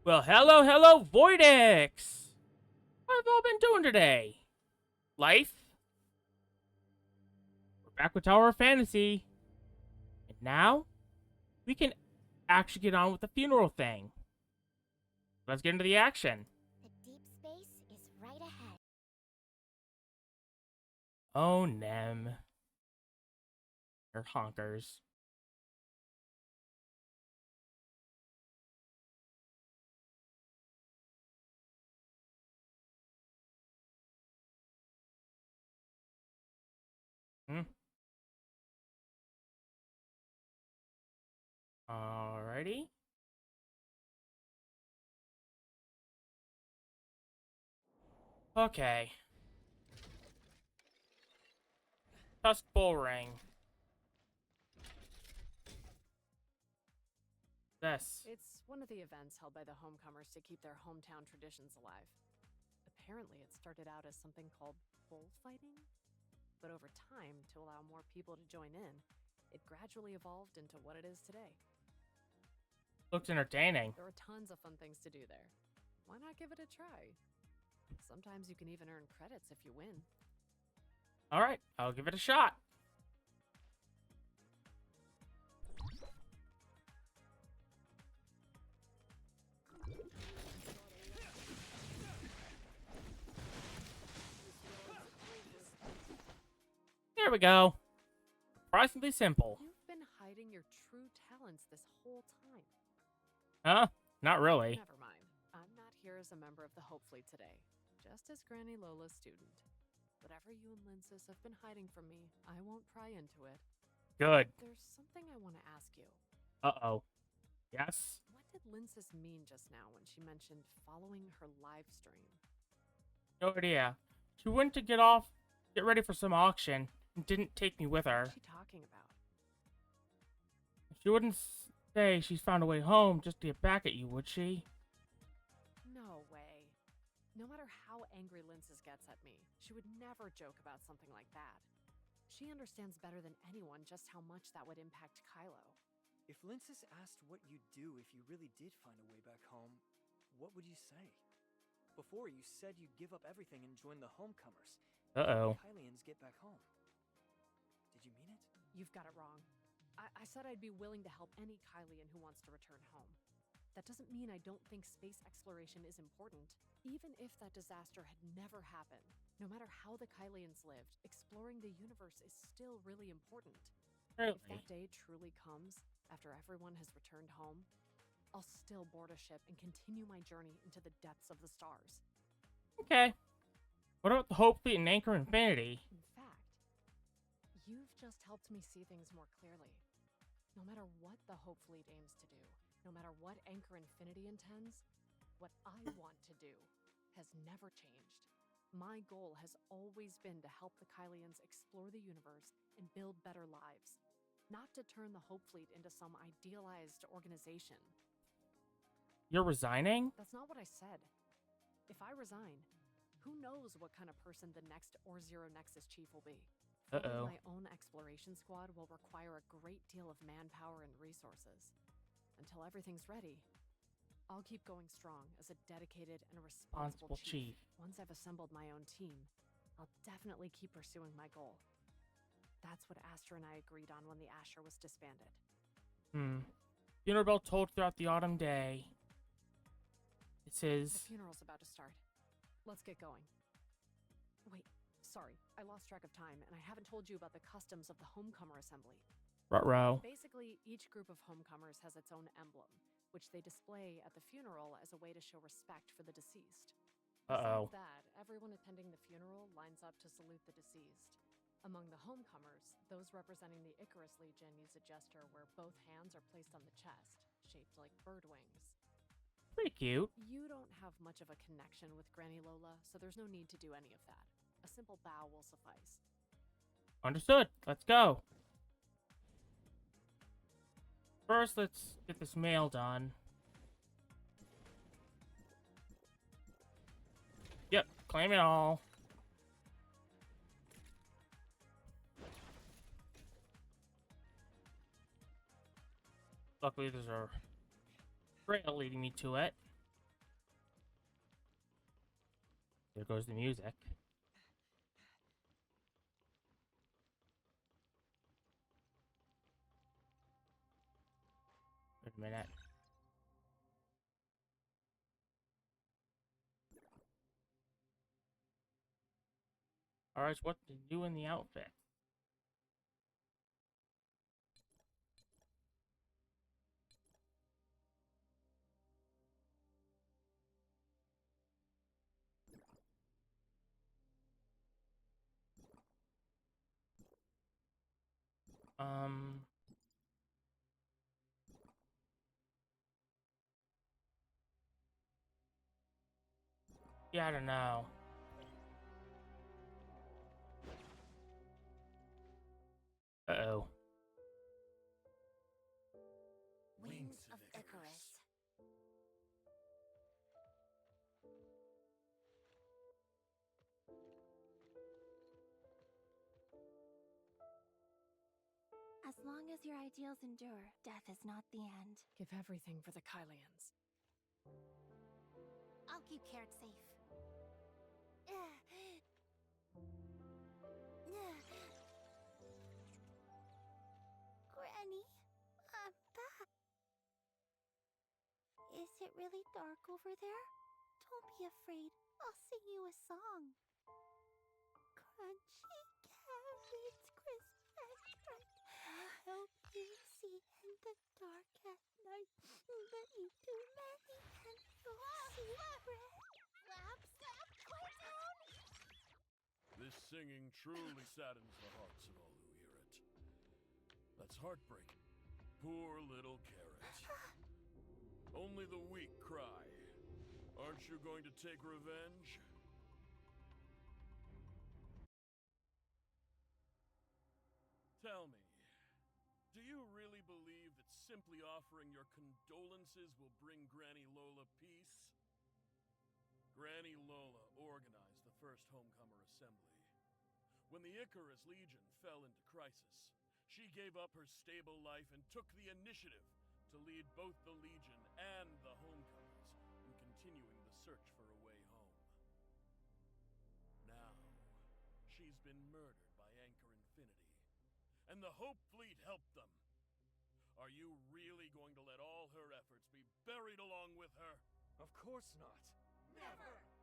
Well, hello, Voidix! What have you all been doing today? Life? We're back with Tower of Fantasy. And now, we can actually get on with the funeral thing. Let's get into the action. The deep space is right ahead. Oh, Nem. Or honkers. Alrighty. Okay. Tusk Bull Ring. This. It's one of the events held by the homecomers to keep their hometown traditions alive. Apparently, it started out as something called bullfighting, but over time, to allow more people to join in, it gradually evolved into what it is today. Looks entertaining. There are tons of fun things to do there. Why not give it a try? Sometimes you can even earn credits if you win. Alright, I'll give it a shot. There we go. Surprisingly simple. You've been hiding your true talents this whole time. Huh? Not really. Never mind. I'm not here as a member of the Hope Fleet today, just as Granny Lola's student. Whatever you and Linsis have been hiding from me, I won't pry into it. Good. There's something I want to ask you. Uh-oh. Yes? What did Linsis mean just now when she mentioned following her live stream? No idea. She went to get ready for some auction, and didn't take me with her. What's she talking about? She wouldn't say she's found a way home just to get back at you, would she? No way. No matter how angry Linsis gets at me, she would never joke about something like that. She understands better than anyone just how much that would impact Kylo. If Linsis asked what you'd do if you really did find a way back home, what would you say? Before, you said you'd give up everything and join the homecomers. Uh-oh. Kylians get back home. Did you mean it? You've got it wrong. I said I'd be willing to help any Kylian who wants to return home. That doesn't mean I don't think space exploration is important. Even if that disaster had never happened, no matter how the Kylians lived, exploring the universe is still really important. Really? If that day truly comes, after everyone has returned home, I'll still board a ship and continue my journey into the depths of the stars. Okay. What about the Hope Fleet and Anchor Infinity? In fact, you've just helped me see things more clearly. No matter what the Hope Fleet aims to do, no matter what Anchor Infinity intends, what I want to do has never changed. My goal has always been to help the Kylians explore the universe and build better lives, not to turn the Hope Fleet into some idealized organization. You're resigning? That's not what I said. If I resign, who knows what kind of person the next Or-Zero Nexus chief will be? Uh-oh. My own exploration squad will require a great deal of manpower and resources. Until everything's ready, I'll keep going strong as a dedicated and responsible chief. Once I've assembled my own team, I'll definitely keep pursuing my goal. That's what Astra and I agreed on when the Asher was disbanded. Funeral bell tolled throughout the autumn day. This is... The funeral's about to start. Let's get going. Wait, sorry, I lost track of time, and I haven't told you about the customs of the Homecomer Assembly. Ruh-roh. Basically, each group of homecomers has its own emblem, which they display at the funeral as a way to show respect for the deceased. Uh-oh. Besides that, everyone attending the funeral lines up to salute the deceased. Among the homecomers, those representing the Icarus Legion use a gesture where both hands are placed on the chest, shaped like bird wings. Pretty cute. You don't have much of a connection with Granny Lola, so there's no need to do any of that. A simple bow will suffice. Understood. Let's go. First, let's get this mail done. Yep, claim it all. Luckily, there's a trail leading me to it. There goes the music. Wait a minute. Alright, what to do in the outfit? Yeah, I don't know. Uh-oh. Wings of Icarus. As long as your ideals endure, death is not the end. Give everything for the Kylians. I'll keep Carrot safe. Granny, I'm back. Is it really dark over there? Don't be afraid. I'll sing you a song. Crunchy carrots, crisp and bright, help you see in the dark at night. But eat too many and you'll see red. Slap, slap, quiet down! This singing truly saddens the hearts of all who hear it. That's heartbreaking. Poor little Carrot. Only the weak cry. Aren't you going to take revenge? Tell me, do you really believe that simply offering your condolences will bring Granny Lola peace? Granny Lola organized the first Homecomer Assembly. When the Icarus Legion fell into crisis, she gave up her stable life and took the initiative to lead both the Legion and the Homecomers in continuing the search for a way home. Now, she's been murdered by Anchor Infinity, and the Hope Fleet helped them. Are you really going to let all her efforts be buried along with her? Of course not. Never! Exactly.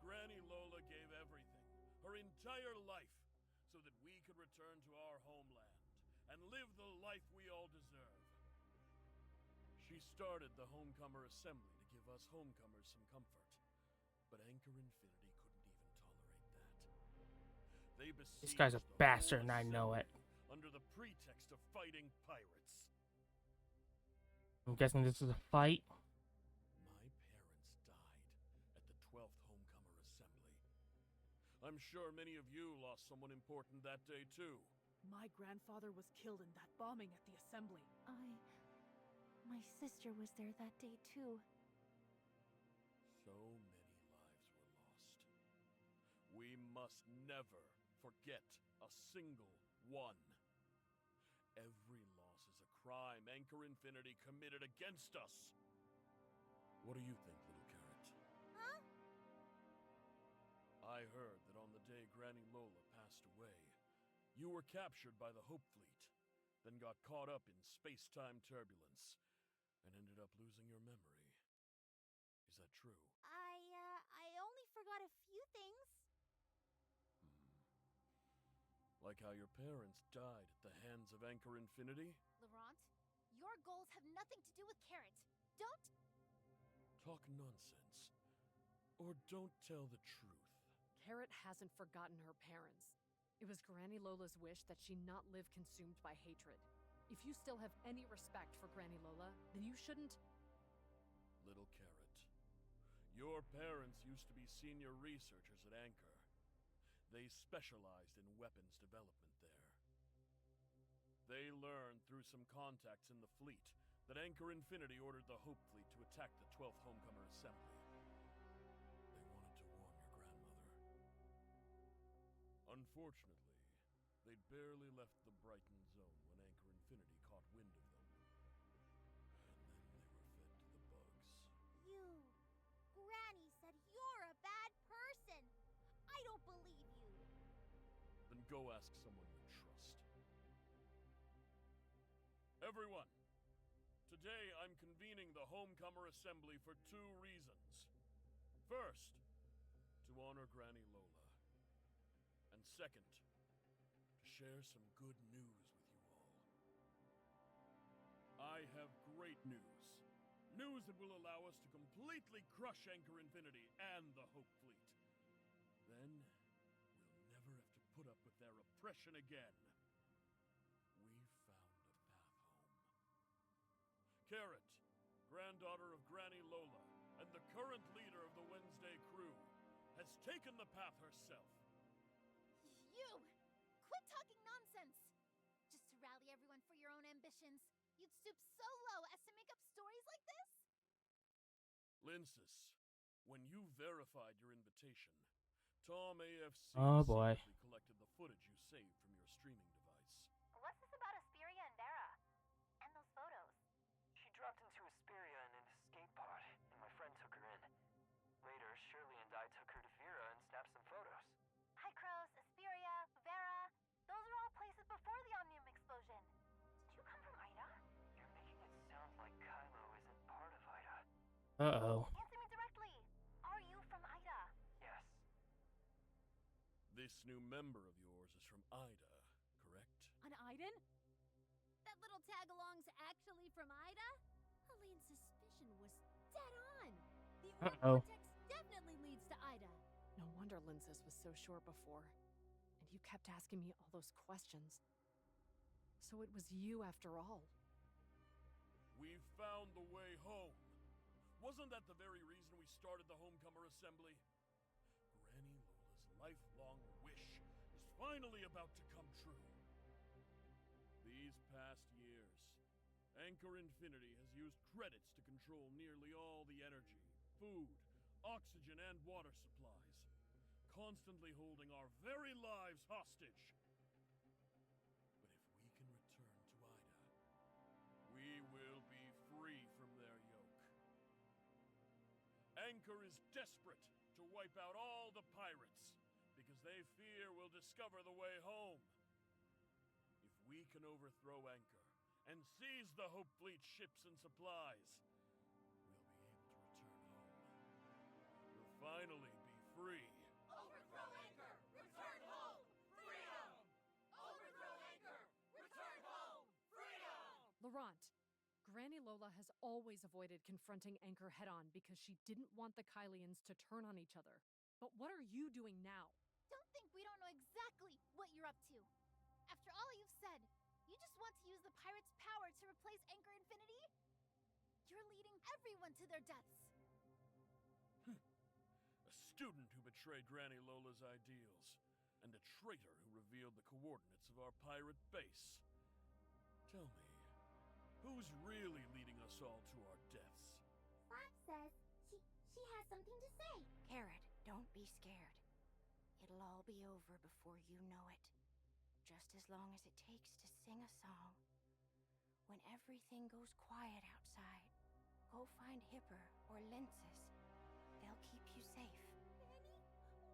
Granny Lola gave everything, her entire life, so that we could return to our homeland and live the life we all deserve. She started the Homecomer Assembly to give us homecomers some comfort, but Anchor Infinity couldn't even tolerate that. They besieged This guy's a the bastard whole and I know it. assembly under the pretext of fighting pirates. I'm guessing this is a fight. My parents died at the 12th Homecomer Assembly. I'm sure many of you lost someone important that day, too. My grandfather was killed in that bombing at the assembly. My sister was there that day too. So many lives were lost. We must never forget a single one. Every loss is a crime Anchor Infinity committed against us. What do you think, little Carrot? Huh? I heard that on the day Granny Lola passed away, you were captured by the Hope Fleet, then got caught up in space-time turbulence, and ended up losing your memory. Is that true? I only forgot a few things. Like how your parents died at the hands of Anchor Infinity? Laurent, your goals have nothing to do with Carrot. Don't... Talk nonsense. Or don't tell the truth. Carrot hasn't forgotten her parents. It was Granny Lola's wish that she not live consumed by hatred. If you still have any respect for Granny Lola, then you shouldn't... Little Carrot, your parents used to be senior researchers at Anchor. They specialized in weapons development there. They learned through some contacts in the fleet that Anchor Infinity ordered the Hope Fleet to attack the 12th Homecomer Assembly. They wanted to warn your grandmother. Unfortunately, they'd barely left the Brighton Zone when Anchor Infinity caught wind of them. And then they were fed to the bugs. You go ask someone you trust. Everyone, today I'm convening the Homecomer Assembly for 2 reasons. First, to honor Granny Lola. And second, to share some good news with you all. I have great news. News that will allow us to completely crush Anchor Infinity and the Hope Fleet. Then, we'll never have to put up with their oppression again. We found a path home. Carrot, granddaughter of Granny Lola, and the current leader of the Wednesday crew, has taken the path herself. You! Quit talking nonsense! Just to rally everyone for your own ambitions, you'd stoop so low as to make up stories like this? Linces, when you verified your invitation, Tom AFC Oh, boy. secretly collected the footage you saved from your streaming device. What's this about Asperia and Vera? And those photos? She dropped into Asperia in an escape pod, and my friend took her in. Later, Shirley and I took her to Vera and snapped some photos. Hykros, Asperia, Vera, those are all places before the Omnium explosion. Did you come from Ida? You're making it sound like Kylo isn't part of Ida. Uh-oh. Answer me directly. Are you from Ida? Yes. This new member of yours is from Ida, correct? An Aiden? That little tag-along's actually from Ida? Helene's suspicion was dead on. The orb Uh-oh. vortex definitely leads to Ida. No wonder Linces was so sure before. And you kept asking me all those questions. So it was you after all. We found the way home. Wasn't that the very reason we started the Homecomer Assembly? Granny Lola's lifelong wish is finally about to come true. These past years, Anchor Infinity has used credits to control nearly all the energy, food, oxygen, and water supplies, constantly holding our very lives hostage. But if we can return to Ida, we will be free from their yoke. Anchor is desperate to wipe out all the pirates, because they fear we'll discover the way home. If we can overthrow Anchor and seize the Hope Fleet ships and supplies, we'll be able to return home. We'll finally be free. Overthrow Anchor! Return home! Freedom! Overthrow Anchor! Return home! Freedom! Laurent, Granny Lola has always avoided confronting Anchor head-on because she didn't want the Kylians to turn on each other. But what are you doing now? Don't think we don't know exactly what you're up to. After all you've said, you just want to use the pirates' power to replace Anchor Infinity? You're leading everyone to their deaths. A student who betrayed Granny Lola's ideals, and a traitor who revealed the coordinates of our pirate base. Tell me, who's really leading us all to our deaths? Fox says she has something to say. Carrot, don't be scared. It'll all be over before you know it. Just as long as it takes to sing a song. When everything goes quiet outside, go find Hipper or Linces. They'll keep you safe.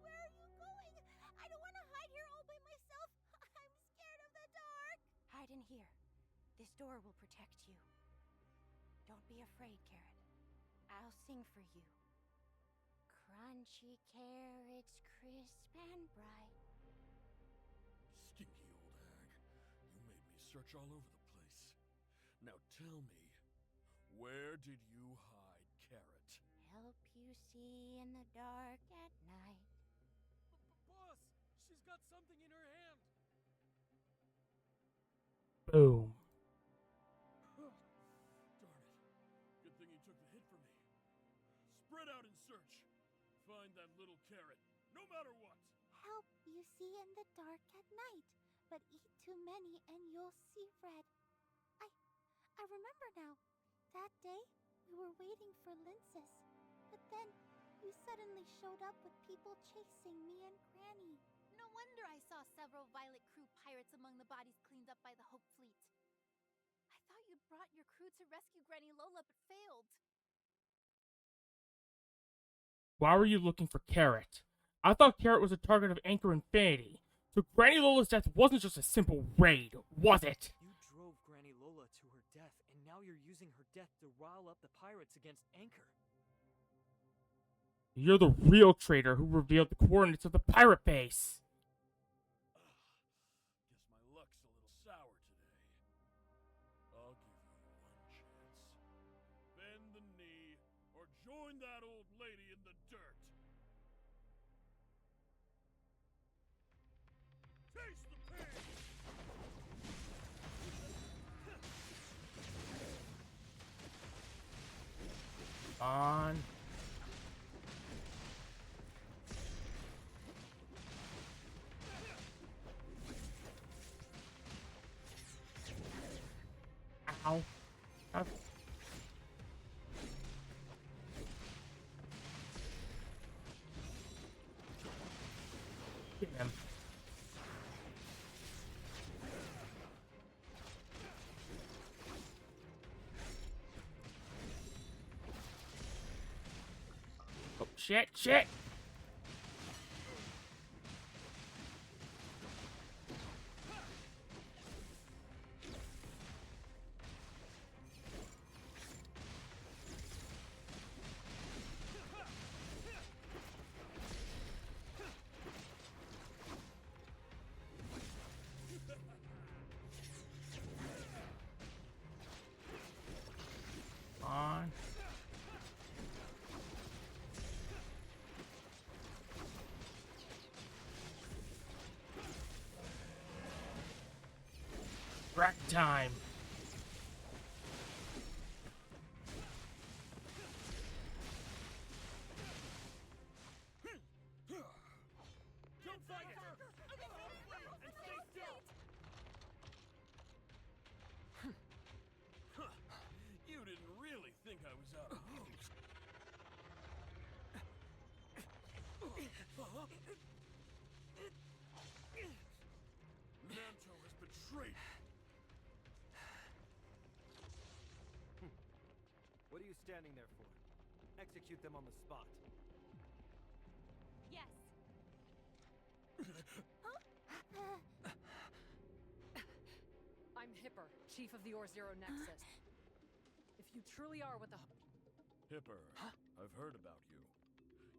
Granny, where are you going? I don't want to hide here all by myself. I'm scared of the dark. Hide in here. This door will protect you. Don't be afraid, Carrot. I'll sing for you. Crunchy carrots, crisp and bright. Stinky old hag. You made me search all over the place. Now tell me, where did you hide Carrot? Help you see in the dark at night. Boss, she's got something in her hand. Boom. Darn it. Good thing he took the hit for me. Spread out and search. Find that little Carrot, no matter what. Help you see in the dark at night, but eat too many and you'll see red. I remember now. That day, we were waiting for Linces, but then you suddenly showed up with people chasing me and Granny. No wonder I saw several Violet Crew pirates among the bodies cleaned up by the Hope Fleet. I thought you brought your crew to rescue Granny Lola, but failed. Why were you looking for Carrot? I thought Carrot was a target of Anchor Infinity. So Granny Lola's death wasn't just a simple raid, was it? You drove Granny Lola to her death, and now you're using her death to rile up the pirates against Anchor. You're the real traitor who revealed the coordinates of the pirate base. Guess my luck's a little sour today. I'll give you one chance. Bend the knee, or join that old lady in the dirt. Taste the pain! On. Ow. Ow. Get him. Oh, shit, shit! On. Rack time. Don't fight her! And stay still! You didn't really think I was out of moves. Nanto has betrayed me. What are you standing there for? Execute them on the spot. Yes. I'm Hipper, Chief of the Or-Zero Nexus. If you truly are what the... Hipper, I've heard about you.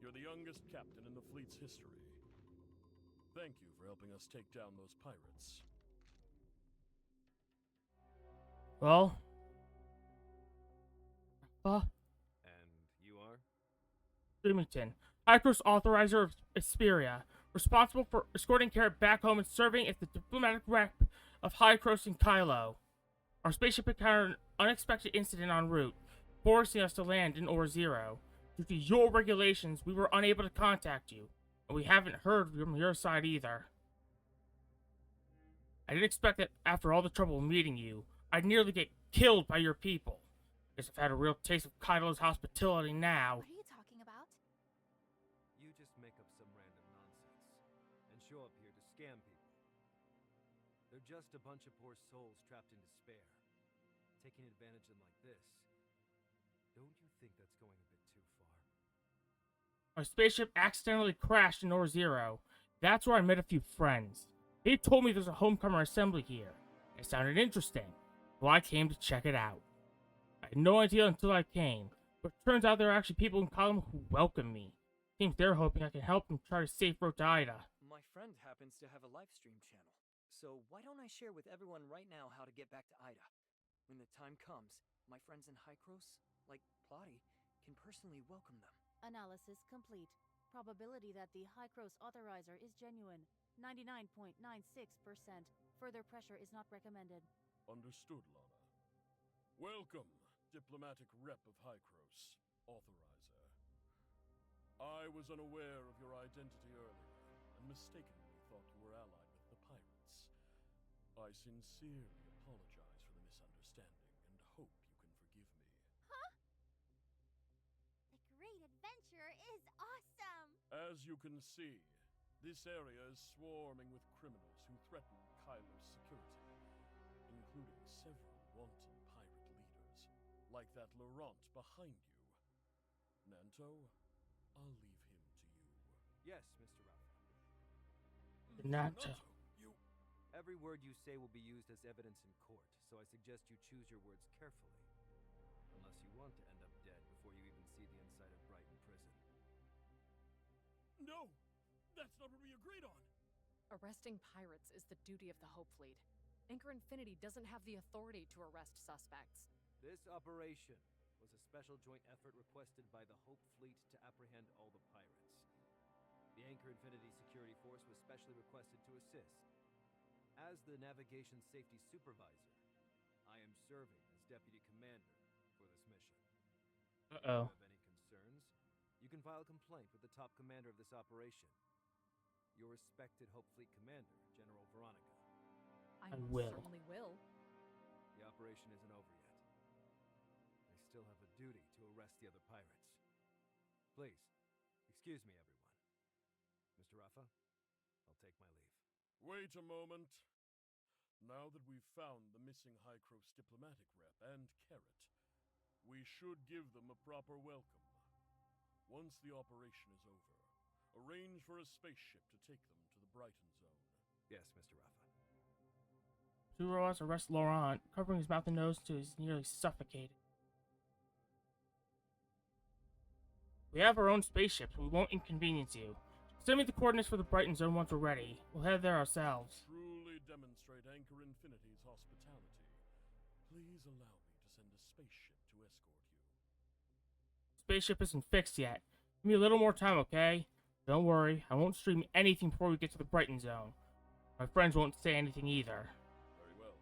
You're the youngest captain in the fleet's history. Thank you for helping us take down those pirates. Well. And you are? Bloomington, High-Coast Authorizer of Asperia, responsible for escorting Carrot back home and serving as the diplomatic rep of High-Coast and Kylo. Our spaceship encountered an unexpected incident en route, forcing us to land in Or-Zero. Due to your regulations, we were unable to contact you, and we haven't heard from your side either. I didn't expect that after all the trouble meeting you, I'd nearly get killed by your people. Guess I've had a real taste of Kylo's hospitality now. What are you talking about? You just make up some random nonsense and show up here to scam people. They're just a bunch of poor souls trapped in despair. Taking advantage of them like this. Don't you think that's going a bit too far? Our spaceship accidentally crashed in Or-Zero. That's where I met a few friends. They told me there's a homecomer assembly here. It sounded interesting, so I came to check it out. I had no idea until I came, but it turns out there are actually people in Column who welcome me. Seems they're hoping I can help them try to safe road to Ida. My friend happens to have a live stream channel, so why don't I share with everyone right now how to get back to Ida? When the time comes, my friends in Hykros, like Plotty, can personally welcome them. Analysis complete. Probability that the High-Cross Authorizer is genuine. 99.96%. Further pressure is not recommended. Understood, Lana. Welcome, diplomatic rep of Hykros, Authorizer. I was unaware of your identity earlier, and mistakenly thought you were allied with the pirates. I sincerely apologize for the misunderstanding, and hope you can forgive me. The great adventure is awesome! As you can see, this area is swarming with criminals who threaten Kylo's security, including several wanton pirate leaders, like that Laurent behind you. Nanto, I'll leave him to you. Yes, Mr. Ralph. Not. You. Every word you say will be used as evidence in court, so I suggest you choose your words carefully. Unless you want to end up dead before you even see the inside of Brighton Prison. No! That's not what we agreed on! Arresting pirates is the duty of the Hope Fleet. Anchor Infinity doesn't have the authority to arrest suspects. This operation was a special joint effort requested by the Hope Fleet to apprehend all the pirates. The Anchor Infinity Security Force was specially requested to assist. As the Navigation Safety Supervisor, I am serving as Deputy Commander for this mission. If you have any concerns, you can file a complaint with the top commander of this operation, your respected Hope Fleet Commander, General Veronica. I will. certainly will. The operation isn't over yet. I still have a duty to arrest the other pirates. Please, excuse me, everyone. Mr. Rafa, I'll take my leave. Wait a moment. Now that we've found the missing High-Cross diplomatic rep and Carrot, we should give them a proper welcome. Once the operation is over, arrange for a spaceship to take them to the Brighton Zone. Yes, Mr. Rafa. Two robots arrest Laurent, covering his mouth and nose until he's nearly suffocated. We have our own spaceships. We won't inconvenience you. Send me the coordinates for the Brighton Zone once we're ready. We'll head there ourselves. Truly demonstrate Anchor Infinity's hospitality. Please allow me to send a spaceship to escort you. Spaceship isn't fixed yet. Give me a little more time, okay? Don't worry, I won't stream anything before we get to the Brighton Zone. My friends won't say anything either. Very well.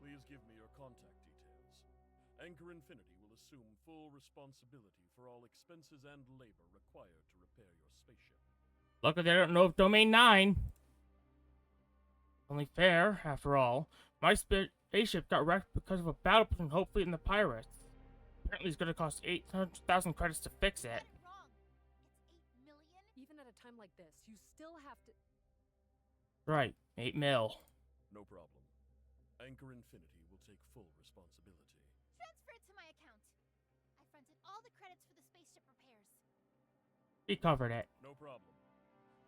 Please give me your contact details. Anchor Infinity will assume full responsibility for all expenses and labor required to repair your spaceship. Luckily, they don't know of Domain 9. Only fair, after all. My spaceship got wrecked because of a battle between Hope Fleet and the pirates. Apparently, it's going to cost 800,000 credits to fix it. Wrong. It's 8 million. Even at a time like this, you still have to. Right, 8 mil. No problem. Anchor Infinity will take full responsibility. Transfer it to my account. I fronted all the credits for the spaceship repairs. He covered it. No problem.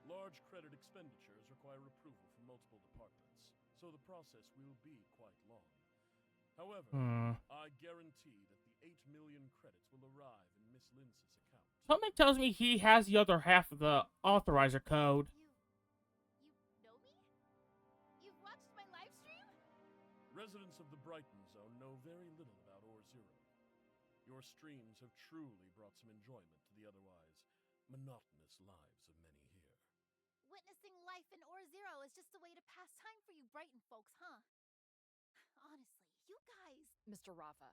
Large credit expenditures require approval from multiple departments, so the process will be quite long. However, I guarantee that the 8 million credits will arrive in Miss Linz's account. Something tells me he has the other half of the authorizer code. You know me? You've watched my live stream? Residents of the Brighton Zone know very little about Ore Zero. Your streams have truly brought some enjoyment to the otherwise monotonous lives of many here. Witnessing life in Ore Zero is just a way to pass time for you Brighton folks, huh? Honestly, you guys... Mr. Rafa,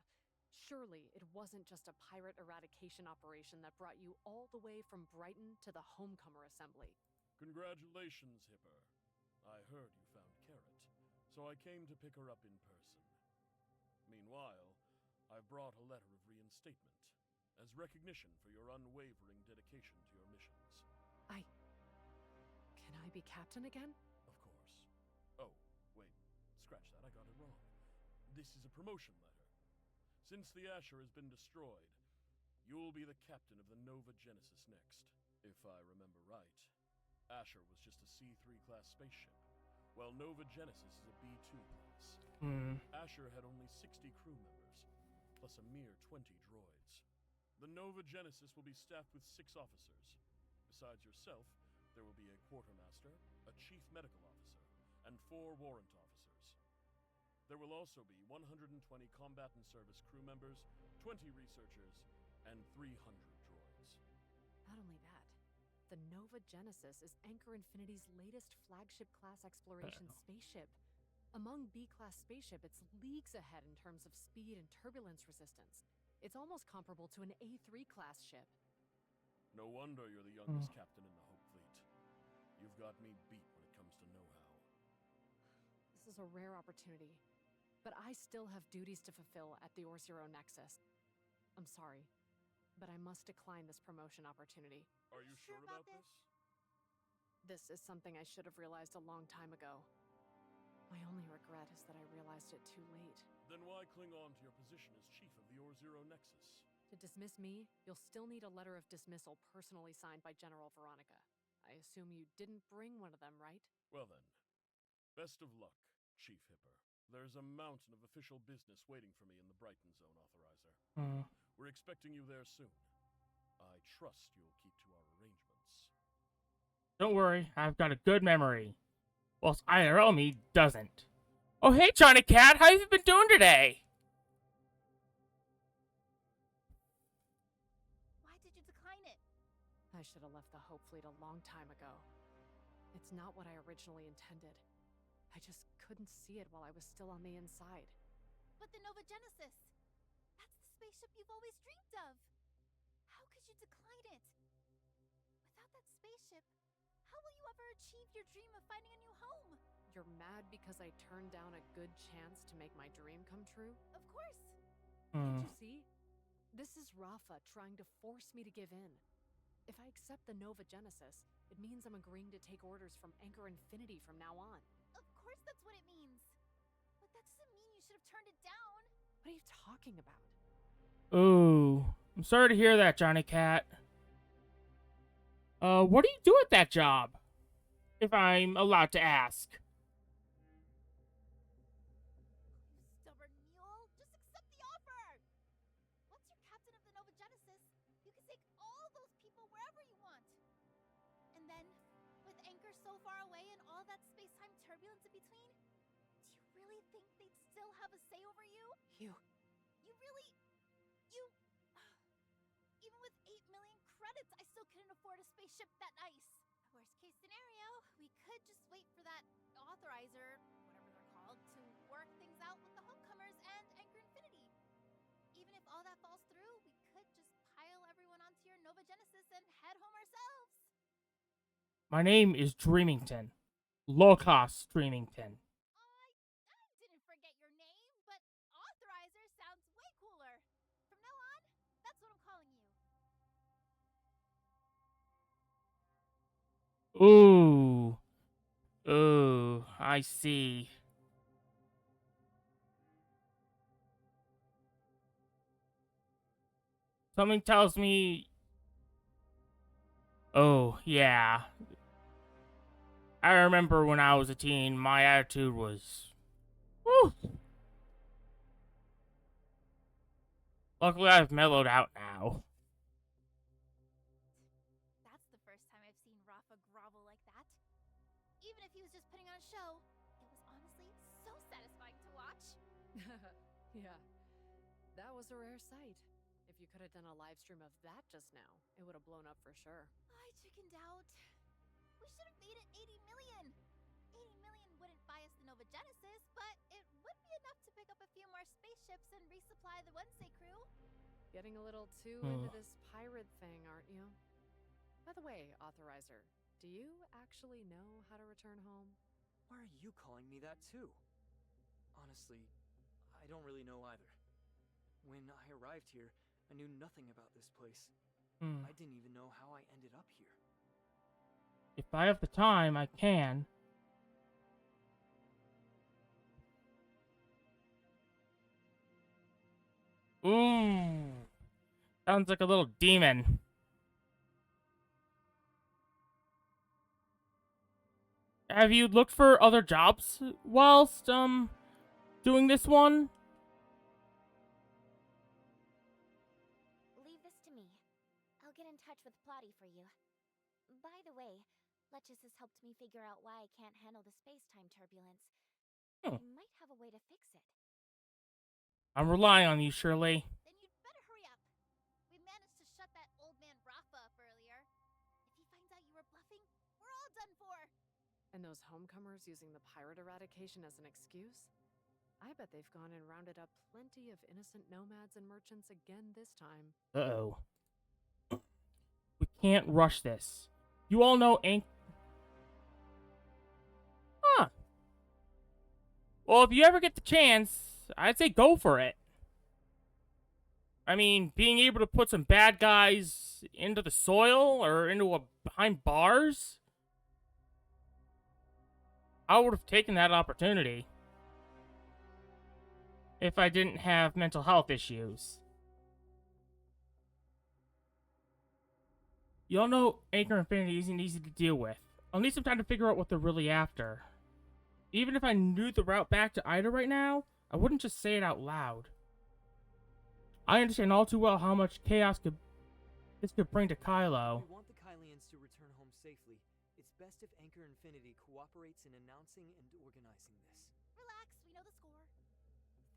surely it wasn't just a pirate eradication operation that brought you all the way from Brighton to the Homecomer Assembly. Congratulations, Hipper. I heard you found Carrot, so I came to pick her up in person. Meanwhile, I've brought a letter of reinstatement as recognition for your unwavering dedication to your missions. Can I be captain again? Of course. Oh, wait. Scratch that. I got it wrong. This is a promotion letter. Since the Asher has been destroyed, you'll be the captain of the Nova Genesis next. If I remember right, Asher was just a C3 class spaceship, while Nova Genesis is a B2 class. Asher had only 60 crew members, plus a mere 20 droids. The Nova Genesis will be staffed with 6 officers. Besides yourself, there will be a quartermaster, a chief medical officer, and 4 warrant officers. There will also be 120 combatant service crew members, 20 researchers, and 300 droids. Not only that, the Nova Genesis is Anchor Infinity's latest flagship class exploration spaceship. Among B-class spaceship, it's leagues ahead in terms of speed and turbulence resistance. It's almost comparable to an A3 class ship. No wonder you're the youngest captain in the Hope Fleet. You've got me beat when it comes to know-how. This is a rare opportunity, but I still have duties to fulfill at the Ore Zero Nexus. I'm sorry, but I must decline this promotion opportunity. Are you sure about this? This is something I should have realized a long time ago. My only regret is that I realized it too late. Then why cling on to your position as chief of the Ore Zero Nexus? To dismiss me, you'll still need a letter of dismissal personally signed by General Veronica. I assume you didn't bring one of them, right? Well then, best of luck, Chief Hipper. There's a mountain of official business waiting for me in the Brighton Zone, Authorizer. We're expecting you there soon. I trust you'll keep to our arrangements. Don't worry, I've got a good memory. Whilst IRL me doesn't. Oh, hey, Johnny Cat, how have you been doing today? Why did you decline it? I should have left the Hope Fleet a long time ago. It's not what I originally intended. I just couldn't see it while I was still on the inside. But the Nova Genesis! That's the spaceship you've always dreamed of! How could you decline it? Without that spaceship, how will you ever achieve your dream of finding a new home? You're mad because I turned down a good chance to make my dream come true? Of course! Can't you see? This is Rafa trying to force me to give in. If I accept the Nova Genesis, it means I'm agreeing to take orders from Anchor Infinity from now on. Of course that's what it means! But that doesn't mean you should have turned it down! What are you talking about? Ooh, I'm sorry to hear that, Johnny Cat. What do you do at that job? If I'm allowed to ask. Stubborn mule! Just accept the offer! Once you're captain of the Nova Genesis, you can take all those people wherever you want. And then, with Anchor so far away and all that space-time turbulence in between, do you really think they'd still have a say over you? You... Even with 8 million credits, I still couldn't afford a spaceship that nice. Worst case scenario, we could just wait for that authorizer, whatever they're called, to work things out with the homecomers and Anchor Infinity. Even if all that falls through, we could just pile everyone onto your Nova Genesis and head home ourselves. My name is Dreamington. Low-cost Dreamington. I didn't forget your name, but authorizer sounds way cooler. From now on, that's what I'm calling you. Ooh. Ooh, I see. Something tells me... Oh, yeah. I remember when I was a teen, my attitude was... Woo! Luckily, I've mellowed out now. That's the first time I've seen Rafa grovel like that. Even if he was just putting on a show, it was honestly so satisfying to watch. Yeah, that was a rare sight. If you could have done a live stream of that just now, it would have blown up for sure. I chickened out. We should have made it 80 million. 80 million wouldn't buy us the Nova Genesis, but it would be enough to pick up a few more spaceships and resupply the Wednesday crew. Getting a little too into this pirate thing, aren't you? By the way, Authorizer, do you actually know how to return home? Why are you calling me that too? Honestly, I don't really know either. When I arrived here, I knew nothing about this place. I didn't even know how I ended up here. If I have the time, I can. Ooh. Sounds like a little demon. Have you looked for other jobs whilst, doing this one? Leave this to me. I'll get in touch with Plotty for you. By the way, Letchus has helped me figure out why I can't handle the space-time turbulence. I might have a way to fix it. I'm relying on you, Shirley. Then you'd better hurry up. We managed to shut that old man Rafa up earlier. If he finds out you were bluffing, we're all done for. And those homecomers using the pirate eradication as an excuse? I bet they've gone and rounded up plenty of innocent nomads and merchants again this time. Uh-oh. We can't rush this. You all know Huh. Well, if you ever get the chance, I'd say go for it. I mean, being able to put some bad guys into the soil or behind bars, I would have taken that opportunity if I didn't have mental health issues. You all know Anchor Infinity isn't easy to deal with. I'll need some time to figure out what they're really after. Even if I knew the route back to Ida right now, I wouldn't just say it out loud. I understand all too well how much chaos this could bring to Kylo. If we want the Kylians to return home safely, it's best if Anchor Infinity cooperates in announcing and organizing this. Relax, we know the score.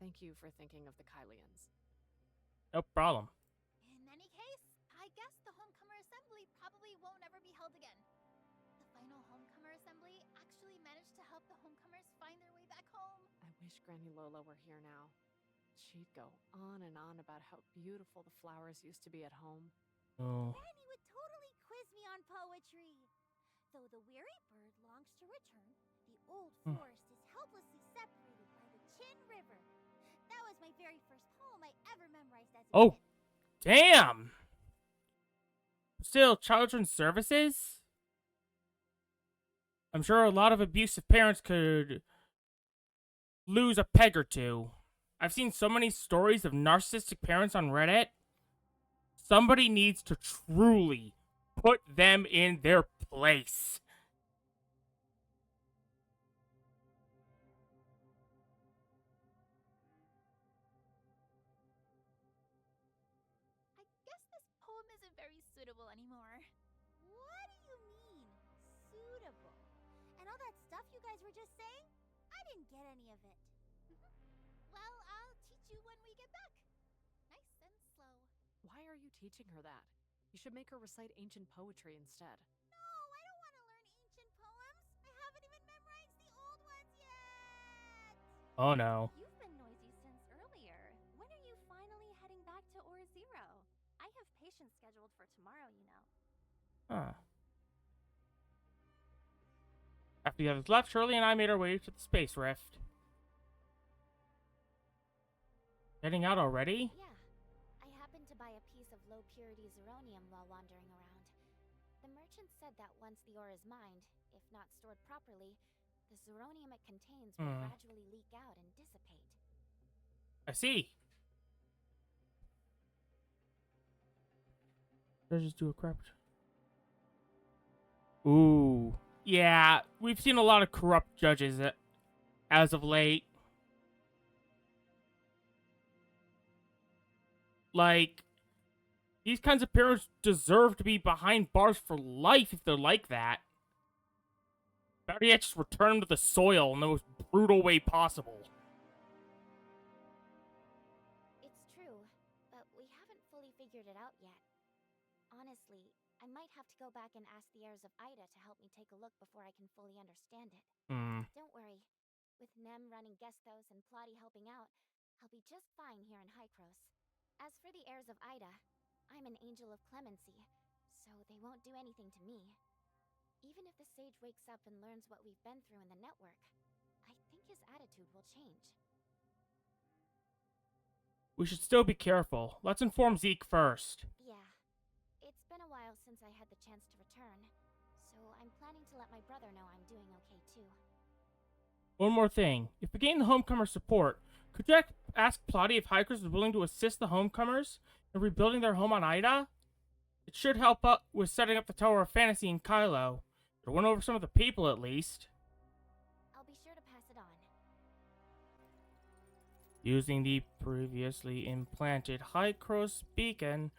Thank you for thinking of the Kylians. No problem. In any case, I guess the Homecomer Assembly probably won't ever be held again. The final Homecomer Assembly actually managed to help the Homecomers find their way back home. I wish Granny Lola were here now. She'd go on and on about how beautiful the flowers used to be at home. Oh. Granny would totally quiz me on poetry. Though the weary bird longs to return, the old forest is helplessly separated by the Chin River. That was my very first poem I ever memorized as a Oh, kid. damn! Still, children's services? I'm sure a lot of abusive parents could lose a peg or two. I've seen so many stories of narcissistic parents on Reddit. Somebody needs to truly put them in their place. I guess this poem isn't very suitable anymore. What do you mean, suitable? And all that stuff you guys were just saying? I didn't get any of it. Well, I'll teach you when we get back. Nice and slow. Why are you teaching her that? You should make her recite ancient poetry instead. No, I don't want to learn ancient poems. I haven't even memorized the old ones yet. Oh no. You've been noisy since earlier. When are you finally heading back to Or Zero? I have patients scheduled for tomorrow, you know. Huh. After the others left, Shirley and I made our way to the space rift. Getting out already? Yeah. I happened to buy a piece of low-purity zirconium while wandering around. The merchant said that once the ore is mined, if not stored properly, the zirconium it contains will gradually leak out and dissipate. I see. Judges do a corrupt. Ooh. Yeah, we've seen a lot of corrupt judges as of late. Like, these kinds of parents deserve to be behind bars for life if they're like that. Better yet, just return them to the soil in the most brutal way possible. It's true, but we haven't fully figured it out yet. Honestly, I might have to go back and ask the heirs of Ida to help me take a look before I can fully understand it. Don't worry. With Nem running Gestos and Plotty helping out, I'll be just fine here in Hykros. As for the heirs of Ida, I'm an angel of clemency, so they won't do anything to me. Even if the sage wakes up and learns what we've been through in the network, I think his attitude will change. We should still be careful. Let's inform Zeke first. Yeah. It's been a while since I had the chance to return, so I'm planning to let my brother know I'm doing okay too. One more thing. If we gain the Homecomer support, could you ask Plotty if Hykros is willing to assist the Homecomers in rebuilding their home on Ida? It should help out with setting up the Tower of Fantasy in Kylo. Or win over some of the people, at least. I'll be sure to pass it on. Using the previously implanted Hykros beacon,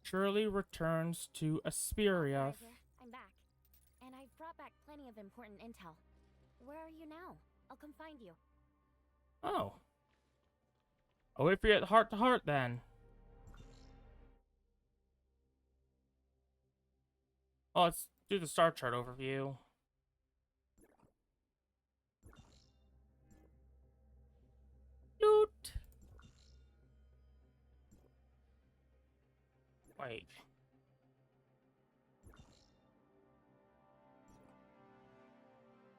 Shirley returns to Asperia. Authorizer, I'm back. And I've brought back plenty of important intel. Where are you now? I'll come find you. Oh. I'll wait for you at heart-to-heart, then. Oh, let's do the star chart overview. Loot. Wait.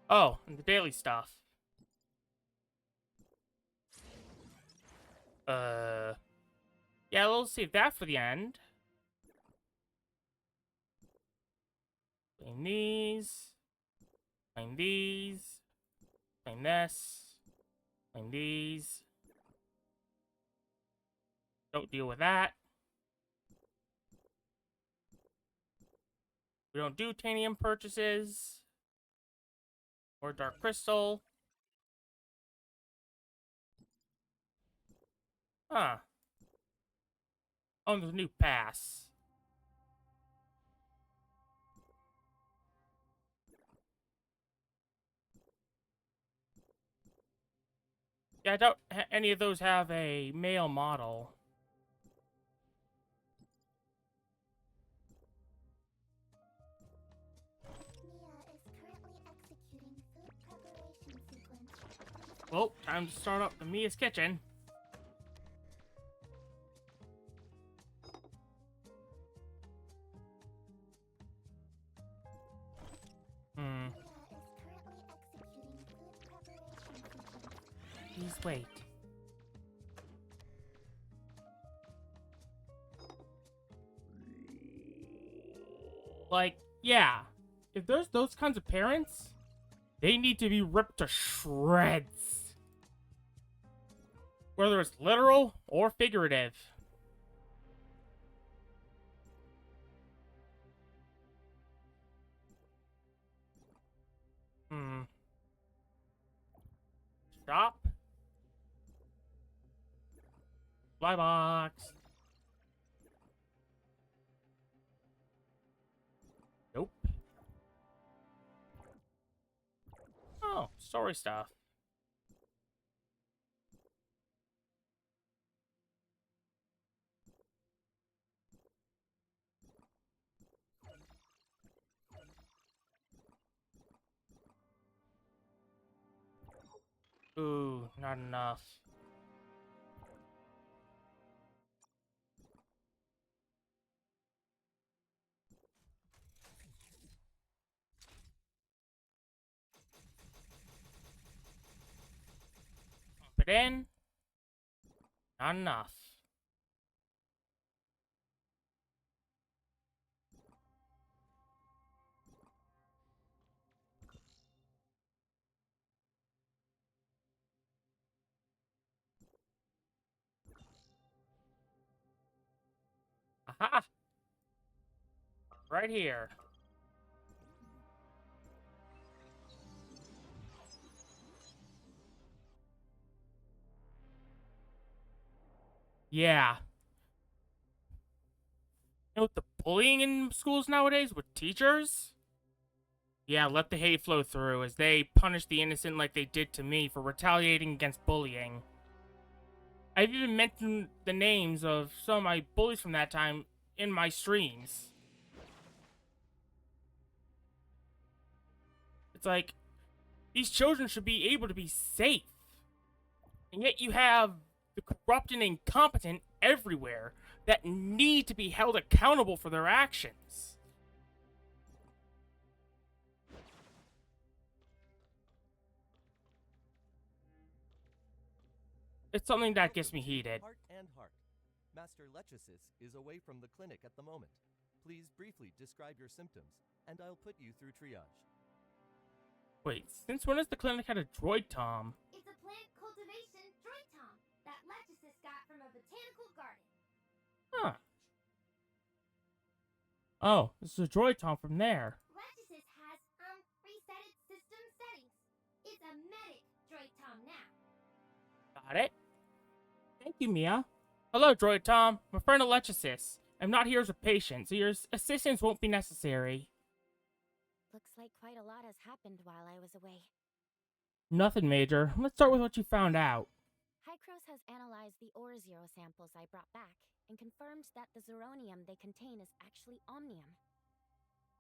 Oh, and the daily stuff. Yeah, we'll save that for the end. Claim these. Claim these. Claim this. Claim these. Don't deal with that. We don't do titanium purchases. Or dark crystal. Huh. Oh, there's a new pass. Yeah, I doubt any of those have a male model. Mia is currently executing food preparation sequence. Well, time to start up the Mia's kitchen. Mia is currently executing food preparation sequence. Please wait. Like, yeah. If there's those kinds of parents, they need to be ripped to shreds. Whether it's literal or figurative. Stop. Fly box. Nope. Oh, story stuff. Ooh, not enough. Pump it in. Not enough. Aha! Right here. Yeah. You know what the bullying in schools nowadays with teachers? Yeah, let the hate flow through as they punish the innocent like they did to me for retaliating against bullying. I've even mentioned the names of some of my bullies from that time in my streams. It's like, these children should be able to be safe. And yet you have the corrupt and incompetent everywhere that need to be held accountable for their actions. It's something that gets me heated. Heart and heart. Master Lechesis is away from the clinic at the moment. Please briefly describe your symptoms, and I'll put you through triage. Wait, since when has the clinic had a droid Tom? It's a plant cultivation droid tom that Lechesis got from a botanical garden. Huh. Oh, this is a droid Tom from there. Lechesis has resetted system settings. It's a medic droid tom now. Got it. Thank you, Mia. Hello, droid Tom. I'm a friend of Lechesis. I'm not here as a patient, so your assistance won't be necessary. Looks like quite a lot has happened while I was away. Nothing major. Let's start with what you found out. Hycros has analyzed the ore zero samples I brought back and confirmed that the zeronium they contain is actually omnium.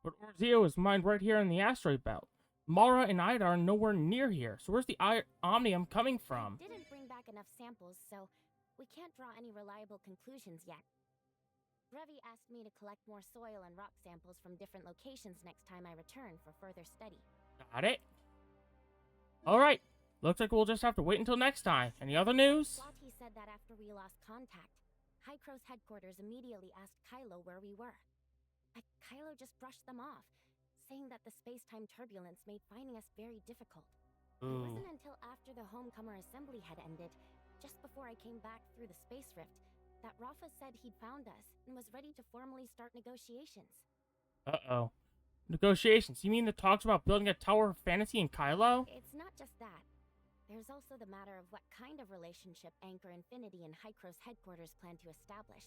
But Orzio is mined right here in the asteroid belt. Mara and Ida are nowhere near here, so where's the omnium coming from? I didn't bring back enough samples, so we can't draw any reliable conclusions yet. Revi asked me to collect more soil and rock samples from different locations next time I return for further study. Got it. Alright. Looks like we'll just have to wait until next time. Any other news? Lottie said that after we lost contact, Hycros headquarters immediately asked Kylo where we were. But Kylo just brushed them off, saying that the space-time turbulence made finding us very difficult. It wasn't until after the Homecomer assembly had ended, just before I came back through the space rift, that Rafa said he'd found us and was ready to formally start negotiations. Uh-oh. Negotiations. You mean the talks about building a Tower of Fantasy in Kylo? It's not just that. There's also the matter of what kind of relationship Anchor Infinity and Hycros headquarters plan to establish,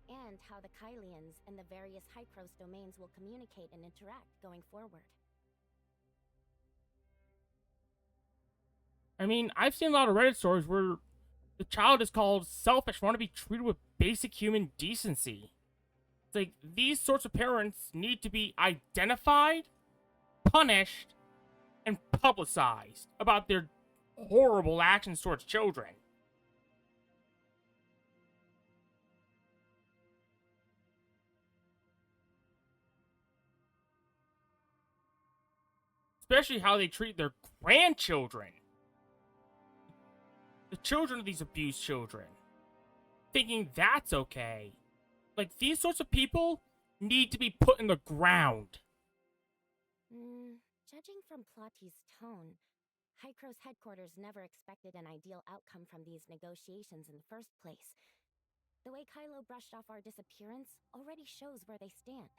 and how the Kylians and the various Hycros domains will communicate and interact going forward. I mean, I've seen a lot of Reddit stories where the child is called selfish, want to be treated with basic human decency. It's like, these sorts of parents need to be identified, punished, and publicized about their horrible actions towards children. Especially how they treat their grandchildren. The children of these abused children. Thinking that's okay. Like, these sorts of people need to be put in the ground. Judging from Plotty's tone, Hycros headquarters never expected an ideal outcome from these negotiations in the first place. The way Kylo brushed off our disappearance already shows where they stand.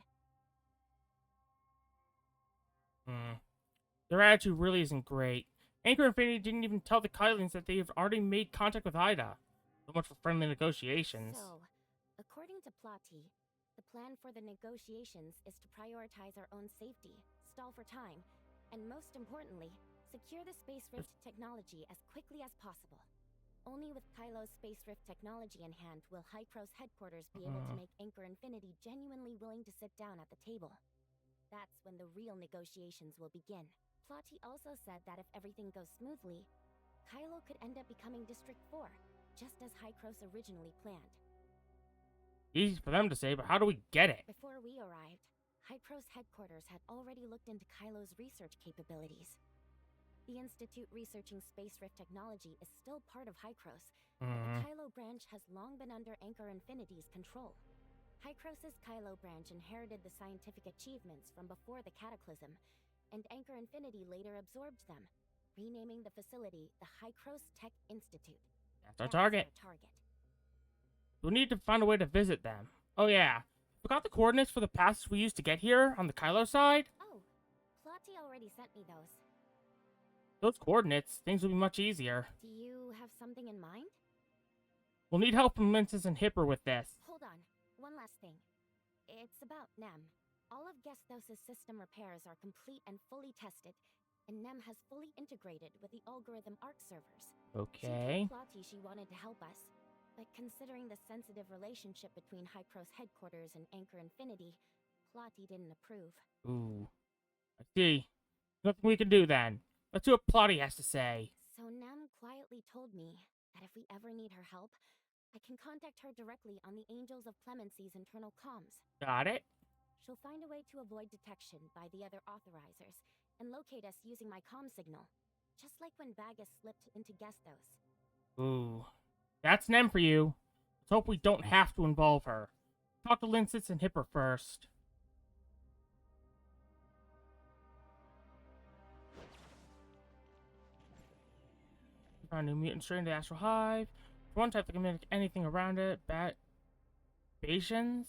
Their attitude really isn't great. Anchor Infinity didn't even tell the Kylians that they have already made contact with Ida. So much for friendly negotiations. So, according to Plotty, the plan for the negotiations is to prioritize our own safety, stall for time, and most importantly, secure the Space Rift technology as quickly as possible. Only with Kylo's Space Rift technology in hand will Hycros headquarters be able to make Anchor Infinity genuinely willing to sit down at the table. That's when the real negotiations will begin. Plotty also said that if everything goes smoothly, Kylo could end up becoming District 4, just as Hycros originally planned. Easy for them to say, but how do we get it? Before we arrived, Hycros headquarters had already looked into Kylo's research capabilities. The Institute researching Space Rift technology is still part of Hycros, but the Kylo branch has long been under Anchor Infinity's control. Hycros' Kylo branch inherited the scientific achievements from before the Cataclysm, and Anchor Infinity later absorbed them, renaming the facility the Hycros Tech Institute. That's our target. Their target. We'll need to find a way to visit them. Oh yeah, forgot the coordinates for the passes we used to get here on the Kylo side? Oh, Plotty already sent me those. Those coordinates, things will be much easier. Do you have something in mind? We'll need help from Linces and Hipper with this. Hold on, one last thing. It's about Nem. All of Gestos' system repairs are complete and fully tested, and Nem has fully integrated with the algorithm ARC servers. Okay. She told Plotty she wanted to help us, but considering the sensitive relationship between Hycros headquarters and Anchor Infinity, Plotty didn't approve. Ooh. I see. Nothing we can do then. Let's see what Plotty has to say. So Nem quietly told me that if we ever need her help, I can contact her directly on the Angels of Clemency's internal comms. Got it? She'll find a way to avoid detection by the other authorizers and locate us using my comm signal, just like when Bagus slipped into Gestos. Ooh. That's Nem for you. Let's hope we don't have to involve her. Talk to Linces and Hipper first. Found a new mutant strain in the Astral Hive. For one type that can mimic anything around it. Bayesians?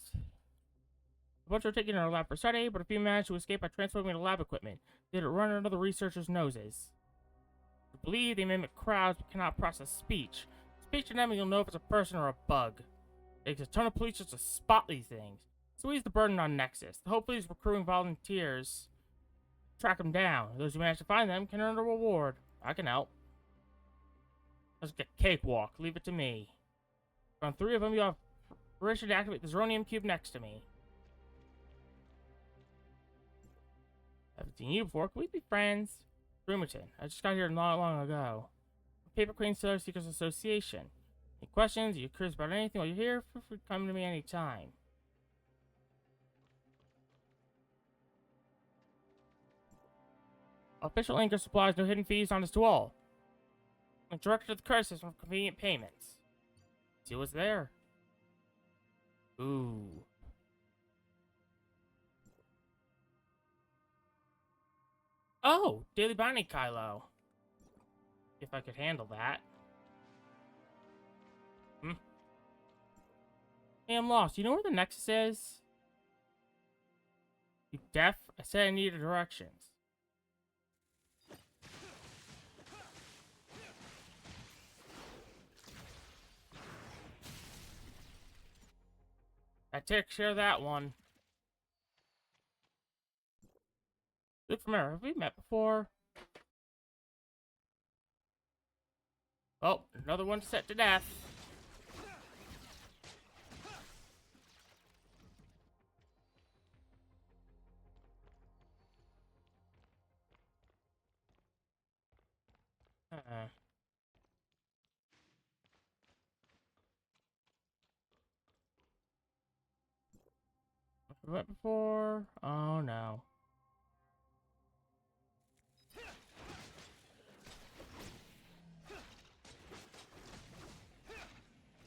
A bunch were taken in our lab for study, but a few managed to escape by transforming into lab equipment. They had it run under the researchers' noses. I believe they mimic crowds but cannot process speech. Speech to them, you'll know if it's a person or a bug. It takes a ton of police just to spot these things. So ease the burden on Nexus. Hopefully these recruiting volunteers track them down. Those who manage to find them can earn a reward. I can help. Let's get cakewalk. Leave it to me. On 3 of them, you have permission to activate the Zeronium cube next to me. Haven't seen you before. Can we be friends? Bremerton. I just got here not long ago. Paper Queen Sailor Seekers Association. Any questions? Are you curious about anything while you're here? Feel free to come to me anytime. Official Anchor supplies no hidden fees on us to all. I'm directed to the credit system for convenient payments. See what's there. Ooh. Oh, Daily Bounty Kylo. If I could handle that. Hey, I'm lost. You know where the Nexus is? You deaf? I said I needed directions. I take care of that one. Look from here. Have we met before? Oh, another one set to death. We met before? Oh no.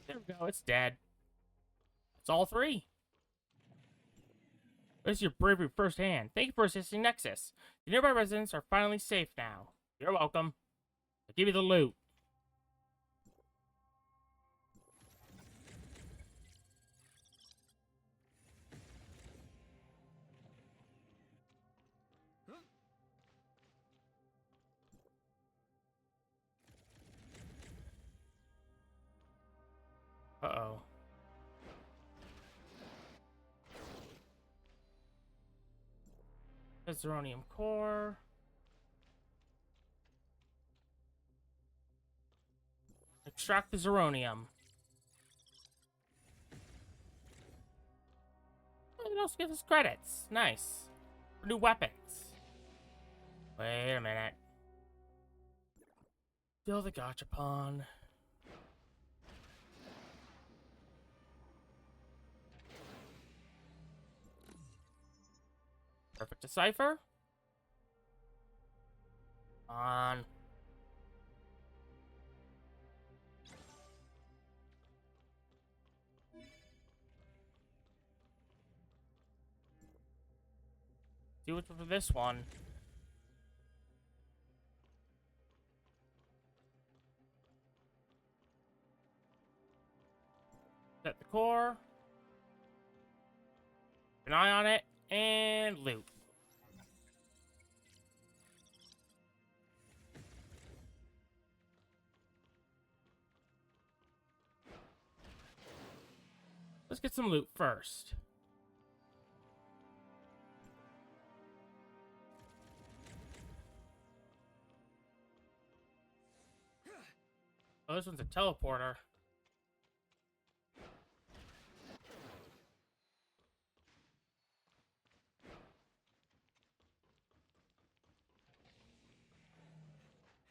There we go, it's dead. It's all three. This is your bravery firsthand. Thank you for assisting Nexus. The nearby residents are finally safe now. You're welcome. I'll give you the loot. Uh-oh. The Zeronium core. Extract the Zeronium. It also gives us credits. Nice. For new weapons. Wait a minute. Still the gachapon. Perfect decipher. On. See what's for this one. Set the core. Keep an eye on it. And loot. Let's get some loot first. Oh, this one's a teleporter.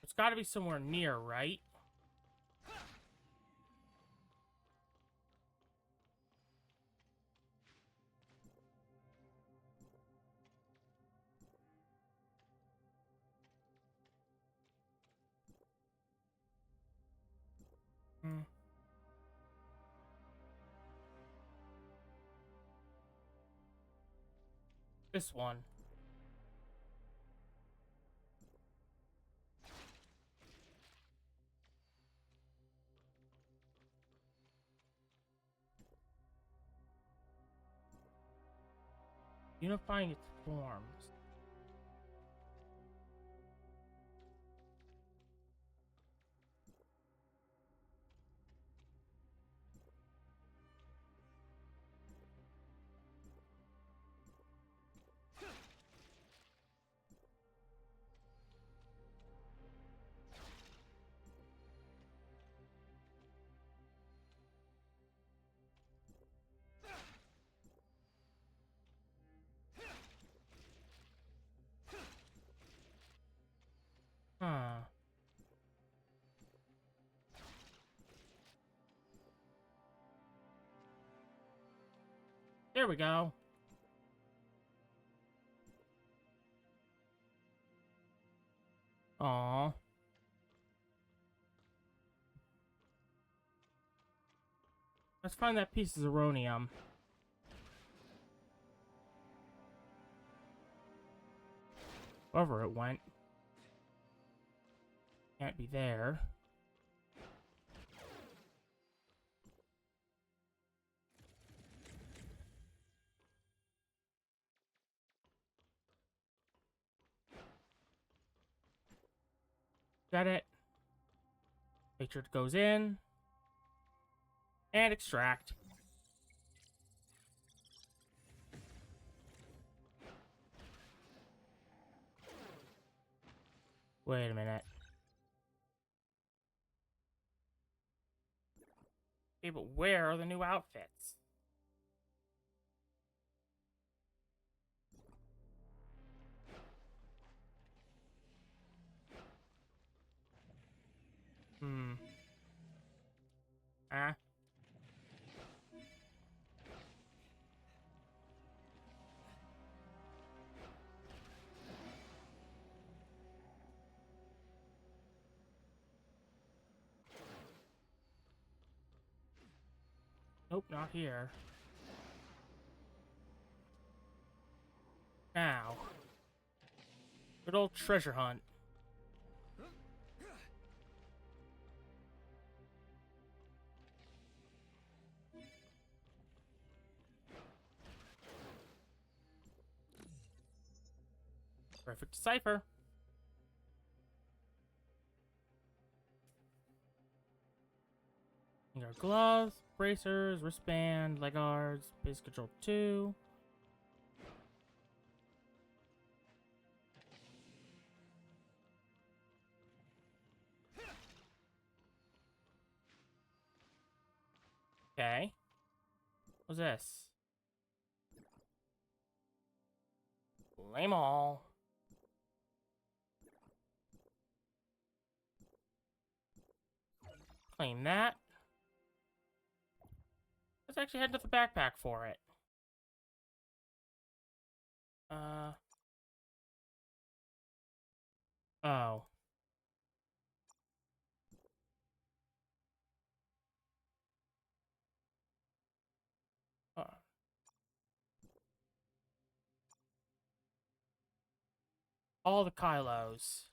It's got to be somewhere near, right? Hmm. This one. Unifying its forms. Huh. There we go. Aww. Let's find that piece of Zeronium. Wherever it went. Can't be there. Got it. Make sure it goes in. And extract. Wait a minute. Okay, but where are the new outfits? Ah. Nope, not here. Now. Good old treasure hunt. Perfect decipher. We got gloves, bracers, wristband, leg guards, base control 2. Okay. What's this? Flame all. Claim that. Let's actually head to the backpack for it. Oh. All the Kylos.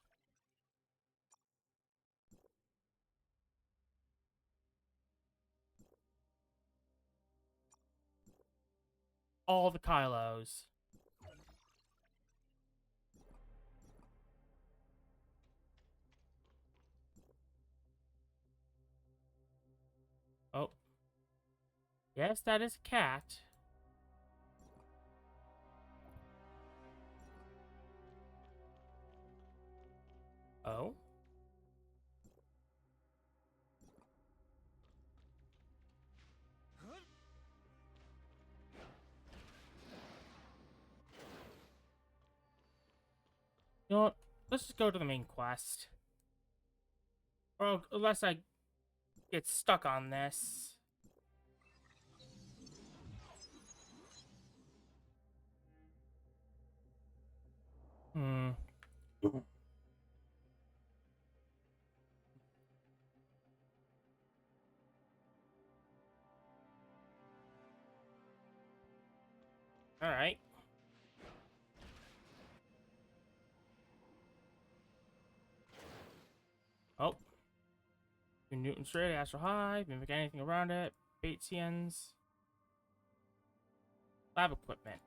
All the Kylos. Oh. Yes, that is a cat. Oh. You know what? Let's just go to the main quest. Or unless I get stuck on this. Alright. Oh. Newton straight, Astral High, mimic anything around it, Batesians. Lab equipment.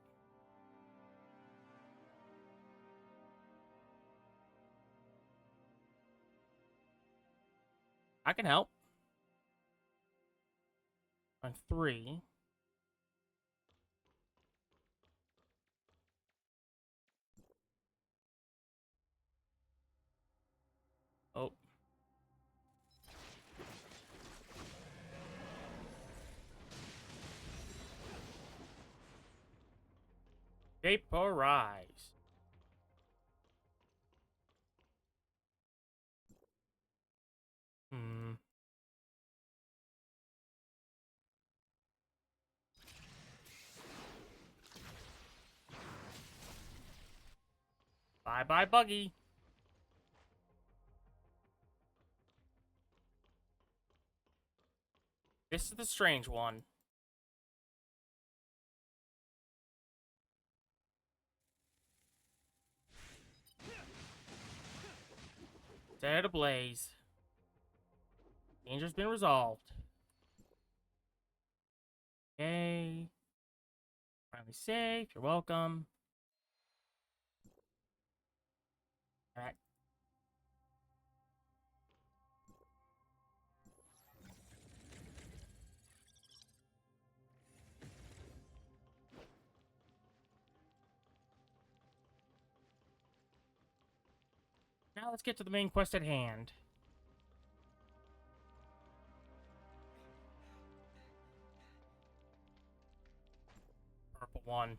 I can help. On 3. Oh. Vaporize. Bye-bye, Buggy. This is the strange one. Set ablaze. Danger's been resolved. Okay. Finally safe. You're welcome. Alright. Now let's get to the main quest at hand. Purple one.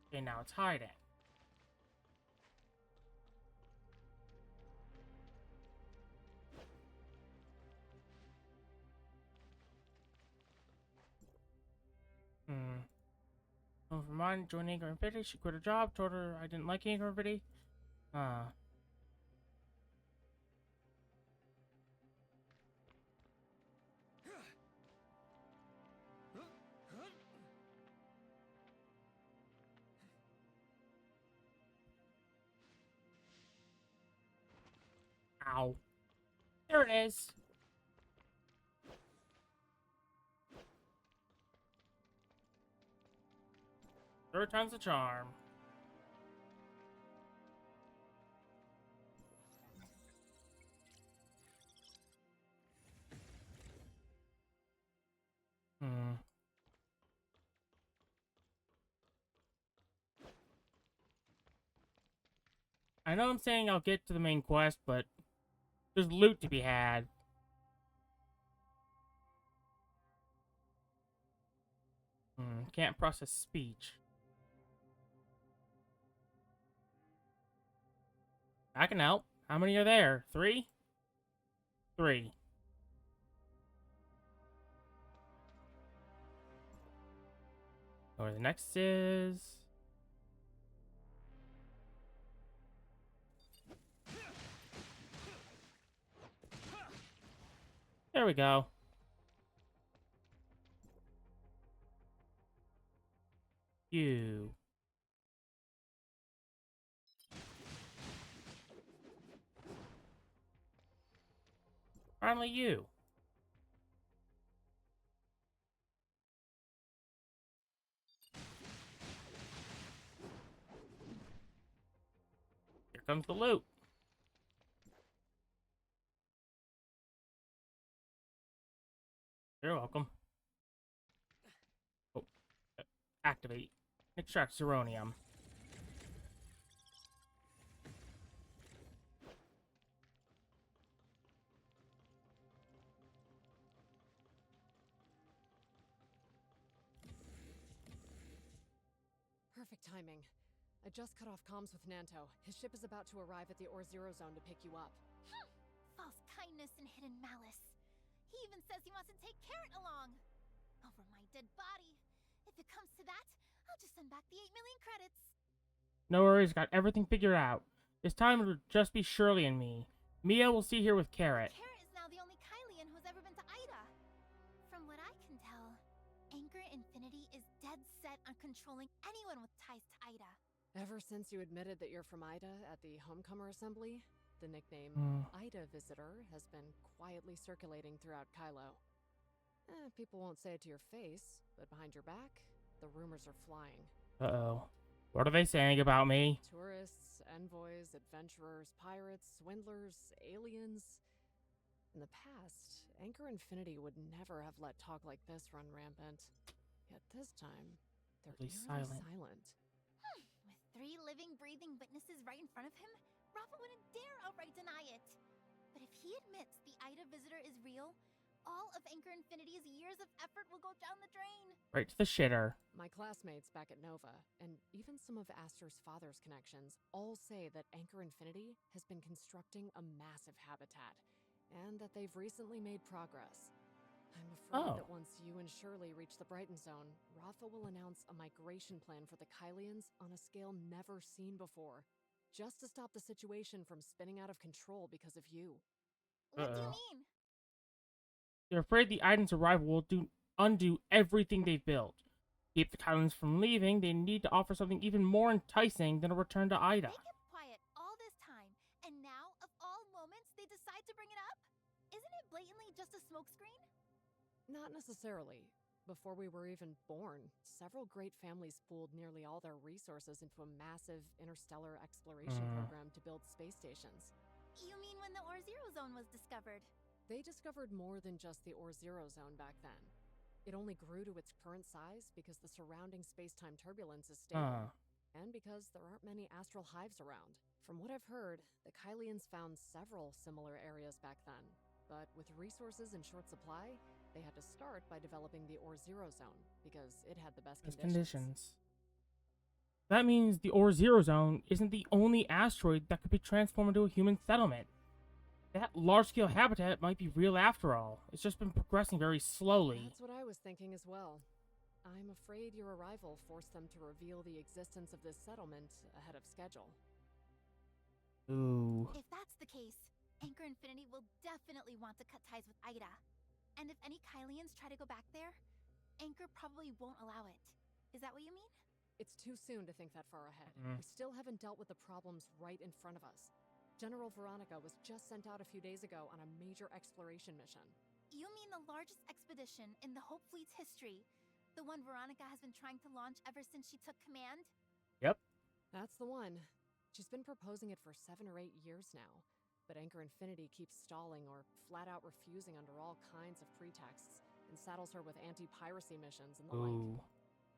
Okay, now it's hiding. Oh, for mine, joined Anchor and Fitty. She quit her job, told her I didn't like Anchor and Fitty. Ow. There it is. Third time's the charm. I know I'm saying I'll get to the main quest, but there's loot to be had. Can't process speech. I can help. How many are there? 3? 3. Or the next is... There we go. You. Finally you. Here comes the loot. You're welcome. Oh. Activate. Extract Zeronium. Perfect timing. I just cut off comms with Nanto. His ship is about to arrive at the Ore Zero Zone to pick you up. False kindness and hidden malice. He even says he wants to take Carrot along. Over my dead body. If it comes to that, I'll just send back the 8 million credits. No worries, got everything figured out. This time it'll just be Shirley and me. Mia will see here with Carrot. Carrot is now the only Kylian who's ever been to Ida. From what I can tell, Anchor Infinity is dead set on controlling anyone with ties to Ida. Ever since you admitted that you're from Ida at the Homecomer Assembly, the nickname Ida Visitor has been quietly circulating throughout Kylo. People won't say it to your face, but behind your back, the rumors are flying. Uh-oh. What are they saying about me? Tourists, envoys, adventurers, pirates, swindlers, aliens. In the past, Anchor Infinity would never have let talk like this run rampant. Yet this time, they're Really eerily silent. silent. With 3 living, breathing witnesses right in front of him, Rafa wouldn't dare outright deny it. But if he admits the Ida Visitor is real, all of Anchor Infinity's years of effort will go down the drain. Right to the shitter. My classmates back at Nova, and even some of Aster's father's connections, all say that Anchor Infinity has been constructing a massive habitat, and that they've recently made progress. I'm afraid that once you and Shirley reach the Brighton Zone, Rafa will announce a migration plan for the Kylians on a scale never seen before, just to stop the situation from spinning out of control because of you. What do you mean? They're afraid the item's arrival will undo everything they've built. Keep the Kylians from leaving, they need to offer something even more enticing than a return to Ida. They kept quiet all this time, and now, of all moments, they decide to bring it up? just a smokescreen? Not necessarily. Before we were even born, several great families pooled nearly all their resources into a massive interstellar exploration program to build space stations. You mean when the Or-Zero Zone was discovered? They discovered more than just the Or-Zero Zone back then. It only grew to its current size because the surrounding space-time turbulence is stable, and because there aren't many astral hives around. From what I've heard, the Kylians found several similar areas back then, but with resources in short supply, they had to start by developing the Or-Zero Zone because it had the best conditions. That means the Or-Zero Zone isn't the only asteroid that could be transformed into a human settlement. That large-scale habitat might be real after all. It's just been progressing very slowly. That's what I was thinking as well. I'm afraid your arrival forced them to reveal the existence of this settlement ahead of schedule. Ooh. If that's the case, Anchor Infinity will definitely want to cut ties with Ida. And if any Kylians try to go back there, Anchor probably won't allow it. Is that what you mean? It's too soon to think that far ahead. We still haven't dealt with the problems right in front of us. General Veronica was just sent out a few days ago on a major exploration mission. You mean the largest expedition in the Hope Fleet's history? The one Veronica has been trying to launch ever since she took command? Yep. That's the one. She's been proposing it for 7 or 8 years now. But Anchor Infinity keeps stalling or flat out refusing under all kinds of pretexts and saddles her with anti-piracy missions and the like.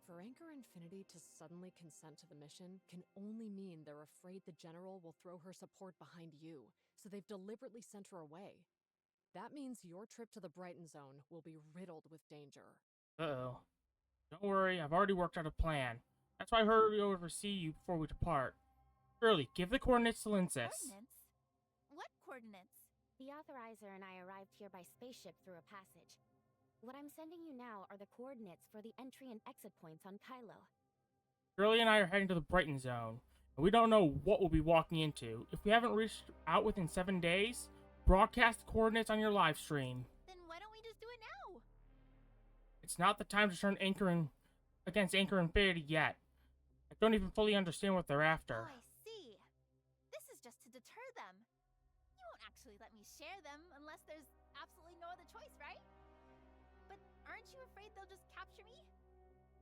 For Anchor Infinity to suddenly consent to the mission can only mean they're afraid the General will throw her support behind you, so they've deliberately sent her away. That means your trip to the Brighton Zone will be riddled with danger. Uh-oh. Don't worry, I've already worked out a plan. That's why I hurried over to see you before we depart. Shirley, give the coordinates to Lindsys. Coordinates? What coordinates? The authorizer and I arrived here by spaceship through a passage. What I'm sending you now are the coordinates for the entry and exit points on Kylo. Shirley and I are heading to the Brighton Zone, and we don't know what we'll be walking into. If we haven't reached out within 7 days, broadcast the coordinates on your live stream. Then why don't we just do it now? It's not the time to turn against Anchor Infinity yet. I don't even fully understand what they're after. Oh, I see. This is just to deter them. You won't actually let me share them unless there's absolutely no other choice, right? But aren't you afraid they'll just capture me?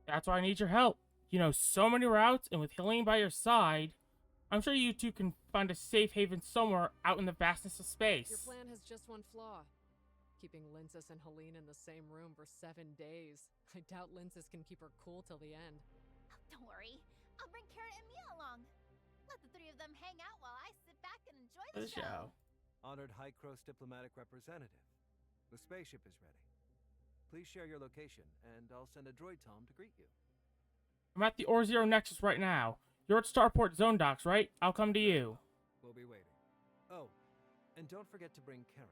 That's why I need your help. You know so many routes, and with Helene by your side, I'm sure you two can find a safe haven somewhere out in the vastness of space. Your plan has just one flaw. Keeping Lindsys and Helene in the same room for 7 days. I doubt Lindsys can keep her cool till the end. Oh, don't worry. I'll bring Carrot and Mia along. Let the 3 of them hang out while I sit back and enjoy the show. Honored High Cross diplomatic representative, the spaceship is ready. Please share your location, and I'll send a droid Tom to greet you. I'm at the Or-Zero Nexus right now. You're at Starport Zone Docks, right? I'll come to you. We'll be waiting. Oh, and don't forget to bring Carrot.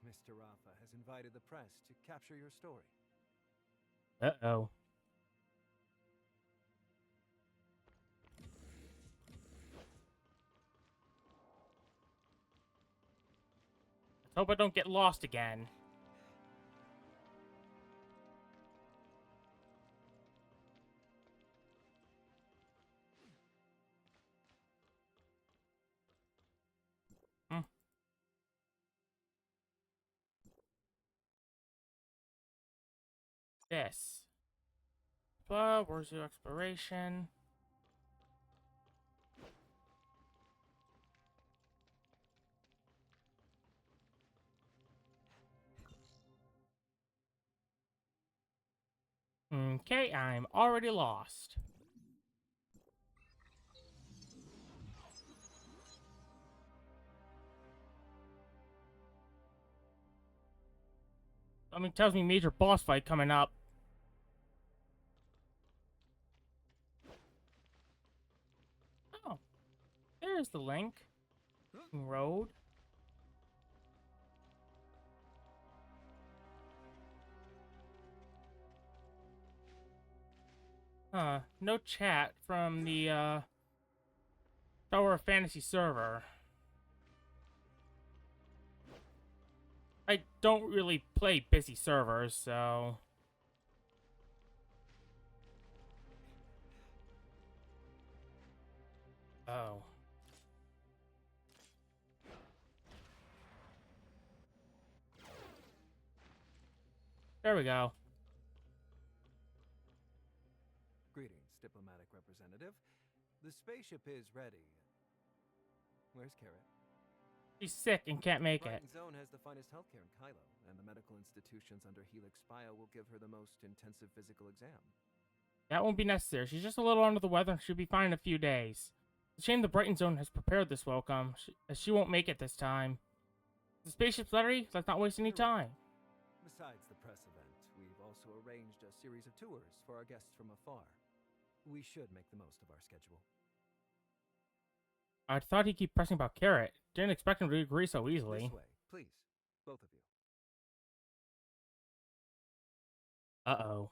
Mr. Rafa has invited the press to capture your story. Uh-oh. Let's hope I don't get lost again. This. Where's your exploration? Okay, I'm already lost. Something tells me major boss fight coming up. Oh, there's the link. Road. No chat from the, Tower of Fantasy server. I don't really play busy servers, so... Oh. There we go. Greetings, diplomatic representative. The spaceship is ready. Where's Carrot? She's sick and can't make it. Brighton Zone has the finest healthcare in Kylo, and the medical institutions under Helix Bio will give her the most intensive physical exam. That won't be necessary. She's just a little under the weather and she'll be fine in a few days. It's a shame the Brighton Zone has prepared this welcome, as she won't make it this time. The spaceship's ready. Let's not waste any time. Besides the press event, we've also arranged a series of tours for our guests from afar. We should make the most of our schedule. I thought he'd keep pressing about Carrot. Didn't expect him to agree so easily. This way, please, both of you. Uh-oh.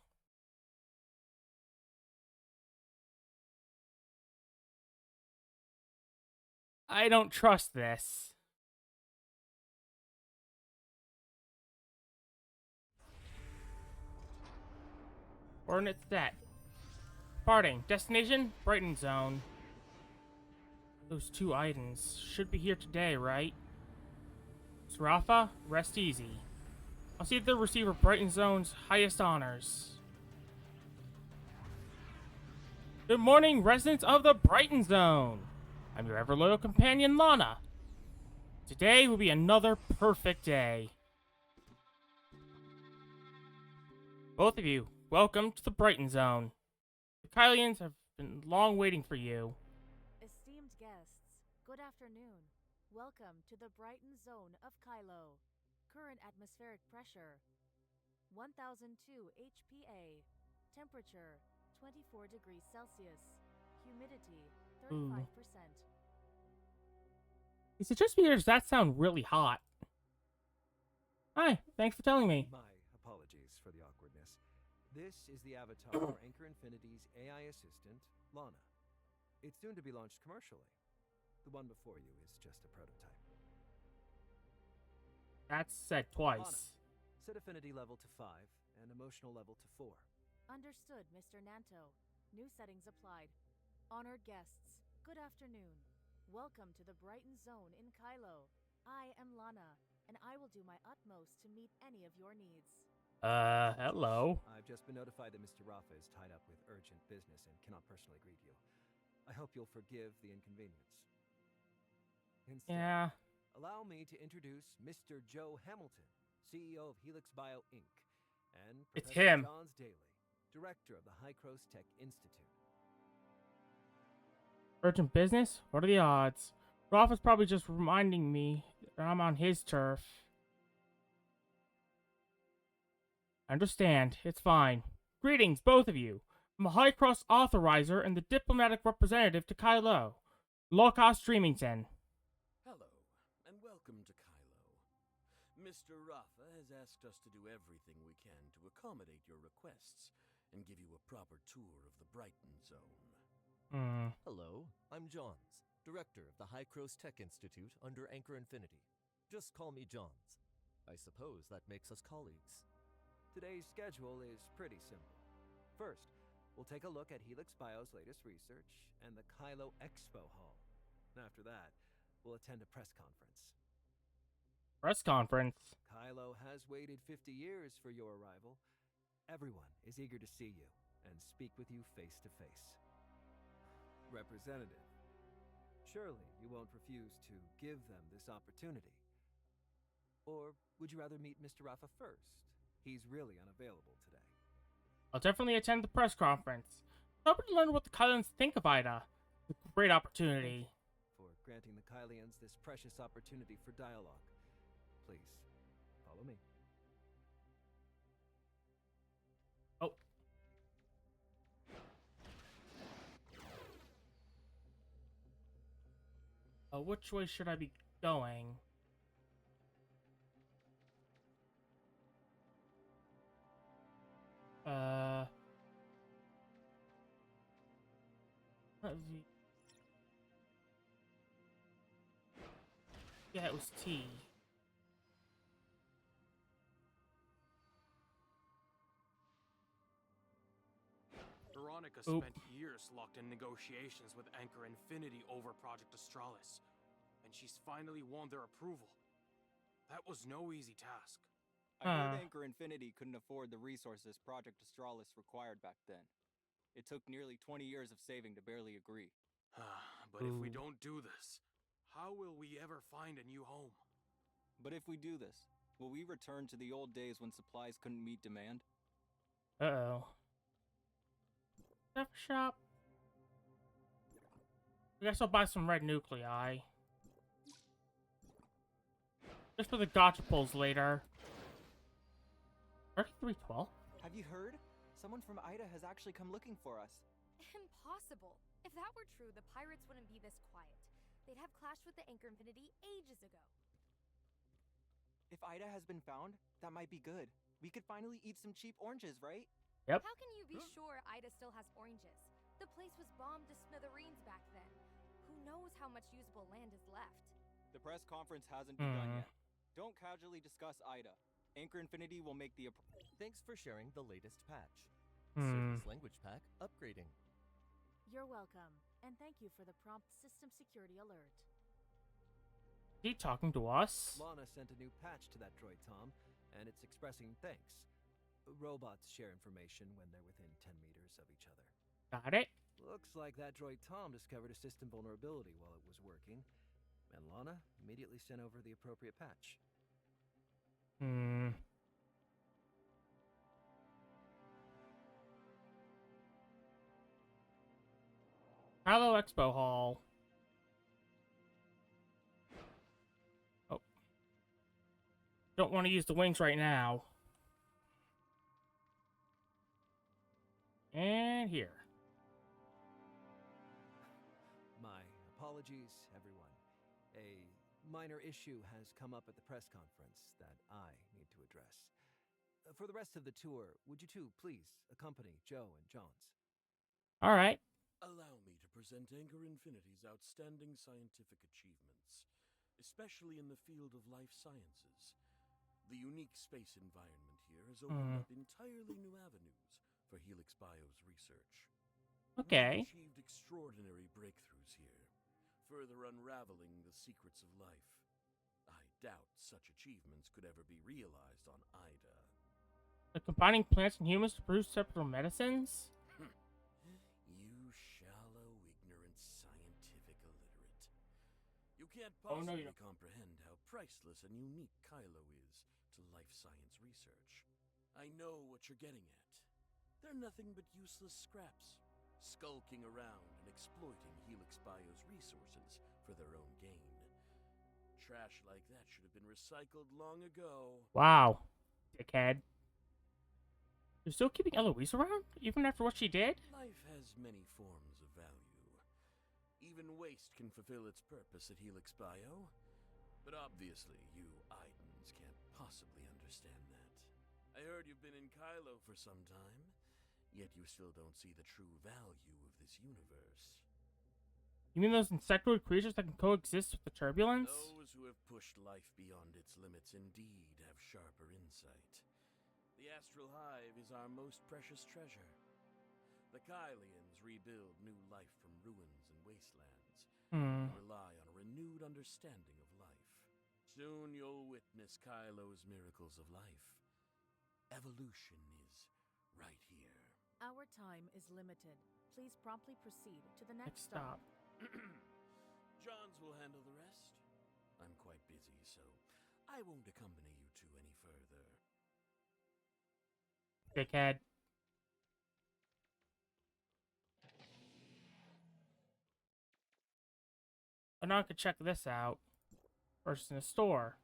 I don't trust this. Coordinates set. Departing. Destination? Brighton Zone. Those 2 items should be here today, right? Sarafa, rest easy. I'll see if the receiver Brighton Zone's highest honors. Good morning, residents of the Brighton Zone. I'm your ever-loyal companion, Lana. Today will be another perfect day. Both of you, welcome to the Brighton Zone. The Kylians have been long waiting for you. Esteemed guests, good afternoon. Welcome to the Brighton Zone of Kylo. Current atmospheric pressure 1002 HPA. Temperature 24 degrees Celsius. Humidity 35%. Is it just me or does that sound really hot? Hi, thanks for telling me. My apologies for the awkwardness. This is the avatar for Anchor Infinity's AI assistant, Lana. It's soon to be launched commercially. The one before you is just a prototype. That's said twice. Lana, set affinity level to 5 and emotional level to 4. Understood, Mr. Nanto. New settings applied. Honored guests, good afternoon. Welcome to the Brighton Zone in Kylo. I am Lana, and I will do my utmost to meet any of your needs. Hello. I've just been notified that Mr. Rafa is tied up with urgent business and cannot personally greet you. I hope you'll forgive the inconvenience. Instead, Yeah. allow me to introduce Mr. Joe Hamilton, CEO of Helix Bio Inc., and It's Professor him. Johns Daly, Director of the Hycros Tech Institute. Urgent business? What are the odds? Rolf is probably just reminding me that I'm on his turf. I understand. It's fine. Greetings, both of you. I'm a High-Cross Authorizer and the diplomatic representative to Kylo. Low-cost Streamington. Hello, and welcome to Kylo. Mr. Rafa has asked us to do everything we can to accommodate your requests and give you a proper tour of the Brighton Zone. Hello, I'm Johns, Director of the Hycros Tech Institute under Anchor Infinity. Just call me Johns. I suppose that makes us colleagues. Today's schedule is pretty simple. First, we'll take a look at Helix Bio's latest research and the Kylo Expo Hall. After that, we'll attend a press conference. Press conference. Kylo has waited 50 years for your arrival. Everyone is eager to see you and speak with you face to face. Representative, surely you won't refuse to give them this opportunity. Or would you rather meet Mr. Rafa first? He's really unavailable today. I'll definitely attend the press conference. I'm hoping to learn what the Kylians think of Ida. It's a great opportunity. For granting the Kylians this precious opportunity for dialogue. Please, follow me. Oh. Which way should I be going? Yeah, it was T. Veronica spent years locked in negotiations with Anchor Infinity over Project Astralis, and she's finally won their approval. That was no easy task. I heard Anchor Infinity couldn't afford the resources Project Astralis required back then. It took nearly 20 years of saving to barely agree. But if we don't do this, how will we ever find a new home? But if we do this, will we return to the old days when supplies couldn't meet demand? Uh-oh. Stuff shop. I guess I'll buy some red nuclei. Just for the gotcha pulls later. 3312? Have you heard? Someone from Ida has actually come looking for us. Impossible. If that were true, the pirates wouldn't be this quiet. They'd have clashed with the Anchor Infinity ages ago. If Ida has been found, that might be good. We could finally eat some cheap oranges, right? Yep. How can you be sure Ida still has oranges? The place was bombed to smithereens back then. Who knows how much usable land is left? The press conference hasn't begun yet. Don't casually discuss Ida. Anchor Infinity will make the... Thanks for sharing the latest patch. Surface language pack upgrading. You're welcome, and thank you for the prompt system security alert. Is he talking to us? Lana sent a new patch to that droid, Tom, and it's expressing thanks. Robots share information when they're within 10 meters of each other. Got it. Looks like that droid Tom discovered a system vulnerability while it was working, and Lana immediately sent over the appropriate patch. Hello, Expo Hall. Oh. Don't want to use the wings right now. And here. My apologies, everyone. A minor issue has come up at the press conference that I need to address. For the rest of the tour, would you two please accompany Joe and Johns? All right. Allow me to present Anchor Infinity's outstanding scientific achievements, especially in the field of life sciences. The unique space environment here has opened up entirely new avenues for Helix Bio's research. Okay. We've achieved extraordinary breakthroughs here, further unraveling the secrets of life. I doubt such achievements could ever be realized on Ida. Like combining plants and humans to produce separate medicines? You shallow, ignorant, scientific illiterate. You can't possibly comprehend how priceless and unique Kylo is to life science research. I know what you're getting at. They're nothing but useless scraps, skulking around and exploiting Helix Bio's resources for their own gain. Trash like that should have been recycled long ago. Wow, dickhead. You're still keeping Eloise around, even after what she did? Life has many forms of value. Even waste can fulfill its purpose at Helix Bio. But obviously, you Idans can't possibly understand that. I heard you've been in Kylo for some time, yet you still don't see the true value of this universe. You mean those insectoid creatures that can coexist with the turbulence? Those who have pushed life beyond its limits indeed have sharper insight. The Astral Hive is our most precious treasure. The Kylians rebuild new life from ruins and wastelands, and rely on a renewed understanding of life. Soon you'll witness Kylo's miracles of life. Evolution is right here. Our time is limited. Please promptly proceed to the next stop. Johns will handle the rest. I'm quite busy, so I won't accompany you two any further. Dickhead. Oh, now I could check this out. First in the store.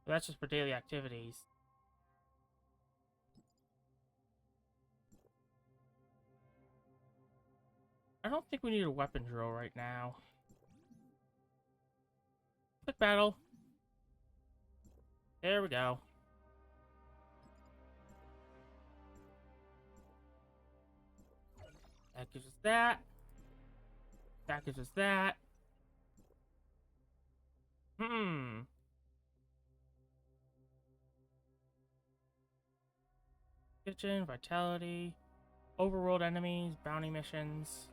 But that's just for daily activities. I don't think we need a weapon drill right now. Quick battle. There we go. That gives us that. That gives us that. Kitchen, vitality, overworld enemies, bounty missions.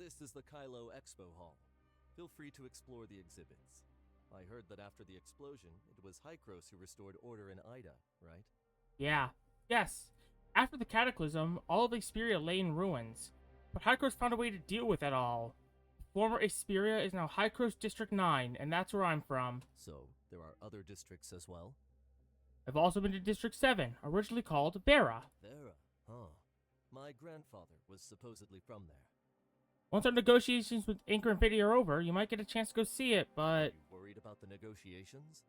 This is the Kylo Expo Hall. Feel free to explore the exhibits. I heard that after the explosion, it was Hykros who restored order in Ida, right? Yeah. Yes. After the cataclysm, all of Asperia lay in ruins, but Hykros found a way to deal with it all. Former Asperia is now Hykros District 9, and that's where I'm from. So, there are other districts as well? I've also been to District 7, originally called Vera. Vera, huh. My grandfather was supposedly from there. Once our negotiations with Anchor Infinity are over, you might get a chance to go see it, but... Are you worried about the negotiations?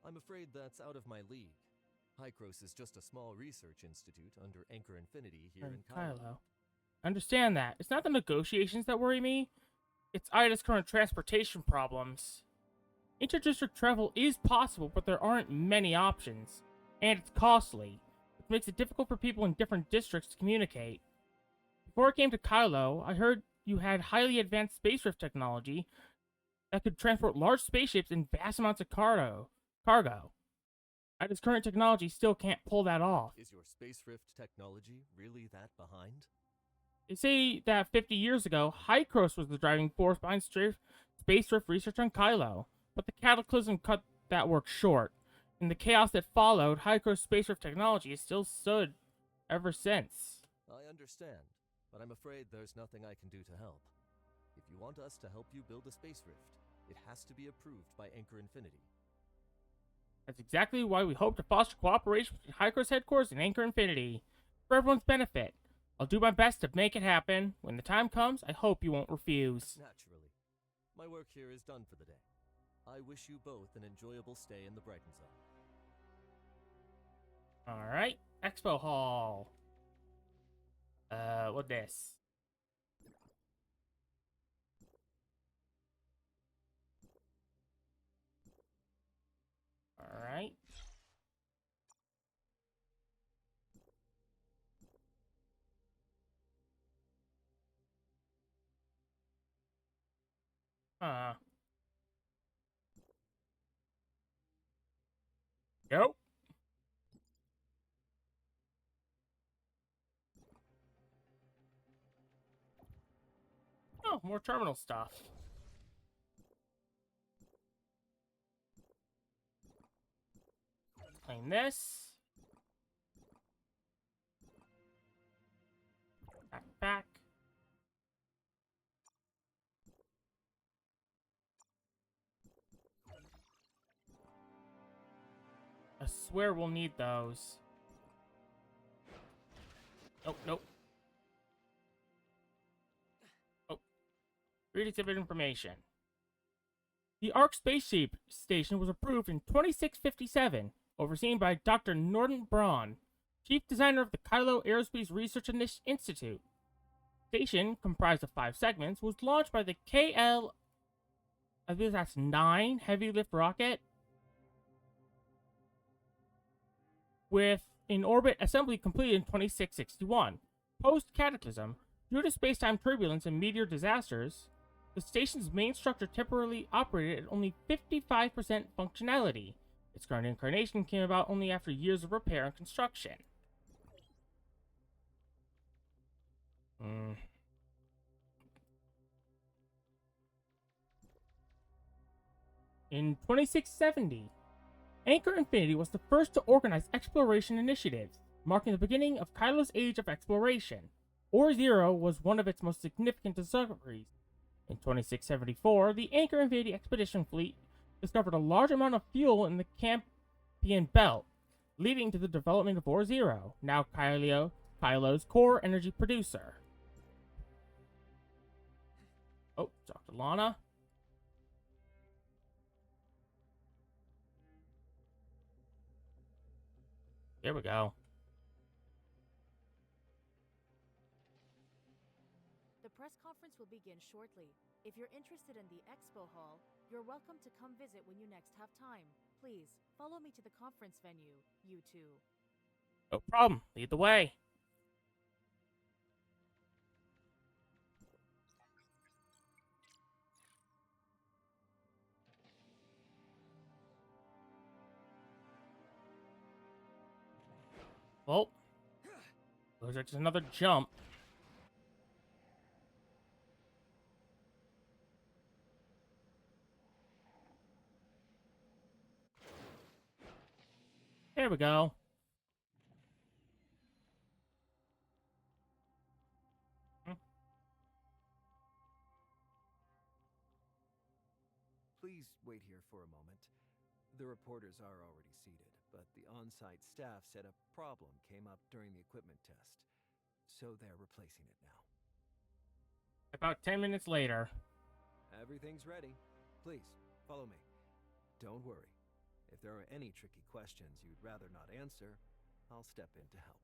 I'm afraid that's out of my league. Hykros is just a small research institute under Anchor Infinity here in Kylo. I understand that. It's not the negotiations that worry me. It's Ida's current transportation problems. Inter-district travel is possible, but there aren't many options. And it's costly, which makes it difficult for people in different districts to communicate. Before I came to Kylo, I heard you had highly advanced space rift technology that could transport large spaceships and vast amounts of cargo. Ida's current technology still can't pull that off. Is your space rift technology really that behind? They say that 50 years ago, Hykros was the driving force behind space rift research on Kylo, but the cataclysm cut that work short. In the chaos that followed, Hykros space rift technology has still stood ever since. I understand, but I'm afraid there's nothing I can do to help. If you want us to help you build a space rift, it has to be approved by Anchor Infinity. That's exactly why we hope to foster cooperation between Hykros headquarters and Anchor Infinity, for everyone's benefit. I'll do my best to make it happen. When the time comes, I hope you won't refuse. Naturally. My work here is done for the day. I wish you both an enjoyable stay in the Brighton Zone. Alright, Expo Hall. What this? Alright. Nope. Oh, more terminal stuff. Claim this. Back. I swear we'll need those. Nope, nope. Oh. Read exhibit information. The ARC spaceship station was approved in 2657, overseen by Dr. Norton Braun, chief designer of the Kylo Aerospace Research Institute. The station, comprised of 5 segments, was launched by the KL, I believe that's 9 heavy lift rocket, with an orbit assembly completed in 2661. Post-cataclysm, due to space-time turbulence and meteor disasters, the station's main structure temporarily operated at only 55% functionality. Its current incarnation came about only after years of repair and construction. In 2670, Anchor Infinity was the first to organize exploration initiatives, marking the beginning of Kylo's age of exploration. Or-Zero was one of its most significant discoveries. In 2674, the Anchor Infinity expedition fleet discovered a large amount of fuel in the Campion Belt, leading to the development of Or-Zero, now Kylo's core energy producer. Oh, Dr. Lana. There we go. The press conference will begin shortly. If you're interested in the expo hall, you're welcome to come visit when you next have time. Please, follow me to the conference venue, you two. No problem. Lead the way. Well, looks like it's another jump. There we go. Please wait here for a moment. The reporters are already seated, but the on-site staff said a problem came up during the equipment test, so they're replacing it now. About 10 minutes later. Everything's ready. Please, follow me. Don't worry. If there are any tricky questions you'd rather not answer, I'll step in to help.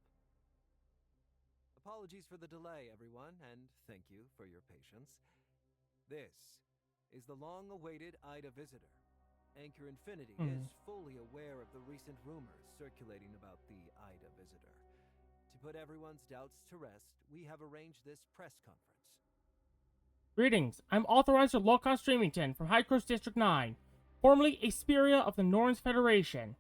Apologies for the delay, everyone, and thank you for your patience. This is the long-awaited IDA visitor. Anchor Infinity is fully aware of the recent rumors circulating about the IDA visitor. To put everyone's doubts to rest, we have arranged this press conference. Greetings, I'm Authorizer Locust Streamington from High Coast District 9, formerly Asperia of the Norns Federation.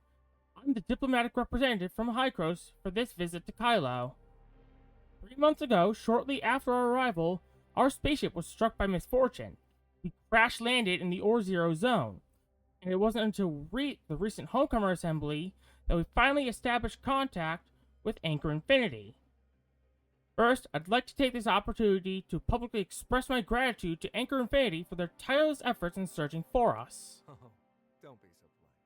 I'm the diplomatic representative from High Coast for this visit to Kylo. 3 months ago, shortly after our arrival, our spaceship was struck by misfortune. We crash-landed in the Or-Zero zone, and it wasn't until the recent Homecomer Assembly that we finally established contact with Anchor Infinity. First, I'd like to take this opportunity to publicly express my gratitude to Anchor Infinity for their tireless efforts in searching for us. Oh, don't be so polite.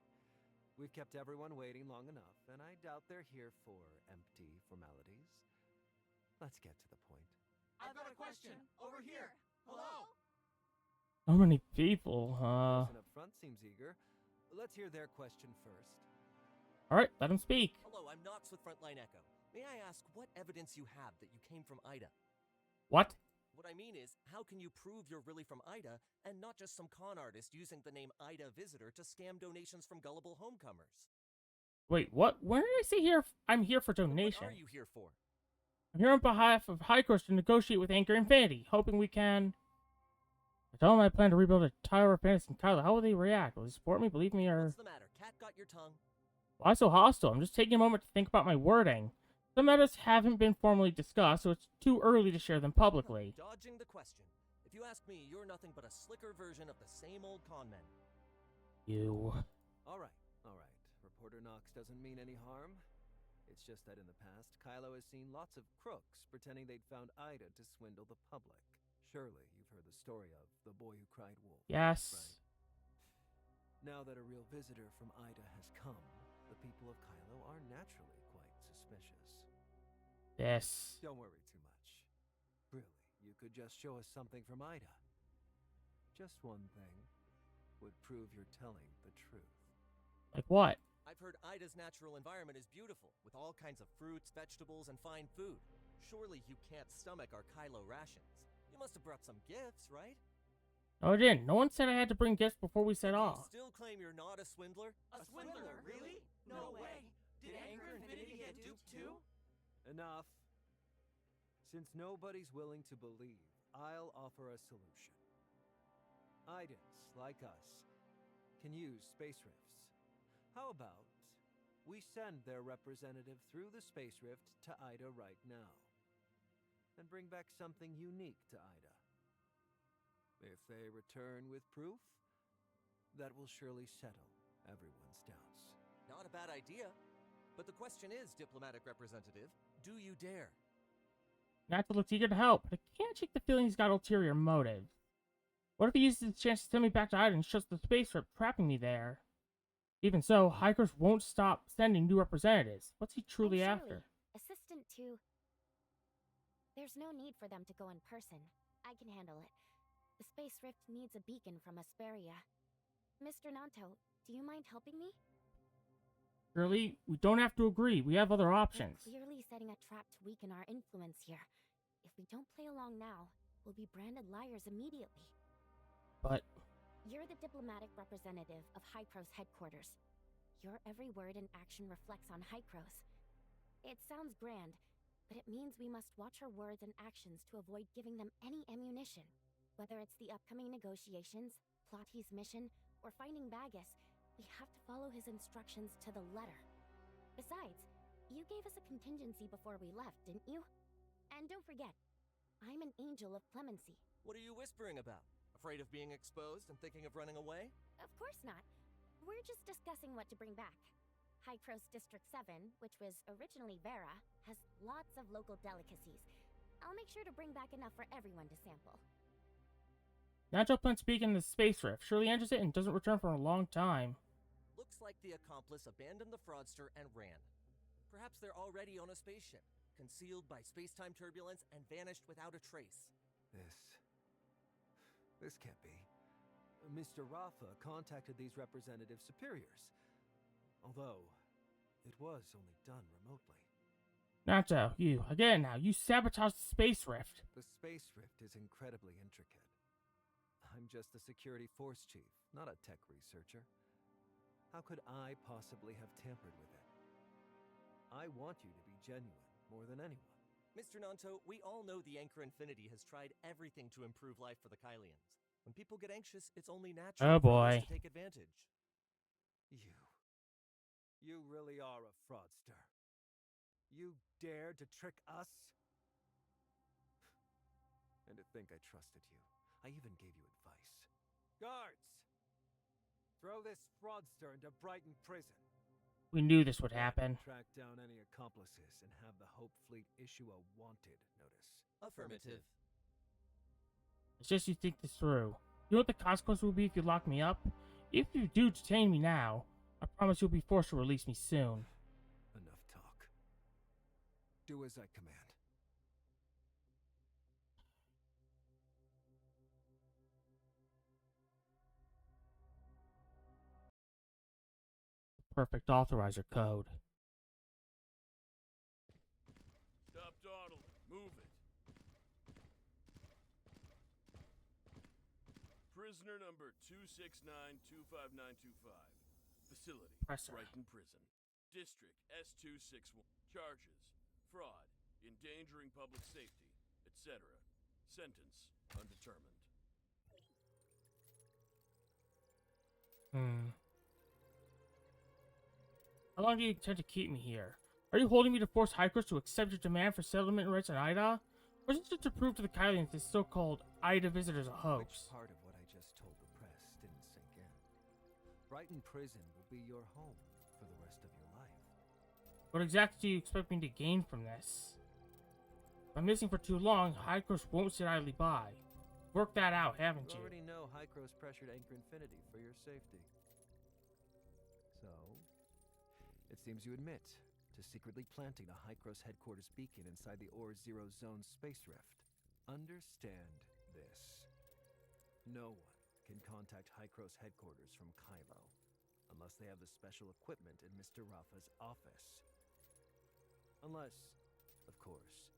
We've kept everyone waiting long enough, and I doubt they're here for empty formalities. Let's get to the point. I've got a question. Over here. Hello? So many people, The person up front seems eager. Let's hear their question first. Alright, let him speak. Hello, I'm Knox with Frontline Echo. May I ask what evidence you have that you came from IDA? What? What I mean is, how can you prove you're really from IDA and not just some con artist using the name IDA Visitor to scam donations from gullible homecomers? Wait, what? When did I say here I'm here for donation? What are you here for? I'm here on behalf of High Coast to negotiate with Anchor Infinity, hoping we can... I tell them I plan to rebuild a Tower of Fantasy in Kylo. How will they react? Will they support me, believe me, or... What's the matter? Cat got your tongue? Why so hostile? I'm just taking a moment to think about my wording. Some matters haven't been formally discussed, so it's too early to share them publicly. Dodging the question. If you ask me, you're nothing but a slicker version of the same old con men. You... All right. Reporter Knox doesn't mean any harm. It's just that in the past, Kylo has seen lots of crooks pretending they'd found Ida to swindle the public. Surely you've heard the story of the boy who cried wolf. Yes. Right? Now that a real visitor from Ida has come, the people of Kylo are naturally quite suspicious. Yes. Don't worry too much. Really, you could just show us something from Ida. Just one thing would prove you're telling the truth. Like what? I've heard Ida's natural environment is beautiful, with all kinds of fruits, vegetables, and fine food. Surely you can't stomach our Kylo rations. You must have brought some gifts, right? No, I didn't. No one said I had to bring gifts before we set off. You still claim you're not a swindler? A swindler? Really? No way. Did Anchor Infinity get duped too? Enough. Since nobody's willing to believe, I'll offer a solution. Idans, like us, can use space rifts. How about we send their representative through the space rift to Ida right now, and bring back something unique to Ida? If they return with proof, that will surely settle everyone's doubts. Not a bad idea. But the question is, diplomatic representative, do you dare? Natsu looks eager to help, but I can't shake the feeling he's got ulterior motives. What if he uses his chance to send me back to Ida and shuts the space rift, trapping me there? Even so, High Coast won't stop sending new representatives. What's he truly after? Assistant to... There's no need for them to go in person. I can handle it. The space rift needs a beacon from Asperia. Mr. Nanto, do you mind helping me? Really? We don't have to agree. We have other options. We're clearly setting a trap to weaken our influence here. If we don't play along now, we'll be branded liars immediately. But... You're the diplomatic representative of Hycros headquarters. Your every word and action reflects on Hycros. It sounds grand, but it means we must watch our words and actions to avoid giving them any ammunition. Whether it's the upcoming negotiations, Plotty's mission, or finding Bagus, we have to follow his instructions to the letter. Besides, you gave us a contingency before we left, didn't you? And don't forget, I'm an angel of clemency. What are you whispering about? Afraid of being exposed and thinking of running away? Of course not. We're just discussing what to bring back. Hycros District 7, which was originally Vera, has lots of local delicacies. I'll make sure to bring back enough for everyone to sample. Nacho plans to begin the space rift. Surely enters it and doesn't return for a long time. Looks like the accomplice abandoned the fraudster and ran. Perhaps they're already on a spaceship, concealed by space-time turbulence and vanished without a trace. This can't be. Mr. Rafa contacted these representative superiors. Although, it was only done remotely. Nacho, you, again now, you sabotaged the space rift. The space rift is incredibly intricate. I'm just the security force chief, not a tech researcher. How could I possibly have tampered with it? I want you to be genuine, more than anyone. Mr. Nanto, we all know the Anchor Infinity has tried everything to improve life for the Kylians. When people get anxious, it's only natural for others to take advantage. You really are a fraudster. You dared to trick us? And to think I trusted you. I even gave you advice. Guards! Throw this fraudster into Brighton Prison. We knew this would happen. Track down any accomplices and have the Hope Fleet issue a wanted notice. Affirmative. It's just you think this through. You know what the consequence will be if you lock me up? If you do detain me now, I promise you'll be forced to release me soon. Enough talk. Do as I command. Perfect authorizer code. Stop dawdling. Move it. Prisoner number 269-25925. Facility, Brighton Prison. District S261. Charges, fraud, endangering public safety, etc. Sentence, undetermined. How long do you intend to keep me here? Are you holding me to force Hycros to accept your demand for settlement rights on Ida? Or is it just to prove to the Kylians this so-called Ida visitor's a hoax? Which part of what I just told the press didn't sink in? Brighton Prison will be your home for the rest of your life. What exactly do you expect me to gain from this? If I'm missing for too long, Hycros won't sit idly by. Work that out, haven't you? You already know Hycros pressured Anchor Infinity for your safety. So, it seems you admit to secretly planting a Hycros headquarters beacon inside the Ore Zero Zone space rift. Understand this. No one can contact Hycros headquarters from Kylo, unless they have the special equipment in Mr. Rafa's office. Unless, of course,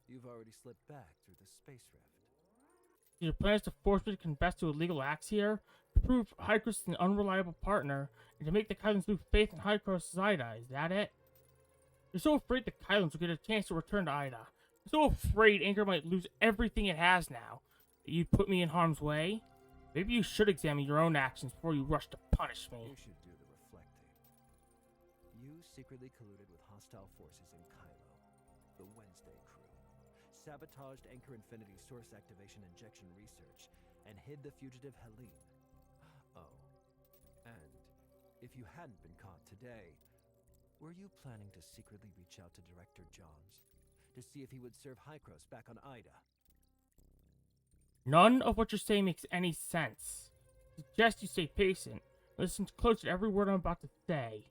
you've already slipped back through the space rift. Your plans to force me to confess to illegal acts here, to prove Hycros is an unreliable partner, and to make the Kylians lose faith in Hycros' Ida, is that it? You're so afraid the Kylians will get a chance to return to Ida. You're so afraid Anchor might lose everything it has now, that you put me in harm's way? Maybe you should examine your own actions before you rush to punish me. You should do the reflecting. You secretly colluded with hostile forces in Kylo, the Wednesday crew, sabotaged Anchor Infinity's source activation injection research, and hid the fugitive Helene. Oh, and if you hadn't been caught today, were you planning to secretly reach out to Director Johns to see if he would serve Hycros back on Ida? None of what you're saying makes any sense. I suggest you stay patient. Listen close to every word I'm about to say.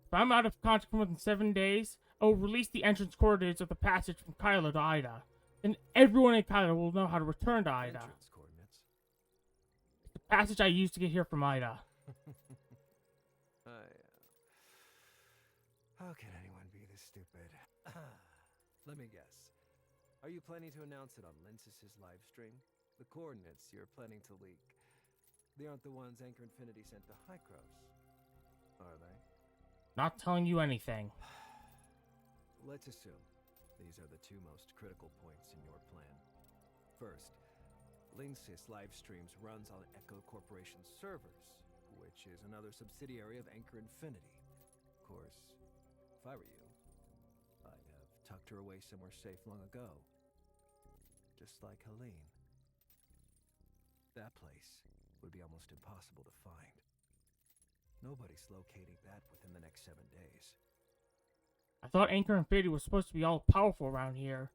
If I'm out of contact for more than 7 days, I will release the entrance coordinates of the passage from Kylo to Ida. Then everyone in Kylo will know how to return to Ida. Entrance coordinates? It's the passage I used to get here from Ida. How can anyone be this stupid? Let me guess. Are you planning to announce it on Linsis' live stream? The coordinates you're planning to leak, they aren't the ones Anchor Infinity sent to Hycros, are they? Not telling you anything. Let's assume these are the two most critical points in your plan. First, Linsis live streams runs on Echo Corporation's servers, which is another subsidiary of Anchor Infinity. Of course, if I were you, I'd have tucked her away somewhere safe long ago. Just like Helene. That place would be almost impossible to find. Nobody's locating that within the next 7 days. I thought Anchor Infinity was supposed to be all powerful around here,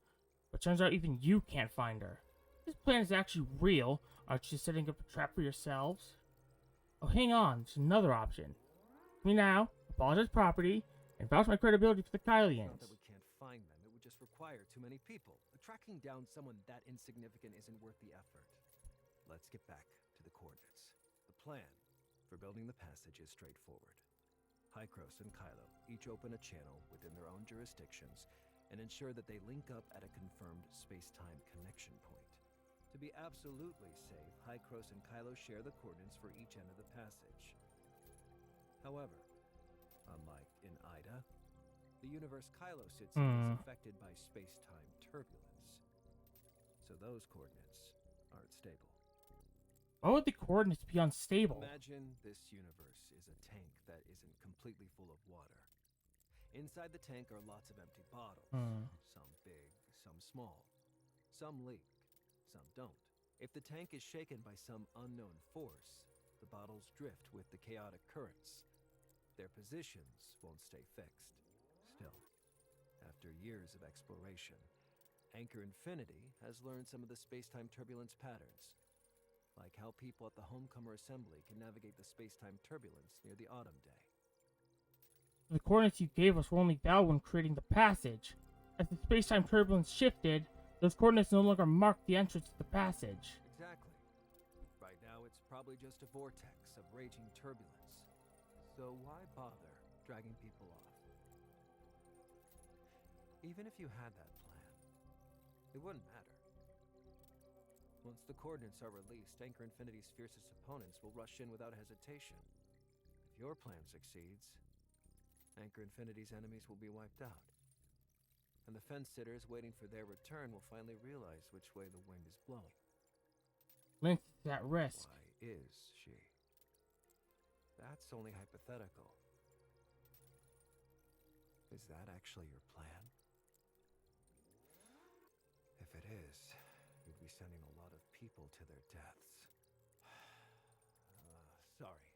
but turns out even you can't find her. This plan is actually real. Aren't you setting up a trap for yourselves? Oh, hang on. There's another option. Me now, apologize property, and vouch my credibility for the Kylians. Not that we can't find them. It would just require too many people. Tracking down someone that insignificant isn't worth the effort. Let's get back to the coordinates. The plan for building the passage is straightforward. Hykros and Kylo each open a channel within their own jurisdictions and ensure that they link up at a confirmed space-time connection point. To be absolutely safe, Hykros and Kylo share the coordinates for each end of the passage. However, unlike in Ida, the universe Kylo sits in is affected by space-time turbulence. So those coordinates aren't stable. Why would the coordinates be unstable? Imagine this universe is a tank that isn't completely full of water. Inside the tank are lots of empty bottles. Some big, some small. Some leak, some don't. If the tank is shaken by some unknown force, the bottles drift with the chaotic currents. Their positions won't stay fixed. Still, after years of exploration, Anchor Infinity has learned some of the space-time turbulence patterns. Like how people at the Homecomer Assembly can navigate the space-time turbulence near the Autumn Day. The coordinates you gave us were only valid when creating the passage. As the space-time turbulence shifted, those coordinates no longer marked the entrance to the passage. Exactly. Right now it's probably just a vortex of raging turbulence. So why bother dragging people off? Even if you had that plan, it wouldn't matter. Once the coordinates are released, Anchor Infinity's fiercest opponents will rush in without hesitation. If your plan succeeds, Anchor Infinity's enemies will be wiped out. And the fence-sitters waiting for their return will finally realize which way the wind is blowing. Lynx is at risk. Why is she? That's only hypothetical. Is that actually your plan? If it is, you'd be sending a lot of people to their deaths. Sorry.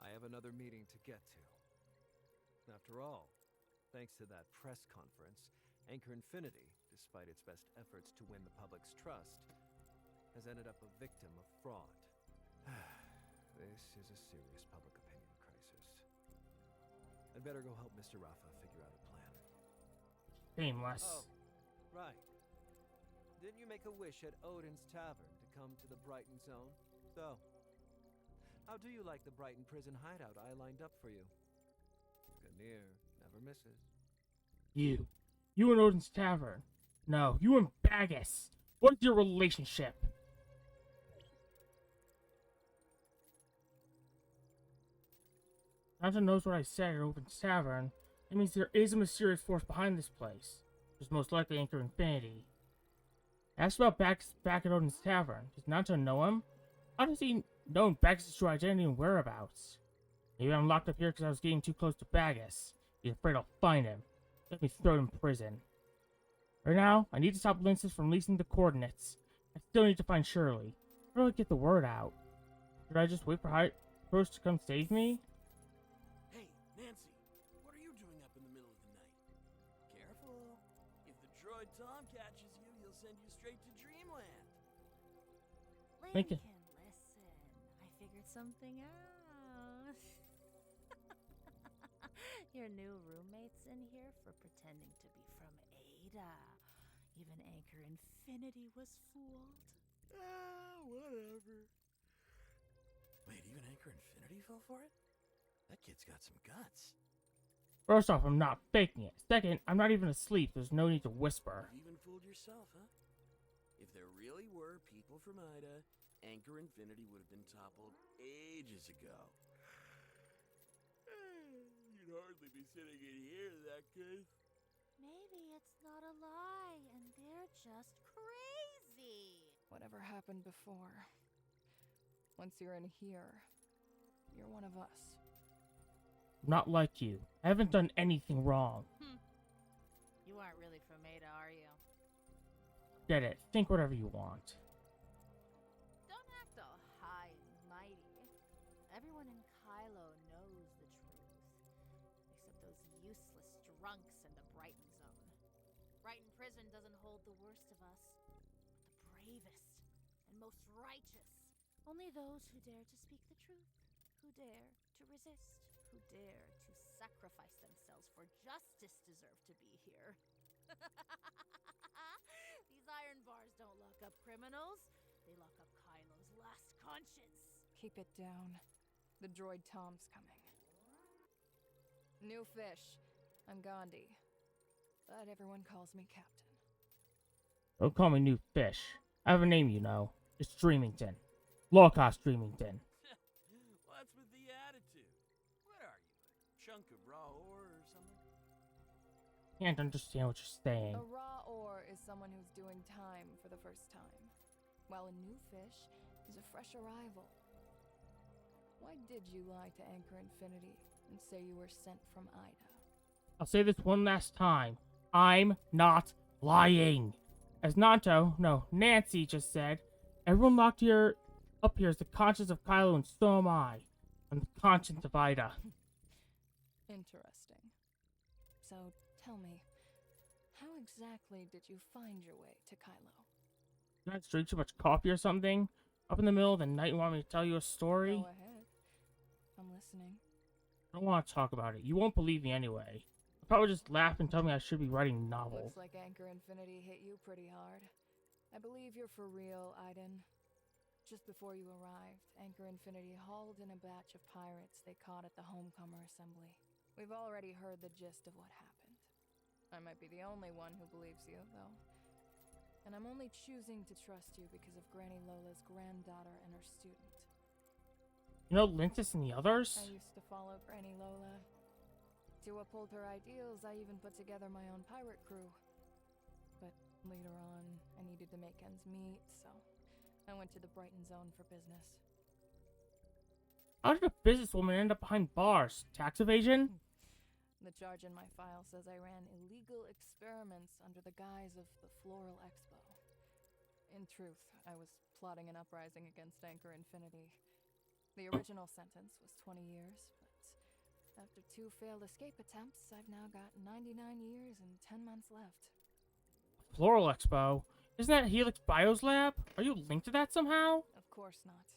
I have another meeting to get to. After all, thanks to that press conference, Anchor Infinity, despite its best efforts to win the public's trust, has ended up a victim of fraud. This is a serious public opinion crisis. I'd better go help Mr. Rafa figure out a plan. Painless. Oh, right. Didn't you make a wish at Odin's Tavern to come to the Brighton Zone? So, how do you like the Brighton prison hideout I lined up for you? Ganir never misses. You and Odin's Tavern. No, you and Bagus. What is your relationship? Santa knows what I said at Odin's Tavern. It means there is a mysterious force behind this place. Which is most likely Anchor Infinity. Ask about Bagus back at Odin's Tavern. Does Nanta know him? How does he know Bagus' true identity and whereabouts? Maybe I'm locked up here because I was getting too close to Bagus. He's afraid I'll find him. Let me throw him in prison. Right now, I need to stop Linces from releasing the coordinates. I still need to find Shirley. How do I get the word out? Should I just wait for Hykros to come save me? Hey, Nancy, what are you doing up in the middle of the night? Careful. If the droid Tom catches you, he'll send you straight to Dreamland. Lincoln, listen. I figured something out. Your new roommate's in here for pretending to be from Ada. Even Anchor Infinity was fooled. Whatever. Wait, even Anchor Infinity fell for it? That kid's got some guts. First off, I'm not faking it. Second, I'm not even asleep. There's no need to whisper. You even fooled yourself, huh? If there really were people from Ida, Anchor Infinity would have been toppled ages ago. You'd hardly be sitting in here, that good. Maybe it's not a lie, and they're just crazy. Whatever happened before, once you're in here, you're one of us. Not like you. I haven't done anything wrong. You aren't really from Ada, are you? Get it. Think whatever you want. Don't act all high and mighty. Everyone in Kylo knows doesn't hold the worst of us, but the bravest and most righteous. Only those who dare to speak the truth, who dare to resist, who dare to sacrifice themselves for justice deserve to be here. These iron bars don't lock up criminals. They lock up Kylo's last conscience. Keep it down. The droid Tom's coming. New fish. I'm Gandhi. But everyone calls me Captain. Don't call me New Fish. I have a name, you know. It's Dreamington. Low-cost Dreamington. What's with the attitude? What are you, a chunk of raw ore or something? Can't understand what you're saying. A raw ore is someone who's doing time for the first time, while a new fish is a fresh arrival. Why did you lie to Anchor Infinity and say you were sent from Ida? I'll say this one last time. I'm not lying. As Nancy just said, everyone locked here up here is the conscience of Kylo, and so am I. I'm the conscience of Ida. Interesting. So, tell me, how exactly did you find your way to Kylo? Did I drink too much coffee or something? Up in the middle of the night, you want me to tell you a story? Go ahead. I'm listening. I don't want to talk about it. You won't believe me anyway. You'll probably just laugh and tell me I should be writing novels. Looks like Anchor Infinity hit you pretty hard. I believe you're for real, Aiden. Just before you arrived, Anchor Infinity hauled in a batch of pirates they caught at the Homecomer Assembly. We've already heard the gist of what happened. I might be the only one who believes you, though. And I'm only choosing to trust you because of Granny Lola's granddaughter and her student. You know Lintus and the others? I used to follow Granny Lola. To uphold her ideals, I even put together my own pirate crew. But later on, I needed to make ends meet, so I went to the Brighton Zone for business. How did a businesswoman end up behind bars? Tax evasion? The charge in my file says I ran illegal experiments under the guise of the Floral Expo. In truth, I was plotting an uprising against Anchor Infinity. The original sentence was 20 years, but after 2 failed escape attempts, I've now got 99 years and 10 months left. Floral Expo? Isn't that Helix Bio's lab? Are you linked to that somehow? Of course not.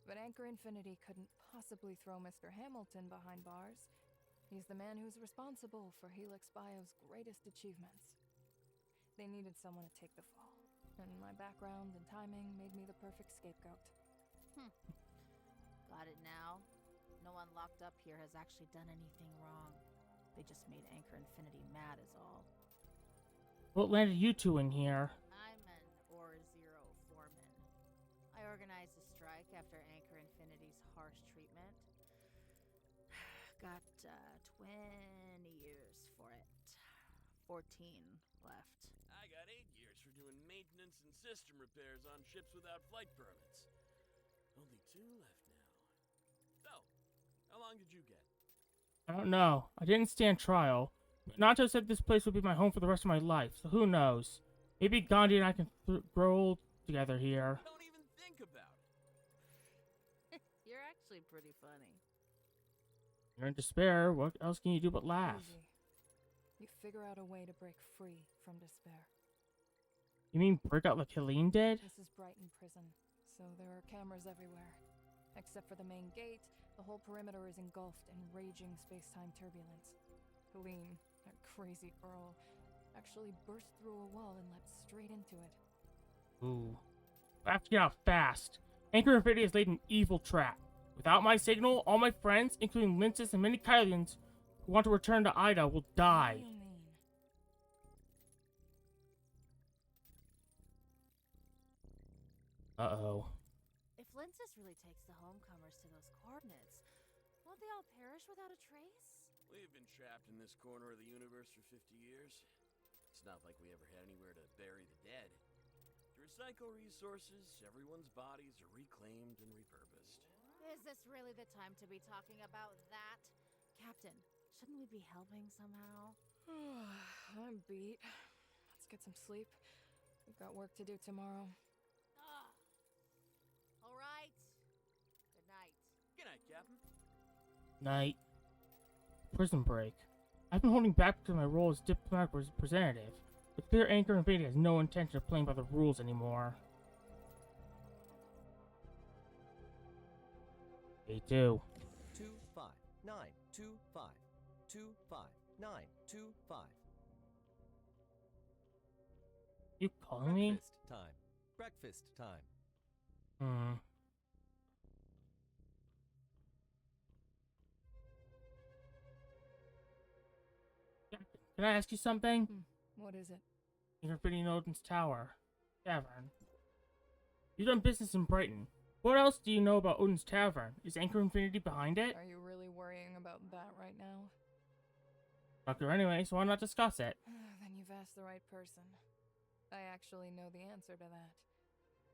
But Anchor Infinity couldn't possibly throw Mr. Hamilton behind bars. He's the man who's responsible for Helix Bio's greatest achievements. They needed someone to take the fall, and my background and timing made me the perfect scapegoat. Got it now. No one locked up here has actually done anything wrong. They just made Anchor Infinity mad is all. What landed you two in here? I'm an Or Zero foreman. I organized a strike after Anchor Infinity's harsh treatment. Got 20 years for it. 14 left. I got 8 years for doing maintenance and system repairs on ships without flight permits. Only 2 left now. So, how long did you get? I don't know. I didn't stand trial. Nato said this place would be my home for the rest of my life, so who knows? Maybe Gandhi and I can grow old together here. Don't even think about it. You're actually pretty funny. You're in despair. What else can you do but laugh? Easy. You figure out a way to break free from despair. You mean break out like Helene did? This is Brighton Prison, so there are cameras everywhere. Except for the main gate, the whole perimeter is engulfed in raging space-time turbulence. Helene, that crazy girl, actually burst through a wall and leapt straight into it. Ooh. I have to get out fast. Anchor Infinity has laid an evil trap. Without my signal, all my friends, including Lintus and many Kylians who want to return to Ida, will die. What do you mean? Uh-oh. If Lintus really takes the homecomers to those coordinates, won't they all perish without a trace? We've been trapped in this corner of the universe for 50 years. It's not like we ever had anywhere to bury the dead. To recycle resources, everyone's bodies are reclaimed and repurposed. Is this really the time to be talking about that? Captain, shouldn't we be helping somehow? I'm beat. Let's get some sleep. We've got work to do tomorrow. All right. Good night. Good night, Captain. Night. Prison break. I've been holding back because of my role as diplomatic representative. It's clear Anchor Infinity has no intention of playing by the rules anymore. They do. 25925 You calling me? Breakfast time. Breakfast time. Can I ask you something? What is it? Infinity Odin's Tower. Tavern. You've done business in Brighton. What else do you know about Odin's Tavern? Is Anchor Infinity behind it? Are you really worrying about that right now? Fuck her anyway, so why not discuss it? Then you've asked the right person. I actually know the answer to that.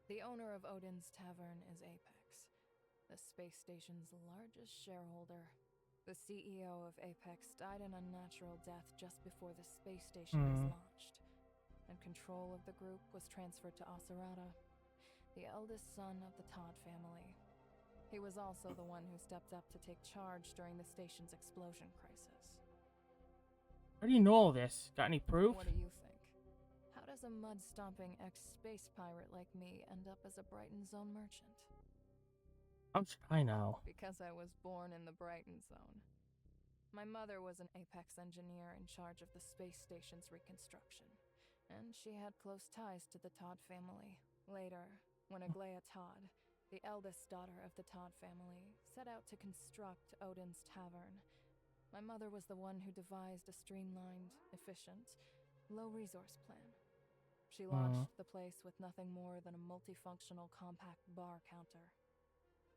The owner of Odin's Tavern is Apex, the space station's largest shareholder. The CEO of Apex died an unnatural death just before the space station was launched, and control of the group was transferred to Asarada, the eldest son of the Todd family. He was also the one who stepped up to take charge during the station's explosion crisis. How do you know all this? Got any proof? What do you think? How does a mud-stomping ex-space pirate like me end up as a Brighton Zone merchant? How should I know? Because I was born in the Brighton Zone. My mother was an Apex engineer in charge of the space station's reconstruction, and she had close ties to the Todd family. Later, when Aglaia Todd, the eldest daughter of the Todd family, set out to construct Odin's Tavern, my mother was the one who devised a streamlined, efficient, low-resource plan. She launched the place with nothing more than a multifunctional compact bar counter.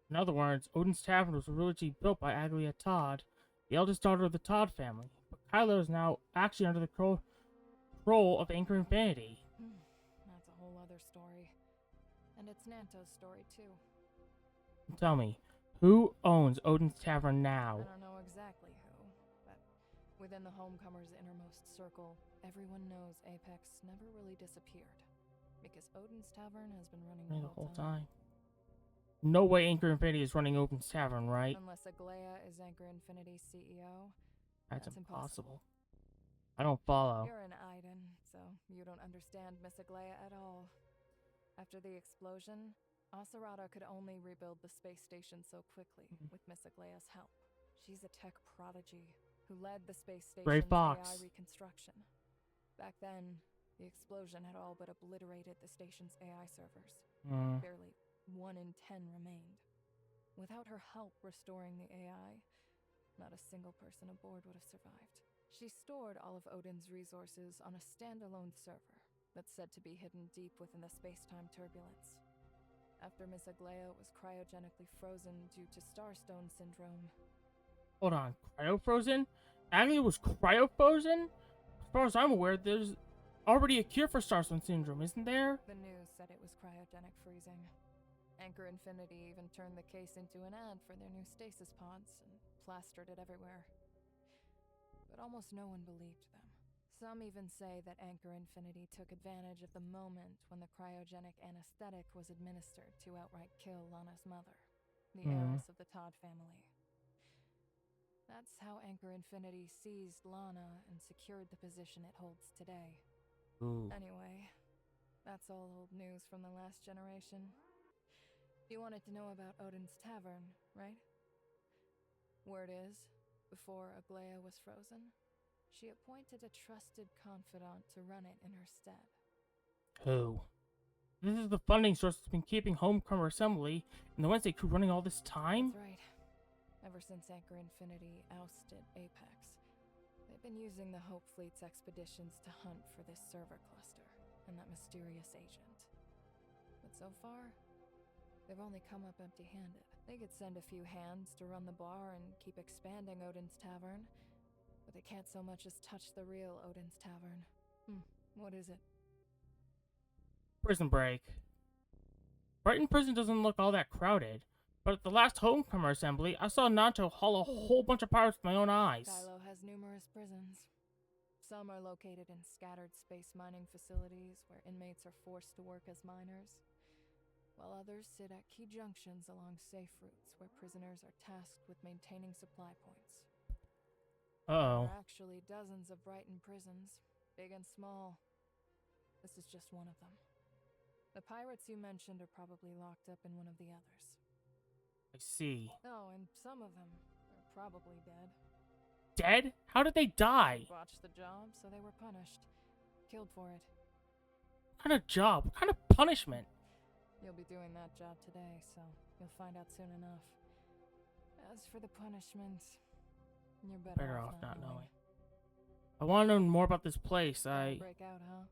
In other words, Odin's Tavern was originally built by Aglaia Todd, the eldest daughter of the Todd family, but Kylo is now actually under the control of Anchor Infinity. That's a whole other story. And it's Nanto's story, too. Tell me, who owns Odin's Tavern now? I don't know exactly who, but within the Homecomers' innermost circle, everyone knows Apex never really disappeared, because Odin's Tavern has been running the whole time. No way Anchor Infinity is running Odin's Tavern, right? Unless Aglaia is Anchor Infinity's CEO. That's impossible. I don't follow. You're an Iden, so you don't understand Miss Aglaia at all. After the explosion, Asarada could only rebuild the space station so quickly with Miss Aglaia's help. She's a tech prodigy who led the space station's AI reconstruction. Back then, the explosion had all but obliterated the station's AI servers. Barely 1 in 10 remained. Without her help restoring the AI, not a single person aboard would have survived. She stored all of Odin's resources on a standalone server that's said to be hidden deep within the space-time turbulence. After Miss Aglaia was cryogenically frozen due to Starstone syndrome. Hold on, cryo-frozen? Aglaia was cryo-frozen? As far as I'm aware, there's already a cure for Starstone syndrome, isn't there? The news said it was cryogenic freezing. Anchor Infinity even turned the case into an ad for their new stasis pods and plastered it everywhere. But almost no one believed them. Some even say that Anchor Infinity took advantage of the moment when the cryogenic anesthetic was administered to outright kill Lana's mother, the heiress of the Todd family. That's how Anchor Infinity seized Lana and secured the position it holds today. Anyway, that's all old news from the last generation. You wanted to know about Odin's Tavern, right? Word is, before Aglaia was frozen, she appointed a trusted confidant to run it in her stead. Who? This is the funding source that's been keeping Homecomer Assembly and the Wednesday crew running all this time? That's right. Ever since Anchor Infinity ousted Apex, they've been using the Hope Fleet's expeditions to hunt for this server cluster and that mysterious agent. But so far, they've only come up empty-handed. They could send a few hands to run the bar and keep expanding Odin's Tavern, but they can't so much as touch the real Odin's Tavern. What is it? Prison Break. Brighton Prison doesn't look all that crowded, but at the last Homecomer Assembly, I saw Nanto haul a whole bunch of pirates with my own eyes. Kylo has numerous prisons. Some are located in scattered space mining facilities where inmates are forced to work as miners, while others sit at key junctions along safe routes where prisoners are tasked with maintaining supply points. There are actually dozens of Brighton prisons, big and small, This is just one of them. The pirates you mentioned are probably locked up in one of the others. I see. Oh, and some of them are probably dead. Dead? How did they die? Botched the job, so they were punished. Killed for it. What kind of job? What kind of punishment? You'll be doing that job today, so you'll find out soon enough. As for the punishment, you're better off not knowing. I want to know more about this place. Break out, huh?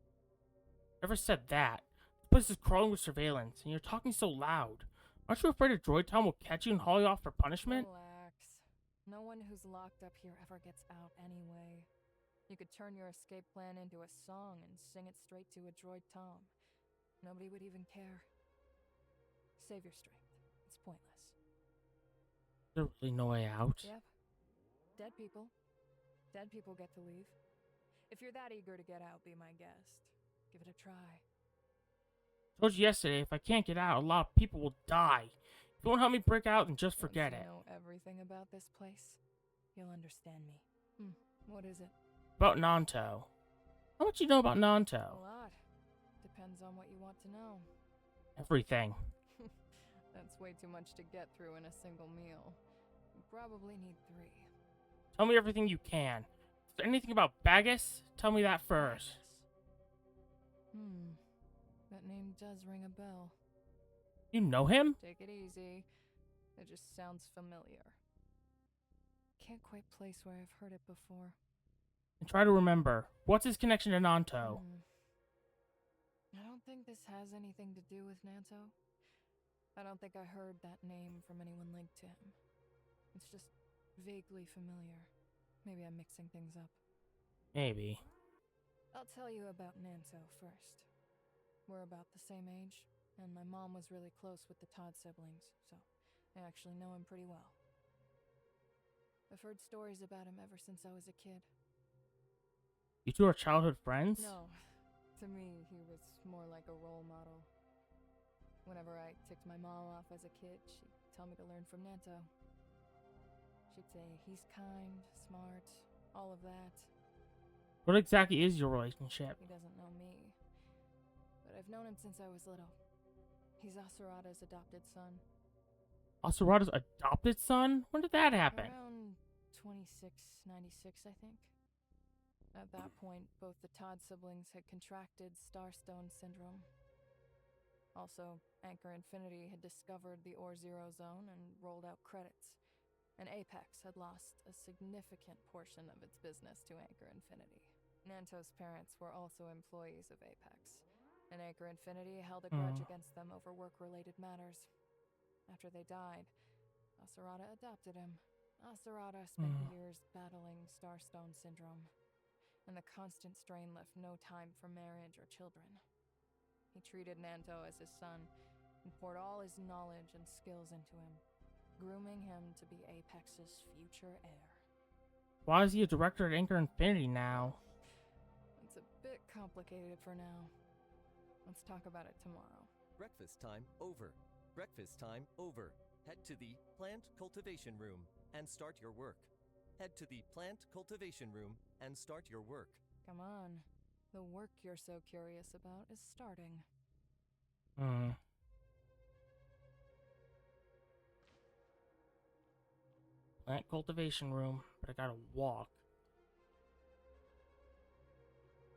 Never said that. This place is crawling with surveillance, and you're talking so loud. Aren't you afraid a droid Tom will catch you and haul you off for punishment? Relax. No one who's locked up here ever gets out anyway. You could turn your escape plan into a song and sing it straight to a droid Tom. Nobody would even care. Save your strength. It's pointless. There's really no way out. Yep. Dead people. Dead people get to leave. If you're that eager to get out, be my guest. Give it a try. I told you yesterday, if I can't get out, a lot of people will die. If you won't help me break out, then just forget it. Once you know everything about this place, you'll understand me. What is it? About Nanto. How much you know about Nanto? A lot. Depends on what you want to know. Everything. That's way too much to get through in a single meal. You probably need 3. Tell me everything you can. Is there anything about Bagus? Tell me that first. That name does ring a bell. You know him? Take it easy. It just sounds familiar. Can't quite place where I've heard it before. And try to remember. What's his connection to Nanto? I don't think this has anything to do with Nanto. I don't think I heard that name from anyone linked to him. It's just vaguely familiar. Maybe I'm mixing things up. Maybe. I'll tell you about Nanto first. We're about the same age, and my mom was really close with the Todd siblings, so I actually know him pretty well. I've heard stories about him ever since I was a kid. You two are childhood friends? No. To me, he was more like a role model. Whenever I ticked my mom off as a kid, she'd tell me to learn from Nanto. She'd say he's kind, smart, all of that. What exactly is your relationship? He doesn't know me, but I've known him since I was little. He's Asurada's adopted son. Asurada's adopted son? When did that happen? Around 2696, I think. At that point, both the Todd siblings had contracted Starstone Syndrome. Also, Anchor Infinity had discovered the Ore Zero Zone and rolled out credits, and Apex had lost a significant portion of its business to Anchor Infinity. Nanto's parents were also employees of Apex, and Anchor Infinity held a grudge against them over work-related matters. After they died, Asurada adopted him. Asurada spent years battling Starstone Syndrome, and the constant strain left no time for marriage or children. He treated Nanto as his son and poured all his knowledge and skills into him, grooming him to be Apex's future heir. Why is he a director at Anchor Infinity now? It's a bit complicated for now. Let's talk about it tomorrow. Breakfast time over. Breakfast time over. Head to the plant cultivation room and start your work. Head to the plant cultivation room and start your work. Come on. The work you're so curious about is starting. Plant cultivation room, but I gotta walk.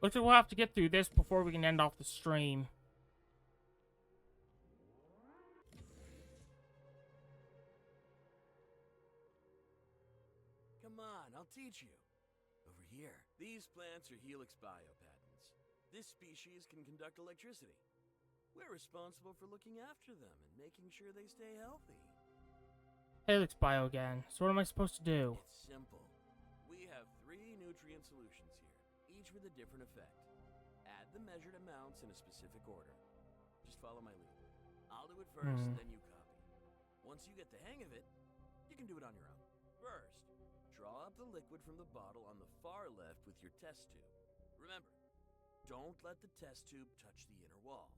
Looks like we'll have to get through this before we can end off the stream. Come on, I'll teach you. Over here. These plants are Helix biopatents. This species can conduct electricity. We're responsible for looking after them and making sure they stay healthy. Helix Bio again. So what am I supposed to do? It's simple. We have 3 nutrient solutions here, each with a different effect. Add the measured amounts in a specific order. Just follow my lead. I'll do it first, then you copy. Once you get the hang of it, you can do it on your own. First, draw up the liquid from the bottle on the far left with your test tube. Remember, don't let the test tube touch the inner wall.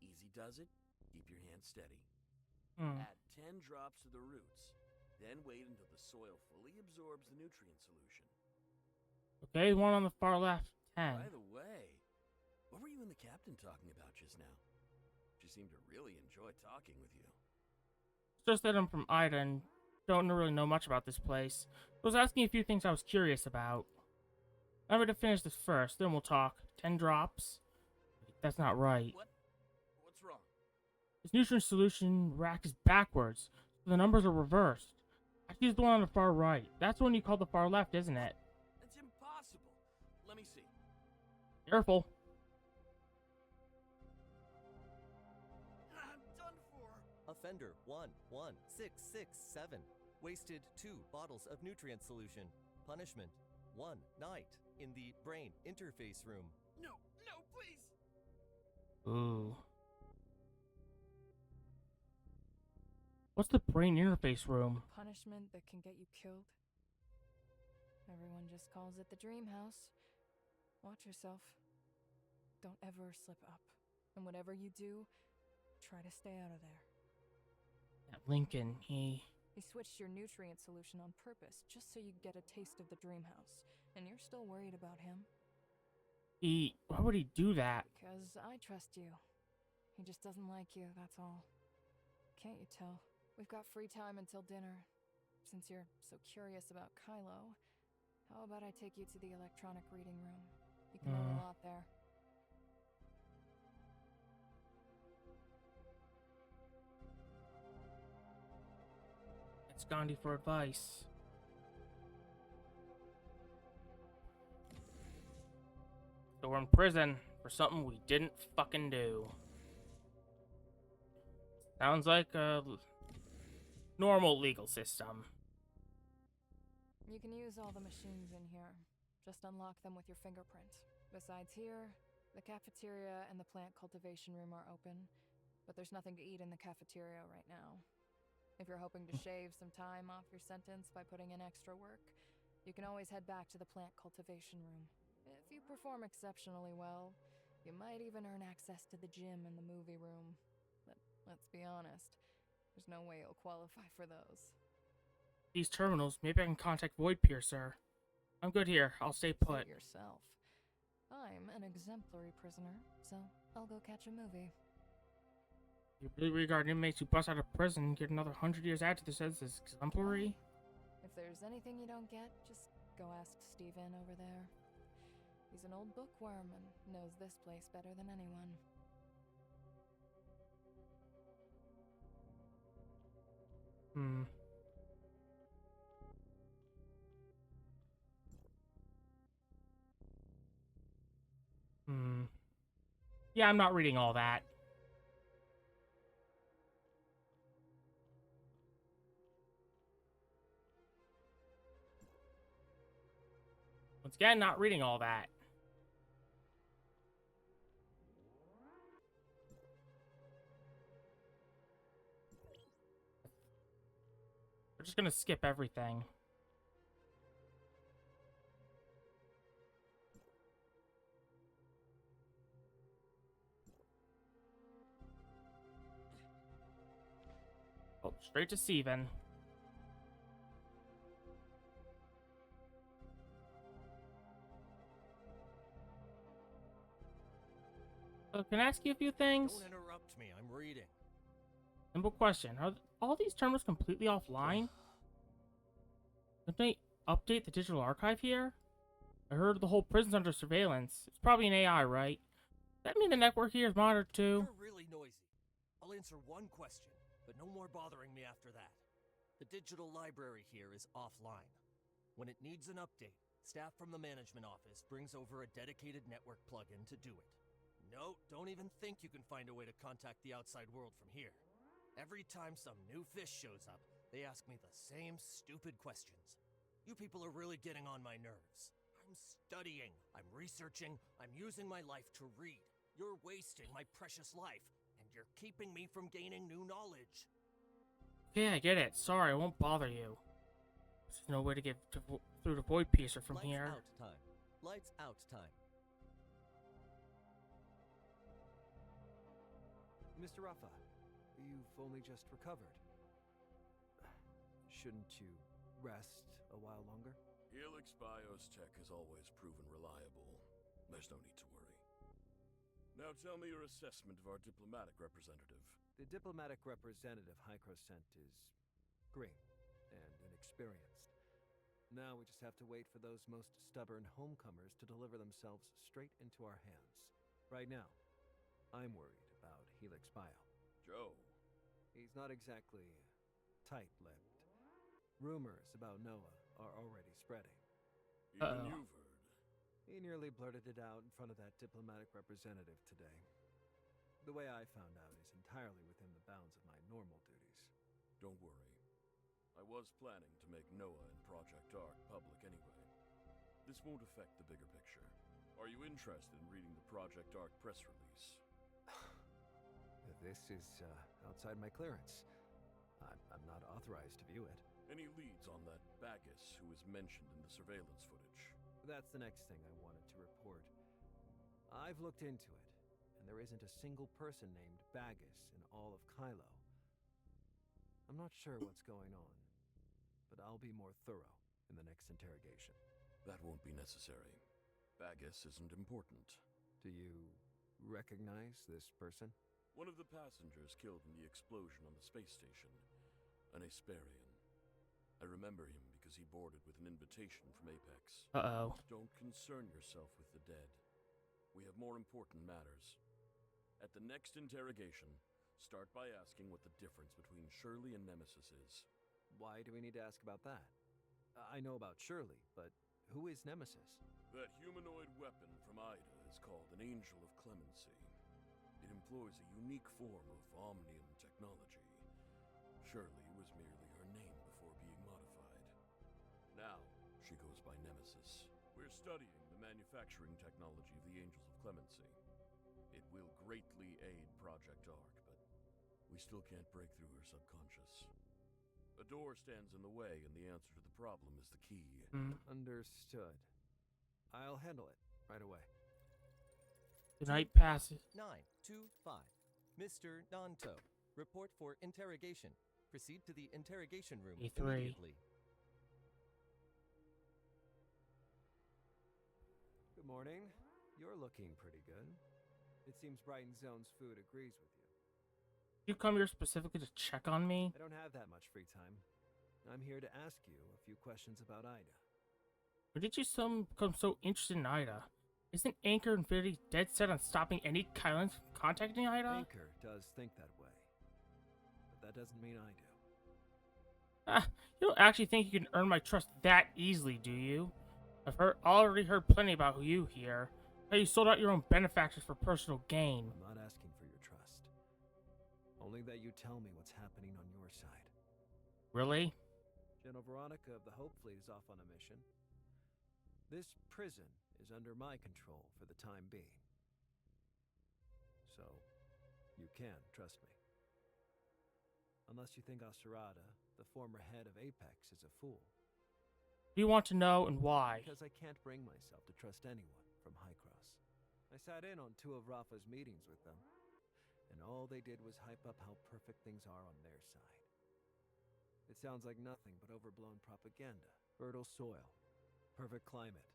Easy does it. Keep your hand steady. Add 10 drops to the roots. Then wait until the soil fully absorbs the nutrient solution. Okay, one on the far left. 10. By the way, what were you in the the captain talking about just now? She seemed to really enjoy talking with you. It's just that I'm from Ida and don't really know much about this place. I was asking a few things I was curious about. I'm going to finish this first, then we'll talk. 10 drops? That's not right. What's wrong? This nutrient solution rack is backwards, so the numbers are reversed. I choose the one on the far right. That's the one you call the far left, isn't it? That's impossible. Let me see. Careful. I'm done for. Offender 11667. Wasted 2 bottles of nutrient solution. Punishment 1 night in the brain interface room. No, please. Ooh. What's the brain interface room? Punishment that can get you killed. Everyone just calls it the dream house. Watch yourself. Don't ever slip up. And whatever you do, try to stay out of there. That Lincoln, he switched your nutrient solution on purpose, just so you get a taste of the dream house. And you're still worried about him? Why would he do that? Because I trust you. He just doesn't like you, that's all. Can't you tell? We've got free time until dinner. Since you're so curious about Kylo, how about I take you to the electronic reading room? You can learn a lot there. It's Gandhi for advice. So we're in prison for something we didn't fucking do. Sounds like a normal legal system. You can use all the machines in here. Just unlock them with your fingerprint. Besides here, the cafeteria and the plant cultivation room are open, but there's nothing to eat in the cafeteria right now. If you're hoping to shave some time off your sentence by putting in extra work, you can always head back to the plant cultivation room. If you perform exceptionally well, you might even earn access to the gym and the movie room. But let's be honest, there's no way you'll qualify for those. These terminals, maybe I can contact Void Piercer. I'm good here. I'll stay put. Suit yourself. I'm an exemplary prisoner, so I'll go catch a movie. You really regard inmates who bust out of prison get another 100 years added to this as exemplary? If there's anything you don't get, just go ask Steven over there. He's an old bookworm and knows this place better than anyone. Yeah, I'm not reading all that. Once again, not reading all that. We're just gonna skip everything. Oh, straight to Steven. Can I ask you a few things? Don't interrupt me, I'm reading. Simple question. Are all these terminals completely offline? Don't they update the digital archive here? I heard the whole prison's under surveillance. It's probably an AI, right? Does that mean the network here is monitored too? You're really noisy. I'll answer one question, but no more bothering me after that. The digital library here is offline. When it needs an update, staff from the management office brings over a dedicated network plugin to do it. No, don't even think you can find a way to contact the outside world from here. Every time some new fish shows up, they ask me the same stupid questions. You people are really getting on my nerves. I'm studying, I'm researching, I'm using my life to read. You're wasting my precious life, and you're keeping me from gaining new knowledge. Okay, I get it. Sorry, I won't bother you. There's no way to get through the Void Piercer from here. Lights out time. Lights out time. Mr. Rafa, you've only just recovered. Shouldn't you rest a while longer? Helix Bio's tech has always proven reliable. There's no need to worry. Now Now tell me your assessment of our diplomatic representative. The diplomatic representative Hykros sent is green and inexperienced. Now we just have to wait for those most stubborn homecomers to deliver themselves straight into our hands. Right now, I'm worried about Helix Bio. Joe. He's not exactly tight-lipped. Rumors about Noah are already spreading. Even you've heard. He nearly blurted it out in front of that diplomatic representative today. The way I found out is entirely within the bounds of my normal duties. Don't worry. I was planning to make Noah and Project Ark public anyway. This won't affect the bigger picture. Are you interested in reading the Project Ark press release? This is outside my clearance. I'm not authorized to view it. Any leads on that Bacchus who is mentioned in the surveillance footage? That's the next thing I wanted to report. I've looked into it, and there isn't a single person named Bacchus in all of Kylo. I'm not sure what's going on, but I'll be more thorough in the next interrogation. That won't be necessary. Bacchus isn't important. Do you recognize this person? One of the passengers killed in the explosion on the space station. An Asperian. I remember him because he boarded with an invitation from Apex. Uh-oh. Don't concern yourself with the dead. We have more important matters. At the next interrogation, start by asking what the difference between Shirley and Nemesis is. Why do we need to ask about that? I know about Shirley, but who is Nemesis? That humanoid weapon from Ida is called an Angel of Clemency. It employs a unique form of Omnium technology. Shirley was merely her name before being modified. Now, she goes by Nemesis. We're studying the manufacturing technology of the Angels of Clemency. It will greatly aid Project Ark, but we still can't break through her subconscious. A door stands in the way, and the answer to the problem is the key. Understood. I'll handle it right away. The night passes. 925. Mr. Nanto, report for interrogation. Proceed to the interrogation room E3. immediately. Good morning. You're looking pretty good. It seems Brighton Zone's food agrees with you. You come here specifically to check on me? I don't have that much free time. I'm here to ask you a few questions about Ida. When did you become so interested in Ida? Isn't Anchor Infinity dead set on stopping any Kylians from contacting Ida? Anchor does think that way. But that doesn't mean I do. You don't actually think you can earn my trust that easily, do you? I've already heard plenty about you here. How you sold out your own benefactors for personal gain. I'm not asking for your trust. Only that you tell me what's happening on your side. Really? General Veronica of the Hope Fleet is off on a mission. This prison is under my control for the time being. So, you can trust me. Unless you think Asurada, the former head of Apex, is a fool. Do you want to know, and why? Because I can't bring myself to trust anyone from Hykros. I sat in on 2 of Rafa's meetings with them, and all they did was hype up how perfect things are on their side. It sounds like nothing but overblown propaganda. Fertile soil, perfect climate,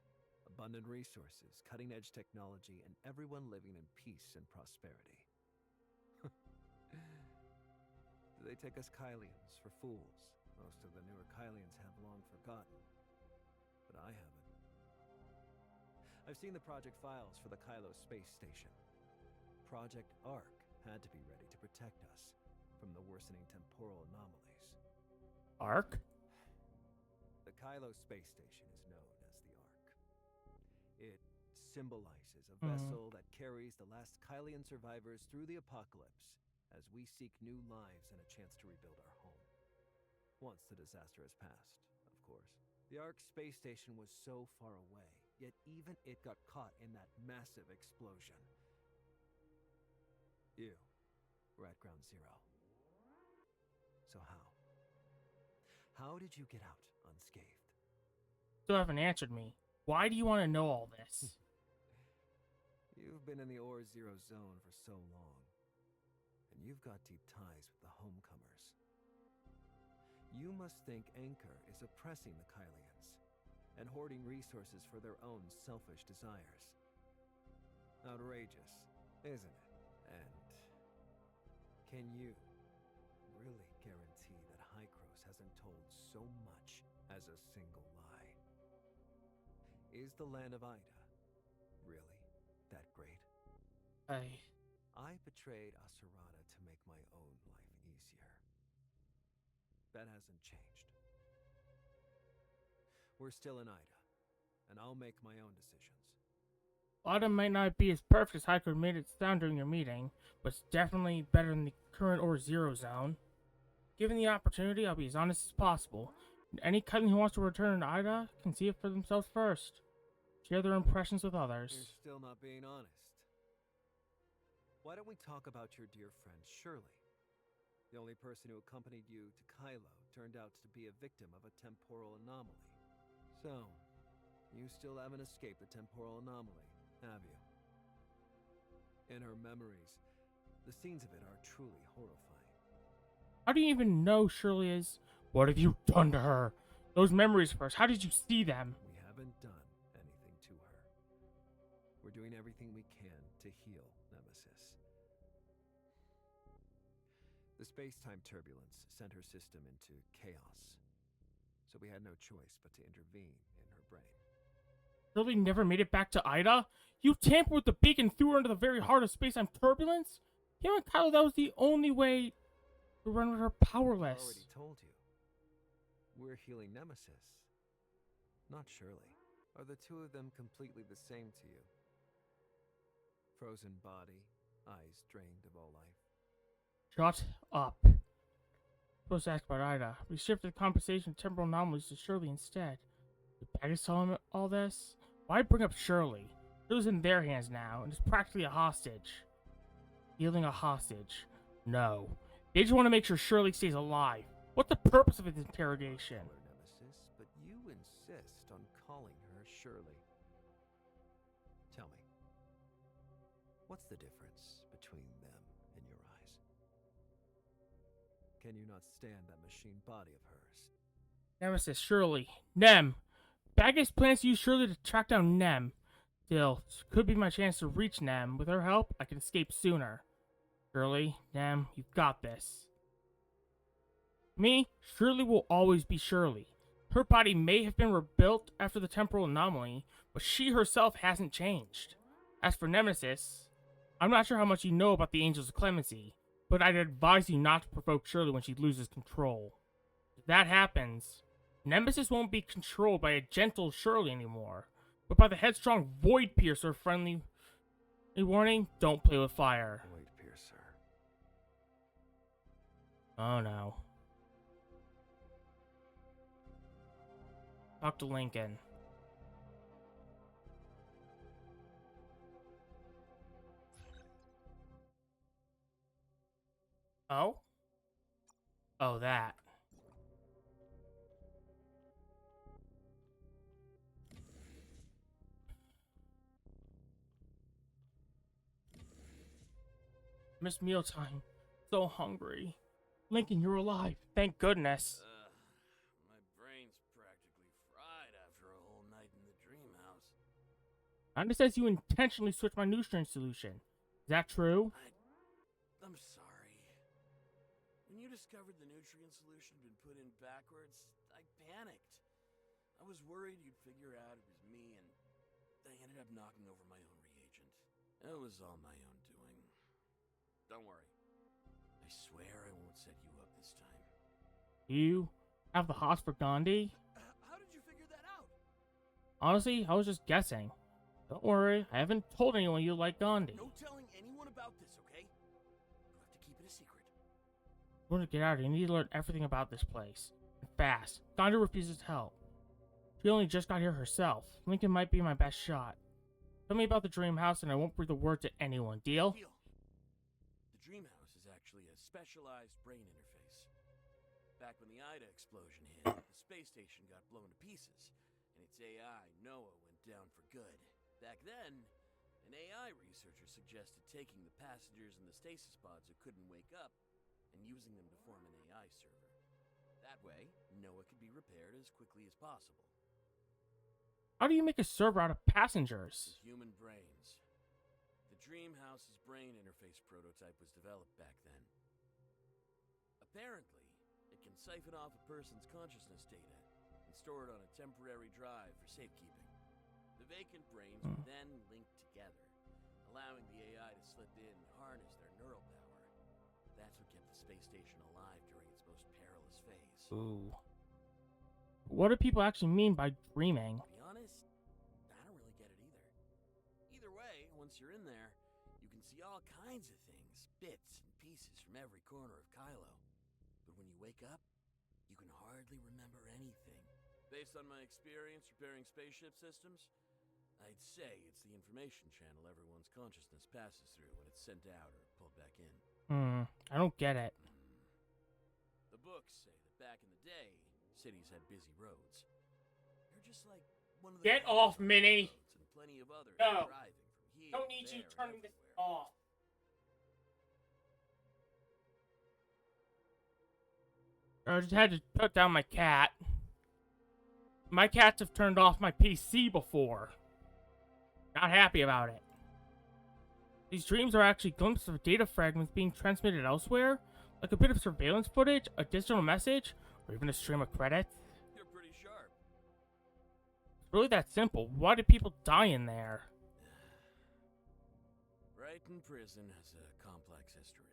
abundant resources, cutting-edge technology, and everyone living in peace and prosperity. Do they take us Kylians for fools? Most of the newer Kylians have long forgotten. But I haven't. I've seen the project files for the Kylo space station. Project Ark had to be ready to protect us from the worsening temporal anomalies. Ark? The Kylo space station is known as the Ark. It symbolizes a vessel that carries the last Kylian survivors through the apocalypse as we seek new lives and a chance to rebuild our home. Once the disaster has passed, of course. The Ark space station was so far away, yet even it got caught in that massive explosion. You were at Ground Zero. So how? How did you get out unscathed? Still haven't answered me. Why do you want to know all this? You've been in the Ore Zero zone for so long, and you've got deep ties with the homecomers. You must think Anchor is oppressing the Kylians and hoarding resources for their own selfish desires. Outrageous, isn't it? And can you really guarantee that Hykros hasn't told so much as a single lie? Is the land of Ida really that great? I betrayed Asurana to make my own life easier. That hasn't changed. We're still in Ida, and I'll make my own decisions. Ida might not be as perfect as Haiku made it sound during your meeting, but it's definitely better than the current or zero zone. Given the opportunity, I'll be as honest as possible. Any cousin who wants to return to Ida can see it for themselves first. Share their impressions with others. You're still not being honest. Why don't we talk about your dear friend Shirley? The only person who accompanied you to Kylo turned out to be a victim of a temporal anomaly. So, you still haven't escaped the temporal anomaly, have you? In her memories, the scenes of it are truly horrifying. How do you even know Shirley is? What have you done to her? Those memories first, how did you see them? We haven't done anything to her. We're doing everything we can to heal Nemesis. The space-time turbulence sent her system into chaos, so we had no choice but to intervene in her brain. Shirley never made it back to Ida? You tampered with the beacon and threw her into the very heart of space-time turbulence? Him and Kylo, that was the only way to render her powerless. I already told you. We're healing Nemesis, not Shirley. Are the two of them completely the same to you? Frozen body, eyes drained of all life. Shut up. Supposed to ask about Ida. We shifted the conversation of temporal anomalies to Shirley instead. Did Baggage tell him all this? Why bring up Shirley? Shirley's in their hands now, and is practically a hostage. Healing a hostage. No. They just want to make sure Shirley stays alive. What's the purpose of this interrogation? Nemesis, but you insist on calling her Shirley. Tell me, what's the difference between them in your eyes? Can you not stand that machine body of hers? Nemesis, Shirley, Nem. Baggage plans to use Shirley to track down Nem. Still, this could be my chance to reach Nem. With her help, I can escape sooner. Shirley, Nem, you've got this. Me, Shirley will always be Shirley. Her body may have been rebuilt after the temporal anomaly, but she herself hasn't changed. As for Nemesis, I'm not sure how much you know about the Angels of Clemency, but I'd advise you not to provoke Shirley when she loses control. If that happens, Nemesis won't be controlled by a gentle Shirley anymore, but by the headstrong Void Piercer friendly. A warning, don't play with fire. Void Piercer. Oh no. Talk to Lincoln. Oh? Oh, that. Missed mealtime. So hungry. Lincoln, you're alive. Thank goodness. My brain's practically fried after a whole night in the dream house. It says you intentionally switched my nutrient solution. Is that true? I'm sorry. When you discovered the nutrient solution had been put in backwards, I panicked. I was worried you'd figure out it was me, and I ended up knocking over my own reagent. It was all my own doing. Don't worry. I swear I won't set you up this time. You have the hots for Gandhi? How did you figure that out? Honestly, I was just guessing. Don't worry, I haven't told anyone you like Gandhi. No telling anyone about this, okay? You have to keep it a secret. In order to get out of here, you need to learn everything about this place. And fast. Gandhi refuses to help. She only just got here herself. Lincoln might be my best shot. Tell me about the dream house and I won't breathe a word to anyone. Deal? Deal. The dream house is actually a specialized brain interface. Back when the Ida explosion hit, the space station got blown to pieces, and its AI, Noah, went down for good. Back then, an AI researcher suggested taking the passengers in the stasis pods who couldn't wake up and using them to form an AI server. That way, Noah could be repaired as quickly as possible. How do you make a server out of passengers? With human brains. The The Dreamhouse's brain interface prototype was developed back then. Apparently, it can siphon off a person's consciousness data and store it on a temporary drive for safekeeping. The vacant brains were then linked together, allowing the AI to slip in and harness their neural power. That's what kept the space station alive during its most perilous phase. Ooh. What do people actually mean by dreaming? To be honest, I don't really get it either. Either way, once you're in there, you can see all kinds of things, bits and pieces from every corner of Kylo. But when you wake up, you can hardly remember anything. Based on my experience repairing spaceship systems, I'd say it's the information channel everyone's consciousness passes through when it's sent out or pulled back in. I don't get it. The books say that back in the day, cities had busy roads. They're just like one of the Get off, Minnie! and plenty of others No! driving from here Don't need to you there, turning this everywhere. off. I just had to put down my cat. My cats have turned off my PC before. Not happy about it. These dreams are actually glimpses of data fragments being transmitted elsewhere, like a bit of surveillance footage, a digital message, or even a stream of credits. You're pretty sharp. It's really that simple. Why do people die in there? Brighton Prison has a complex history.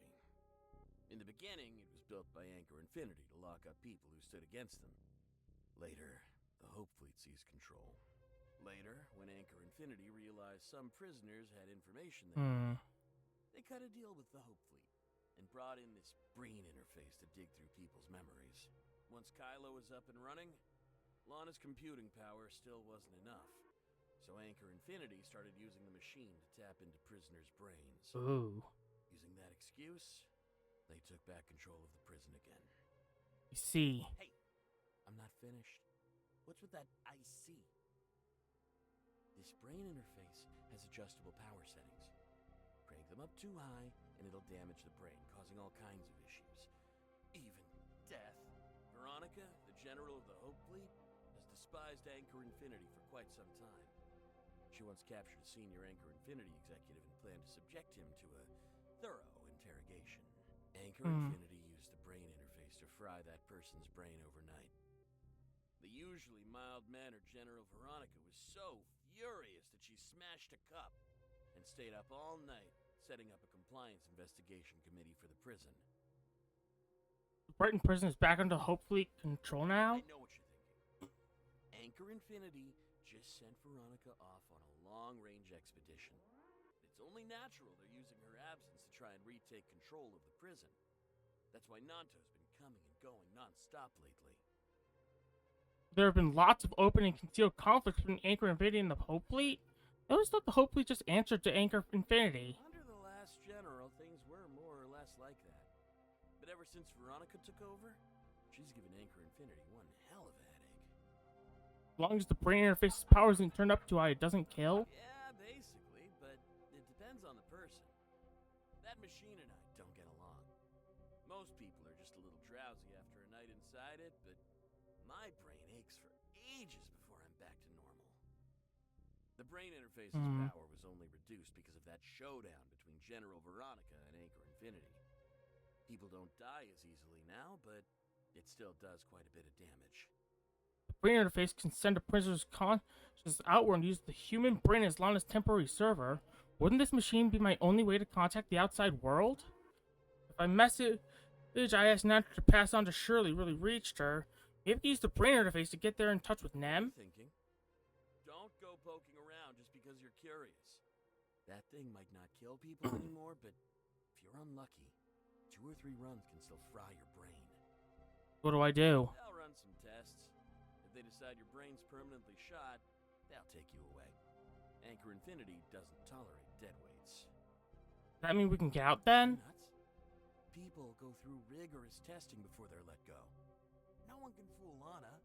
In the beginning, it was built by Anchor Infinity to lock up people who stood against them. Later, the Hope Fleet seized control. Later, when Anchor Infinity realized some prisoners had information they cut a deal with the Hope Fleet and brought in this brain interface to dig through people's memories. Once Kylo was up and running, Lana's computing power still wasn't enough. So Anchor Infinity started using the machine to tap into prisoners' brains. Ooh. Using that excuse, they took back control of the prison again. I see. Hey, I'm not finished. What's with that I see? This brain interface has adjustable power settings. Crank them up too high, and it'll damage the brain, causing all kinds of issues. Even death. Veronica, the general of the Hope Fleet, has despised Anchor Infinity for quite some time. She once captured a senior Anchor Infinity executive and planned to subject him to a thorough interrogation. Anchor Infinity used the brain interface to fry that person's brain overnight. The usually mild-mannered General Veronica was so furious that she smashed a cup and stayed up all night setting up a compliance investigation committee for the prison. Brighton Prison is back under Hope Fleet control now? I know what you're thinking. Anchor Infinity just sent Veronica off on a long-range expedition. It's only natural they're using her absence to try and retake control of the prison. That's why Nanto's been coming and going non-stop lately. There have been lots of open and concealed conflicts between Anchor Infinity and the Hope Fleet. I always thought the Hope Fleet just answered to Anchor Infinity. Under the last general, things were more or less like that. But ever since Veronica took over, she's given Anchor Infinity one hell of a headache. As long as the brain interface's power isn't turned up too high, it doesn't kill. Yeah, basically, but it depends on the person. That machine and I don't get along. Most people are just a little drowsy after a night inside it, but my brain aches for ages before I'm back to normal. The brain interface's power was only reduced because of that showdown between General Veronica and Anchor Infinity. People don't die as easily now, but it still does quite a bit of damage. The brain interface can send a prisoner's consciousness outward and use the human brain as Lana's temporary server. Wouldn't this machine be my only way to contact the outside world? If my message I asked Nanto to pass on to Shirley really reached her, maybe I could use the brain interface to get there in touch with Nem? Thinking? Don't go poking around just because you're curious. That thing might not kill people anymore, but if you're unlucky, 2 or 3 runs can still fry your brain. What do I do? They'll run some tests. If they decide your brain's permanently shot, they'll take you away. Anchor Infinity doesn't tolerate dead weights. Does that mean we can get out then? Nuts? People go through rigorous testing before they're let go. No one can fool Lana.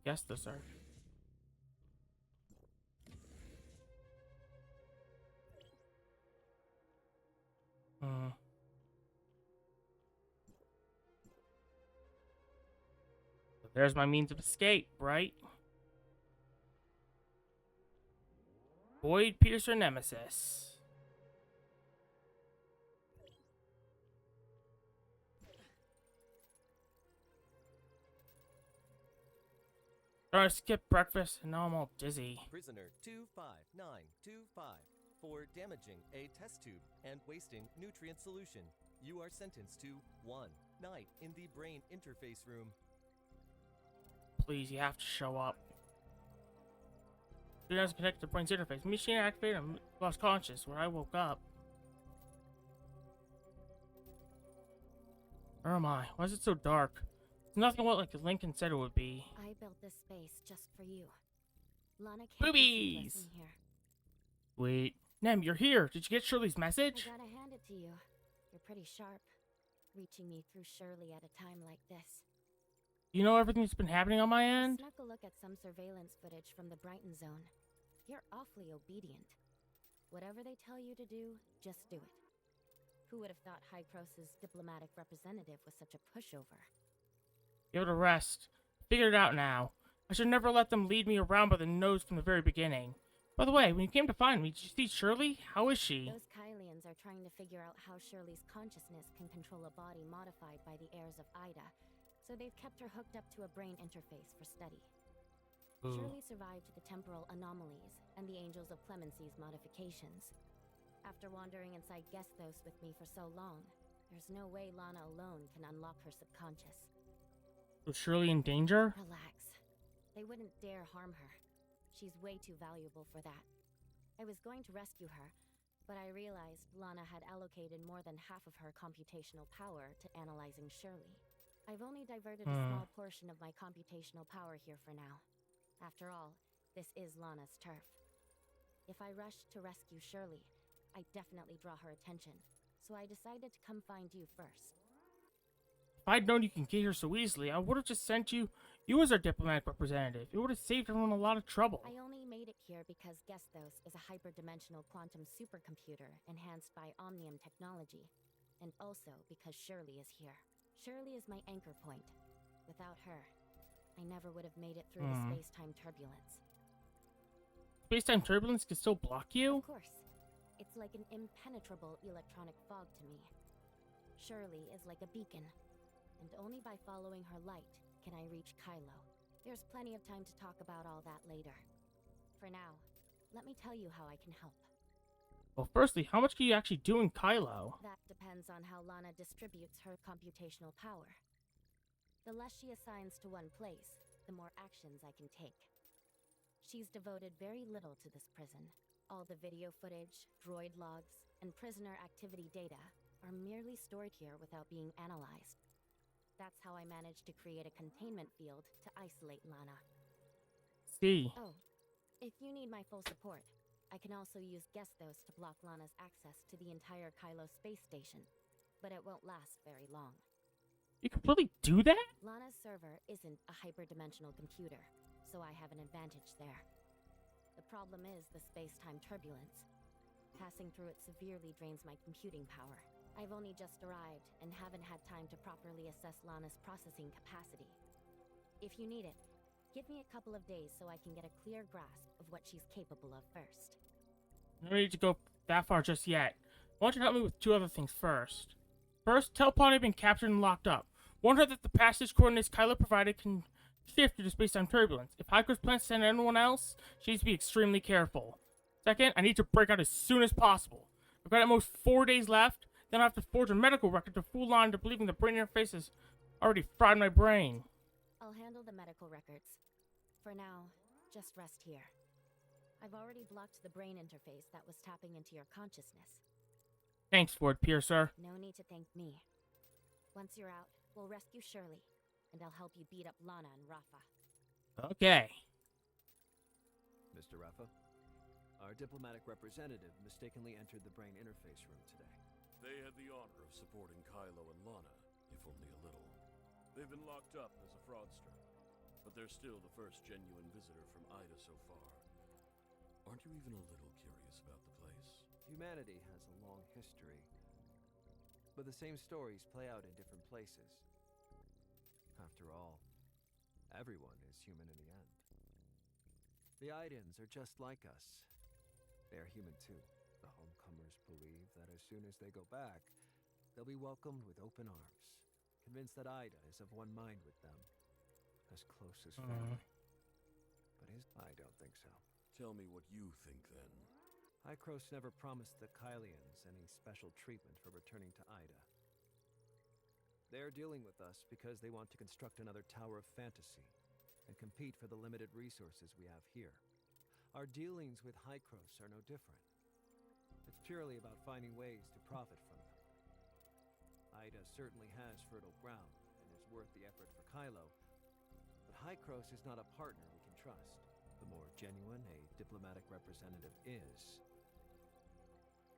Guess this are. There's my means of escape, right? Void Piercer Nemesis. I skipped breakfast and now I'm all dizzy. Prisoner 25925 for damaging a test tube and wasting nutrient solution. You are sentenced to 1 night in the brain interface room. Please, you have to show up. It doesn't connect to the brain's interface. Machine activated and lost conscious when I woke up. Where am I? Why is it so dark? It's nothing what like Lincoln said it would be. I built this space just for you. Lana can't Boobies! listen here. Wait. Nem, you're here. Did you get Shirley's message? I gotta hand it to you. You're pretty sharp. Reaching me through Shirley at a time like this. You know everything that's been happening on my end? Snuck a look at some surveillance footage from the Brighton zone. You're awfully obedient. Whatever they tell you to do, just do it. Who would have thought High Cross's diplomatic representative was such a pushover? Give it a rest. Figured it out now. I should never let them lead me around by the nose from the very beginning. By the way, when you came to find me, did you see Shirley? How is she? Those Kylians are trying to figure out how Shirley's consciousness can control a body modified by the heirs of Ida, so they've kept her hooked up to a brain interface for study. Ooh. Shirley survived the temporal anomalies and the Angels of Clemency's modifications. After wandering inside Gestos with me for so long, there's no way Lana alone can unlock her subconscious. Was Shirley in danger? Relax. They wouldn't dare harm her. She's way too valuable for that. I was going to rescue her, but I realized Lana had allocated more than half of her computational power to analyzing Shirley. I've only diverted a small portion of my computational power here for now. After all, this is Lana's turf. If I rushed to rescue Shirley, I'd definitely draw her attention, so I decided to come find you first. If I'd known you can get here so easily, I would have just sent you as our diplomatic representative. It would have saved everyone a lot of trouble. I only made it here because Gestos is a hyperdimensional quantum supercomputer enhanced by Omnium technology, and also because Shirley is here. Shirley is my anchor point. Without her, I never would have made it through the space-time turbulence. Space-time turbulence can still block you? Of course. It's like an impenetrable electronic fog to me. Shirley is like a beacon, and only by following her light can I reach Kylo. There's plenty of time to talk about all that later. For now, let me tell you how I can help. Well, firstly, how much can you actually do in Kylo? That depends on how Lana distributes her computational power. The less she assigns to one place, the more actions I can take. She's devoted very little to this prison. All the video footage, droid logs, and prisoner activity data are merely stored here without being analyzed. That's how I managed to create a containment field to isolate Lana. See. Oh, if you need my full support, I can also use Gestos to block Lana's access to the entire Kylo space station, but it won't last very long. You can really do that? Lana's server isn't a hyperdimensional computer, so I have an advantage there. The problem is the space-time turbulence. Passing through it severely drains my computing power. I've only just arrived and haven't had time to properly assess Lana's processing capacity. If you need it, give me a couple of days so I can get a clear grasp of what she's capable of first. No need to go that far just yet. I want you to help me with two other things first. First, tell Pawnee I've been captured and locked up. Warn her that the passage coordinates Kylo provided can shift due to space-time turbulence. If Hyco's plans to send anyone else, she needs to be extremely careful. Second, I need to break out as soon as possible. I've got at most 4 days left, then I have to forge a medical record to fool Lana into believing the brain interface has already fried my brain. I'll handle the medical records. For now, just rest here. I've already blocked the brain interface that was tapping into your consciousness. Thanks, Void Piercer. No need to thank me. Once you're out, we'll rescue Shirley, and I'll help you beat up Lana and Rafa. Okay. Mr. Rafa, our diplomatic representative mistakenly entered the brain interface room today. They had the honor of supporting Kylo and Lana, if only a little. They've been locked up as a fraudster, but they're still the first genuine visitor from Ida so far. Aren't you even a little curious about the place? Humanity has a long history, but the same stories play out in different places. After all, Everyone is human in the end. The Idens are just like us. They are human too. The homecomers believe that as soon as they go back, they'll be welcomed with open arms, convinced that Ida is of one mind with them, as close as family. But I don't think so. Tell me what you think, then. Hykros never promised the Kylians any special treatment for returning to Ida. They're dealing with us because they want to construct another Tower of Fantasy and compete for the limited resources we have here. Our dealings with Hykros are no different. It's purely about finding ways to profit from them. Ida certainly has fertile ground and is worth the effort for Kylo, but Hykros is not a partner we can trust. The more genuine a diplomatic representative is,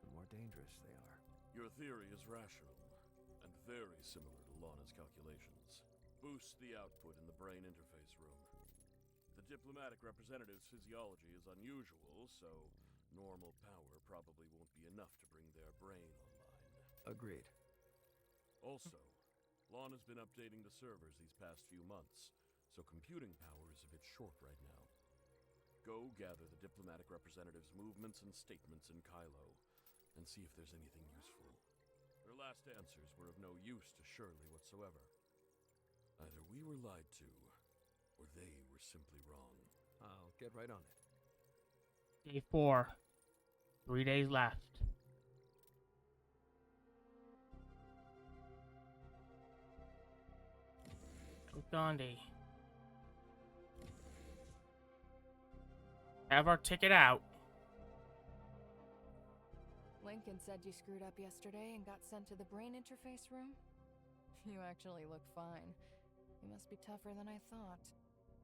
the more dangerous they are. Your theory is rational, and very similar to Lana's calculations. Boost the output in the brain interface room. The diplomatic representative's physiology is unusual, so normal power probably won't be enough to bring their brain online. Agreed. Also, Lana's been updating the servers these past few months, so computing power is a bit short right now. Go gather the diplomatic representative's movements and statements in Kylo, and see if there's anything useful. Their last answers were of no use to Shirley whatsoever. Either we were lied to, or they were simply wrong. I'll get right on it. Day 4. 3 days left. Gandhi. Have our ticket out. Lincoln said you screwed up yesterday and got sent to the brain interface room? You actually look fine. You must be tougher than I thought.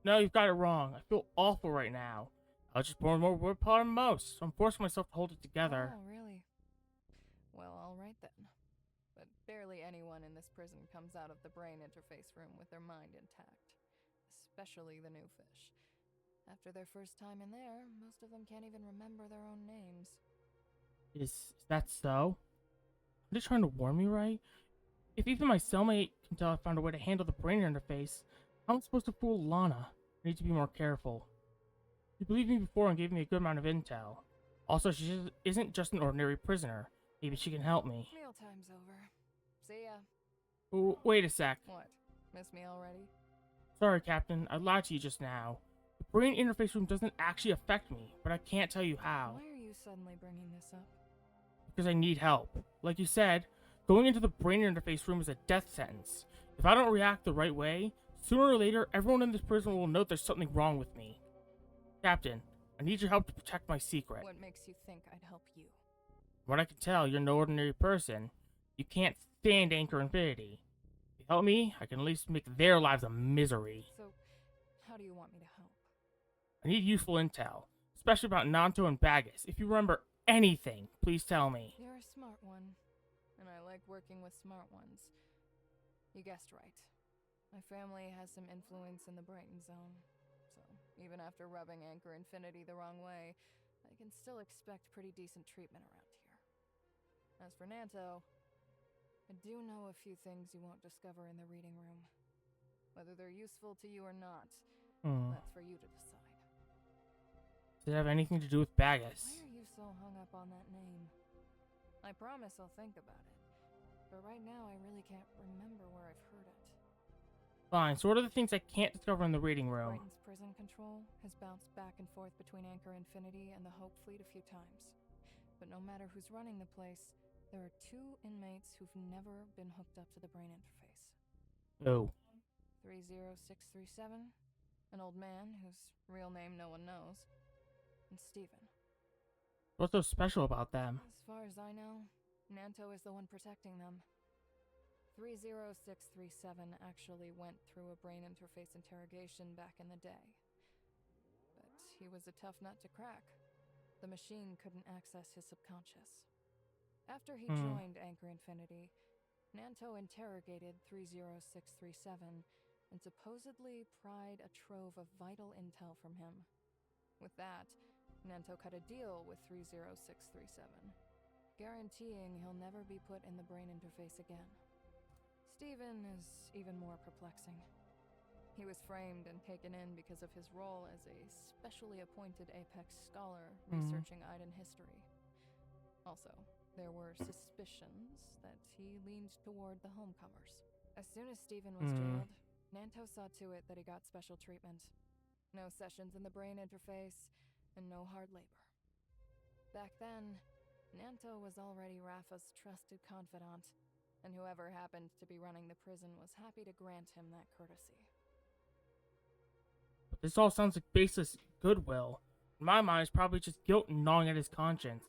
No, you've got it wrong. I feel awful right now. I was just born more willpower than most, so I'm forcing myself to hold it together. Oh, really? Well, all right then. But barely anyone in this prison comes out of the brain interface room with their mind intact. Especially the new fish. After their first time in there, most of them can't even remember their own names. Is that so? Are they trying to warn me, right? If even my cellmate can tell I found a way to handle the brain interface, how am I supposed to fool Lana? I need to be more careful. She believed me before and gave me a good amount of intel. Also, she isn't just an ordinary prisoner. Maybe she can help me. Mealtime's over. See ya. Oh, wait a sec. What? Miss me already? Sorry, Captain. I lied to you just now. The brain interface room doesn't actually affect me, but I can't tell you how. Why are you suddenly bringing this up? Because I need help. Like you said, going into the brain interface room is a death sentence. If I don't react the right way, sooner or later, everyone in this prison will know there's something wrong with me. Captain, I need your help to protect my secret. What makes you think I'd help you? From what I can tell, you're no ordinary person. You can't stand Anchor Infinity. If you help me, I can at least make their lives a misery. So, how do you want me to help? I need useful intel, especially about Nanto and Bagus. If you remember anything, please tell me. You're a smart one, and I like working with smart ones. You guessed right. My family has some influence in the Brighton Zone, so even after rubbing Anchor Infinity the wrong way, I can still expect pretty decent treatment around here. As for Nanto, I do know a few things you won't discover in the reading room. Whether they're useful to you or not, that's for you to decide. Does it have anything to do with Bagus? Why are you so hung up on that name? I promise I'll think about it. But right now, I really can't remember where I've heard it. Fine, so what are the things I can't discover in the reading room? Brighton's prison control has bounced back and forth between Anchor Infinity and the Hope Fleet a few times. But no matter who's running the place, there are 2 inmates who've never been hooked up to the brain interface. Oh. 30637, an old man whose real name no one knows, and Steven. What's so special about them? As far as I know, Nanto is the one protecting them. 30637 actually went through a brain interface interrogation back in the day. But he was a tough nut to crack. The machine couldn't access his subconscious. After he joined Anchor Infinity, Nanto interrogated 30637 and supposedly pried a trove of vital intel from him. With that, Nanto cut a deal with 30637, guaranteeing he'll never be put in the brain interface again. Steven is even more perplexing. He was framed and taken in because of his role as a specially appointed Apex scholar researching Iden history. Also, there were suspicions that he leaned toward the homecomers. As soon as Stephen was jailed, Nanto saw to it that he got special treatment. No sessions in the brain interface, and no hard labor. Back then, Nanto was already Rafa's trusted confidant, and whoever happened to be running the prison was happy to grant him that courtesy. But this all sounds like baseless goodwill. In my mind, it's probably just guilt gnawing at his conscience.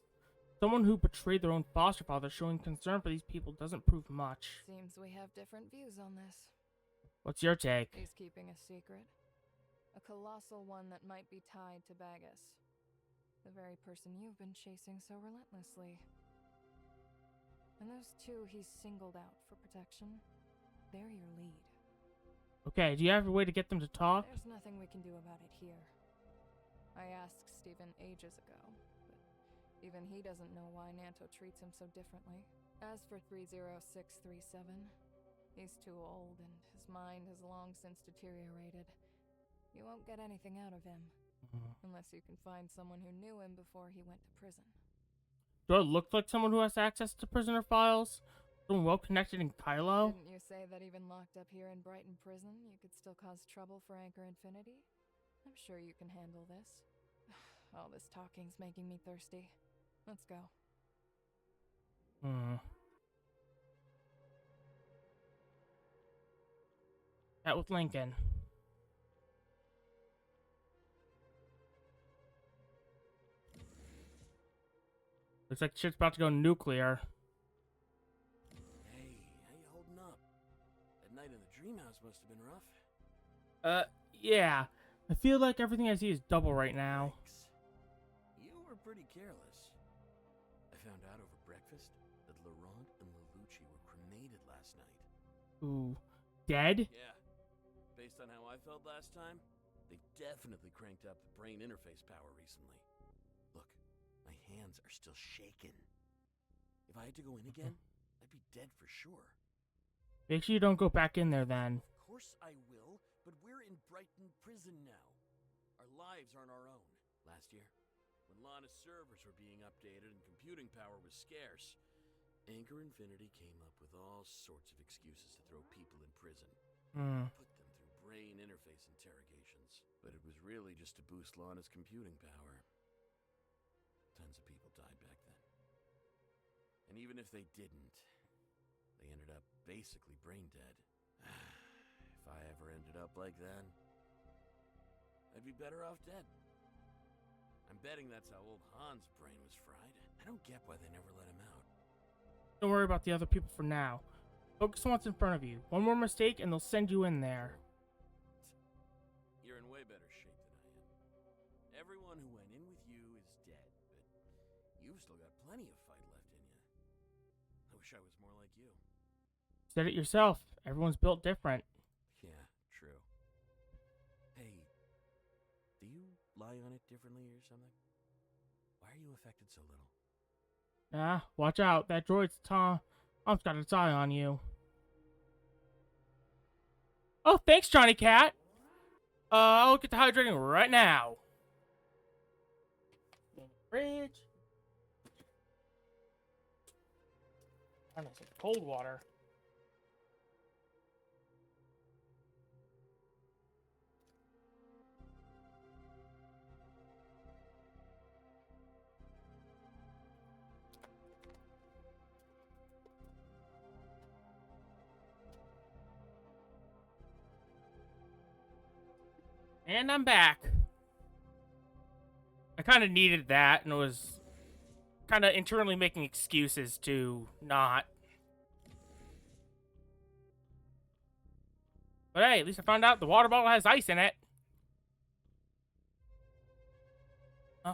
Someone who betrayed their own foster father showing concern for these people doesn't prove much. Seems we have different views on this. What's your take? He's keeping a secret. A colossal one that might be tied to Bagus. The very person you've been chasing so relentlessly. And those two he's singled out for protection, they're your lead. Okay, do you have a way to get them to talk? There's nothing we can do about it here. I asked Stephen ages ago, but even he doesn't know why Nanto treats him so differently. As for 30637, he's too old and his mind has long since deteriorated. You won't get anything out of him. Unless you can find someone who knew him before he went to prison. Do I look like someone who has access to prisoner files? Someone well connected in Kylo? Didn't you say that even locked up here in Brighton Prison, you could still cause trouble for Anchor Infinity? I'm sure you can handle this. All this talking's making me thirsty. Let's go. Chat with Lincoln. Looks like shit's about to go nuclear. Hey, how you holding up? That night in the dream house must have been rough. Yeah. I feel like everything I see is double right now. You were pretty careless. I found out over breakfast that Laurent and Lelouch were cremated last night. Ooh. Dead? Yeah. Based on how I felt last time, they've definitely cranked up the brain interface power recently. Look, my hands are still shaking. If I had to go in again, I'd be dead for sure. Make sure you don't go back in there then. Of course I will, but we're in Brighton Prison now. Our lives aren't our own. Last year, when Lana's servers were being updated and computing power was scarce, Anchor Infinity came up with all sorts of excuses to throw people in prison. Put them through brain interface interrogations. But it was really just to boost Lana's computing power. Tons of people died back then. And even if they didn't, they ended up basically brain dead. If I ever ended up like that, I'd be better off dead. I'm betting that's how old Han's brain was fried. I don't get why they never let him out. Don't worry about the other people for now. Focus on what's in front of you. One more mistake and they'll send you in there. You're in way better shape than I am. Everyone who went in with you is dead, but you've still got plenty of fight left in you. I wish I was more like you. Said it yourself. Everyone's built different. Yeah, true. Hey, do you lie on it differently or something? Why are you affected so little? Ah, watch out. That droid's Tom's got its eye on you. Oh, thanks, Johnny Cat. I'll get to hydrating right now. Fridge. Oh, nice. Cold water. And I'm back. I kind of needed that, and was kind of internally making excuses to not. But hey, at least I found out the water bottle has ice in it.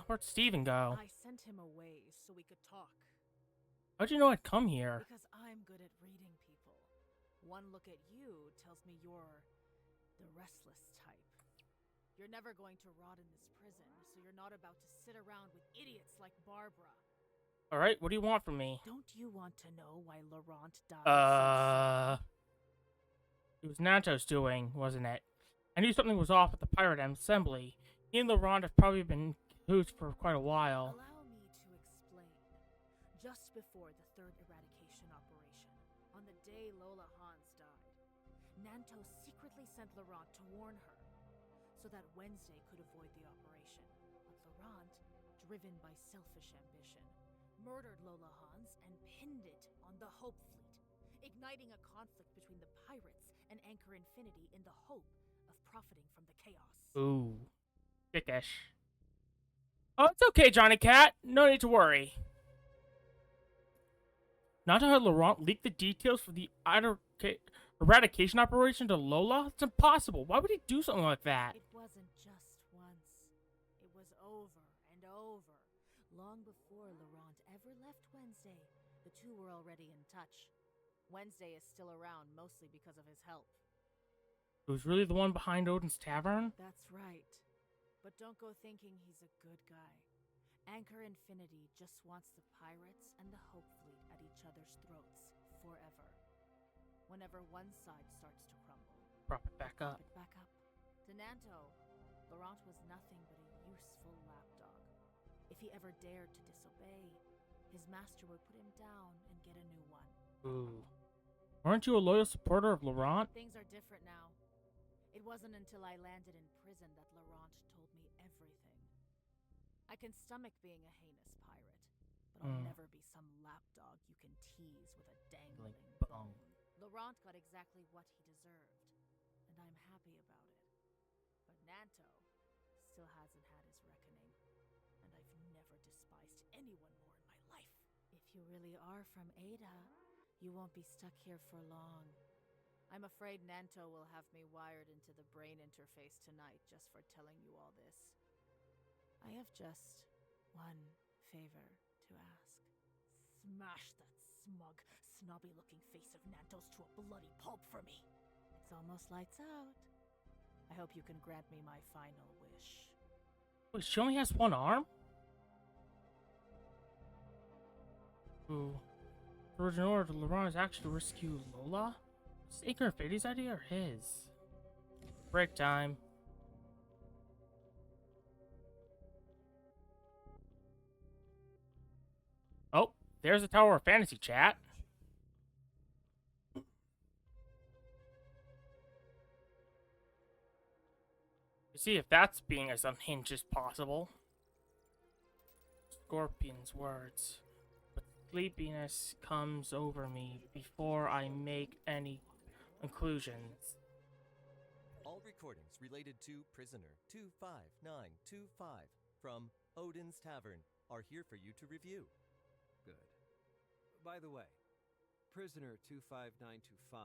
Where'd Steven go? I sent him away so we could talk. How'd you know I'd come here? Because I'm good at reading people. One look at you tells me you're the restless type. You're never going to rot in this prison, so you're not about to sit around with idiots like Barbara. Alright, what do you want from me? Don't you want to know why Laurent died? It was Nanto's doing, wasn't it? I knew something was off at the pirate assembly. He and Laurent have probably been cahoots for quite a while. Allow me to explain. Just before the third eradication operation, on the day Lola Hans died, Nanto secretly sent Laurent to warn her, so that Wednesday could avoid the operation. But Laurent, driven by selfish ambition, murdered Lola Hans and pinned it on the Hope Fleet, igniting a conflict between the pirates and Anchor Infinity in the hope of profiting from the chaos. Ooh. Dickish. Oh, it's okay, Johnny Cat. No need to worry. Not to have Laurent leak the details for the eradication operation to Lola? It's impossible. Why would he do something like that? It wasn't just once. It was over and over. Long before Laurent ever left Wednesday, the two were already in touch. Wednesday is still around, mostly because of his help. Who's really the one behind Odin's Tavern? That's right. But don't go thinking he's a good guy. Anchor Infinity just wants the pirates and the Hope Fleet at each other's throats forever. Whenever one side starts to crumble, Prop it back up. To Nanto, Laurent was nothing but a useful lapdog. If he ever dared to disobey, his master would put him down and get a new one. Ooh. Aren't you a loyal supporter of Laurent? Things are different now. It wasn't until I landed in prison that Laurent told me everything. I can stomach being a heinous pirate, but I'll never be some lapdog you can tease with a dangling bone. Laurent got exactly what he deserved, and I'm happy about it. But Nanto still hasn't had his reckoning, and I've never despised anyone more in my life. If you really are from Ada, you won't be stuck here for long. I'm afraid Nanto will have me wired into the brain interface tonight just for telling you all this. I have just one favor to ask. Smash that smug, snobby-looking face of Nanto's to a bloody pulp for me. It's almost lights out. I hope you can grant me my final wish. Wait, she only has one arm? Ooh. The original order to Laurent is actually to rescue Lola? Is Anchor Infinity's idea or his? Break time. Oh, there's the Tower of Fantasy chat. To see if that's being as unhinged as possible. Scorpion's words. But sleepiness comes over me before I make any conclusions. All recordings related to Prisoner 25925 from Odin's Tavern are here for you to review. Good. By the way, Prisoner 25925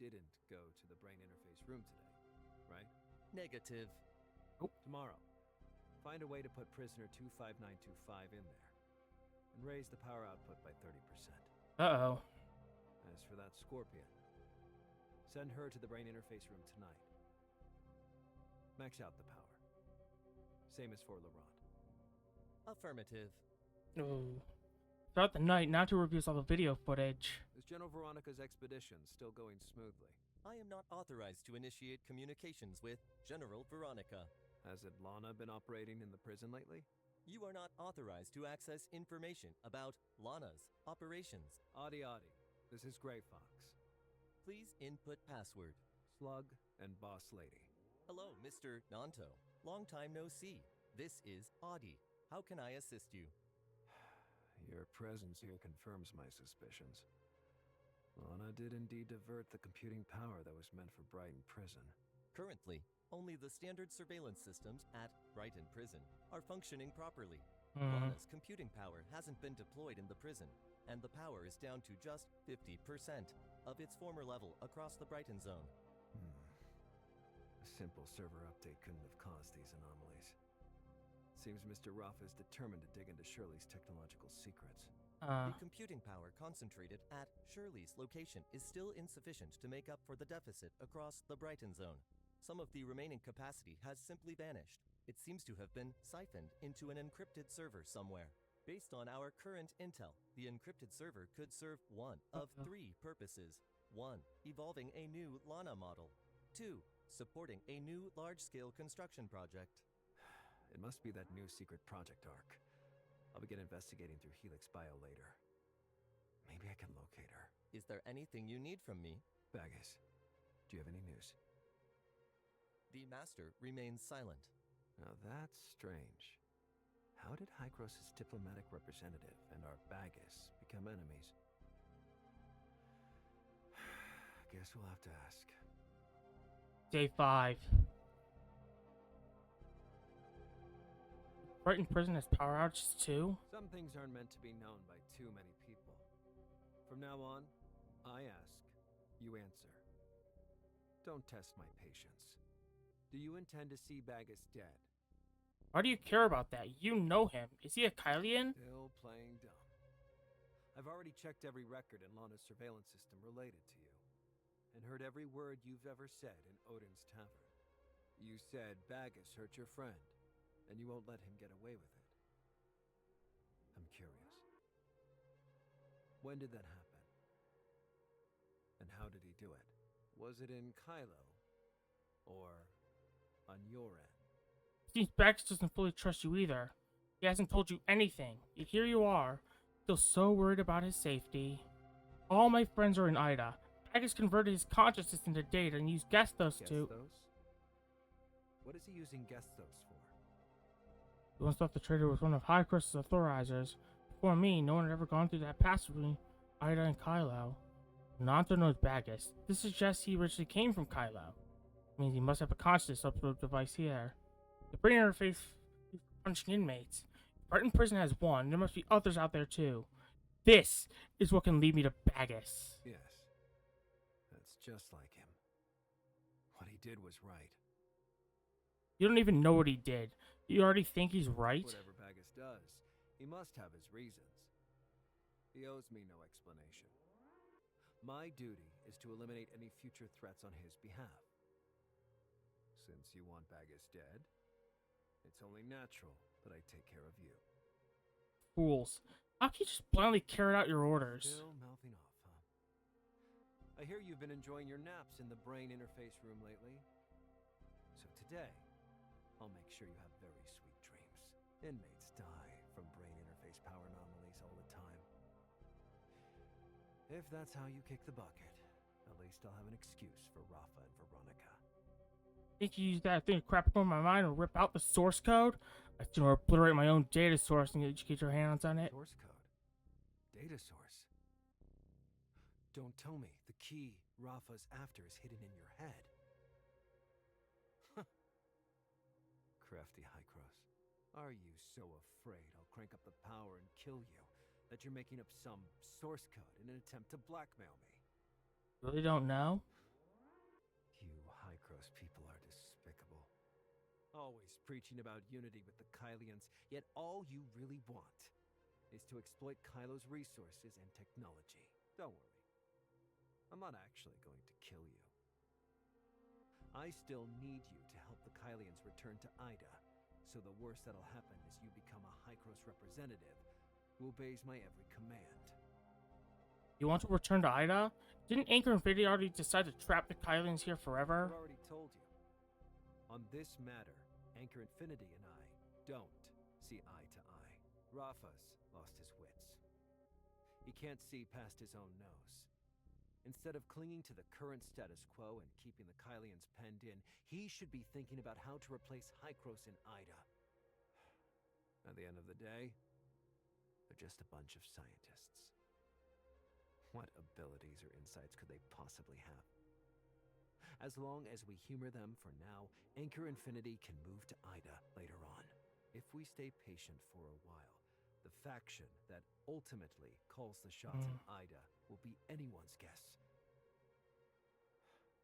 didn't go to the brain interface room today, right? Negative. Tomorrow, find a way to put Prisoner 25925 in there, and raise the power output by 30%. Uh-oh. As for that Scorpion, send her to the brain interface room tonight. Max out the power. Same as for Laurent. Affirmative. Ooh. Throughout the night, Nanto reviews all the video footage. Is General Veronica's expedition still going smoothly? I am not authorized to initiate communications with General Veronica. Hasn't Lana been operating in the prison lately? You are not authorized to access information about Lana's operations. Adi. This is Grey Fox. Please input password. Slug and Boss Lady. Hello, Mr. Nanto. Long time no see. This is Adi. How can I assist you? Your presence here confirms my suspicions. Lana did indeed divert the computing power that was meant for Brighton Prison. Currently, only the standard surveillance systems at Brighton Prison are functioning properly. Lana's computing power hasn't been deployed in the prison, and the power is down to just 50% of its former level across the Brighton zone. A simple server update couldn't have caused these anomalies. Seems Mr. Ruff is determined to dig into Shirley's technological secrets. The computing power concentrated at Shirley's location is still insufficient to make up for the deficit across the Brighton zone. Some of the remaining capacity has simply vanished. It seems to have been siphoned into an encrypted server somewhere. Based on our current intel, the encrypted server could serve one of three purposes. 1. Evolving a new Lana model. 2. supporting a new large-scale construction project. It must be that new secret project arc. I'll begin investigating through Helix Bio later. Maybe I can locate her. Is there anything you need from me? Baggis, do you have any news? The Master remains silent. Now that's strange. How did Hykros' diplomatic representative and our Baggis become enemies? Guess we'll have to ask. Day 5. Brighton Prison has power outages too? Some things aren't meant to be known by too many people. From now on, I ask, you answer. Don't test my patience. Do you intend to see Baggis dead? Why do you care about that? You know him. Is he a Kylian? Still playing dumb. I've already checked every record in Lana's surveillance system related to you, and heard every word you've ever said in Odin's Tavern. You said Baggis hurt your friend, and you won't let him get away with it. I'm curious. When did that happen? And how did he do it? Was it in Kylo? Or on your end? Seems Baggis doesn't fully trust you either. He hasn't told you anything. Yet here you are, still so worried about his safety. All my friends are in Ida. Baggis converted his consciousness into data and used Gestos to... What is he using Gestos for? He once thought the traitor was one of Hykros' authorizers. Before me, no one had ever gone through that pass between Ida and Kylo. Nanto knows Baggis. This suggests he originally came from Kylo. It means he must have a consciousness upload device here. The brain interface is punching inmates. Brighton Prison has one. There must be others out there too. This is what can lead me to Baggis. Yes. That's just like him. What he did was right. You don't even know what he did. You already think he's right? Whatever Baggis does, he must have his reasons. He owes me no explanation. My duty is to eliminate any future threats on his behalf. Since you want Baggis dead, it's only natural that I take care of you. Fools. How can you just blindly carry out your orders? Still mouthing off, huh? I hear you've been enjoying your naps in the brain interface room lately. So today, I'll make sure you have very sweet dreams. Inmates die from brain interface power anomalies all the time. If that's how you kick the bucket, at least I'll have an excuse for Rafa and Veronica. Think you use that thing to crap over my mind and rip out the source code? I'd sooner obliterate my own data source and get your hands on it. Source code? Data source? Don't tell me the key Rafa's after is hidden in your head. Crafty Hykros. Are you so afraid I'll crank up the power and kill you that you're making up some source code in an attempt to blackmail me? Really don't know? You Hykros people are despicable. Always preaching about unity with the Kylians, yet all you really want is to exploit Kylo's resources and technology. Don't worry. I'm not actually going to kill you. I still need you to help the Kylians return to Ida, so the worst that'll happen is you become a Hykros representative who obeys my every command. You want to return to Ida? Didn't Anchor Infinity already decide to trap the Kylians here forever? I've already told you. On this matter, Anchor Infinity and I don't see eye to eye. Rafa's lost his wits. He can't see past his own nose. Instead of clinging to the current status quo and keeping the Kylians penned in, he should be thinking about how to replace Hykros in Ida. At the end of the day, they're just a bunch of scientists. What abilities or insights could they possibly have? As long as we humor them for now, Anchor Infinity can move to Ida later on. If we stay patient for a while, the faction that ultimately calls the shots in Ida will be anyone's guess.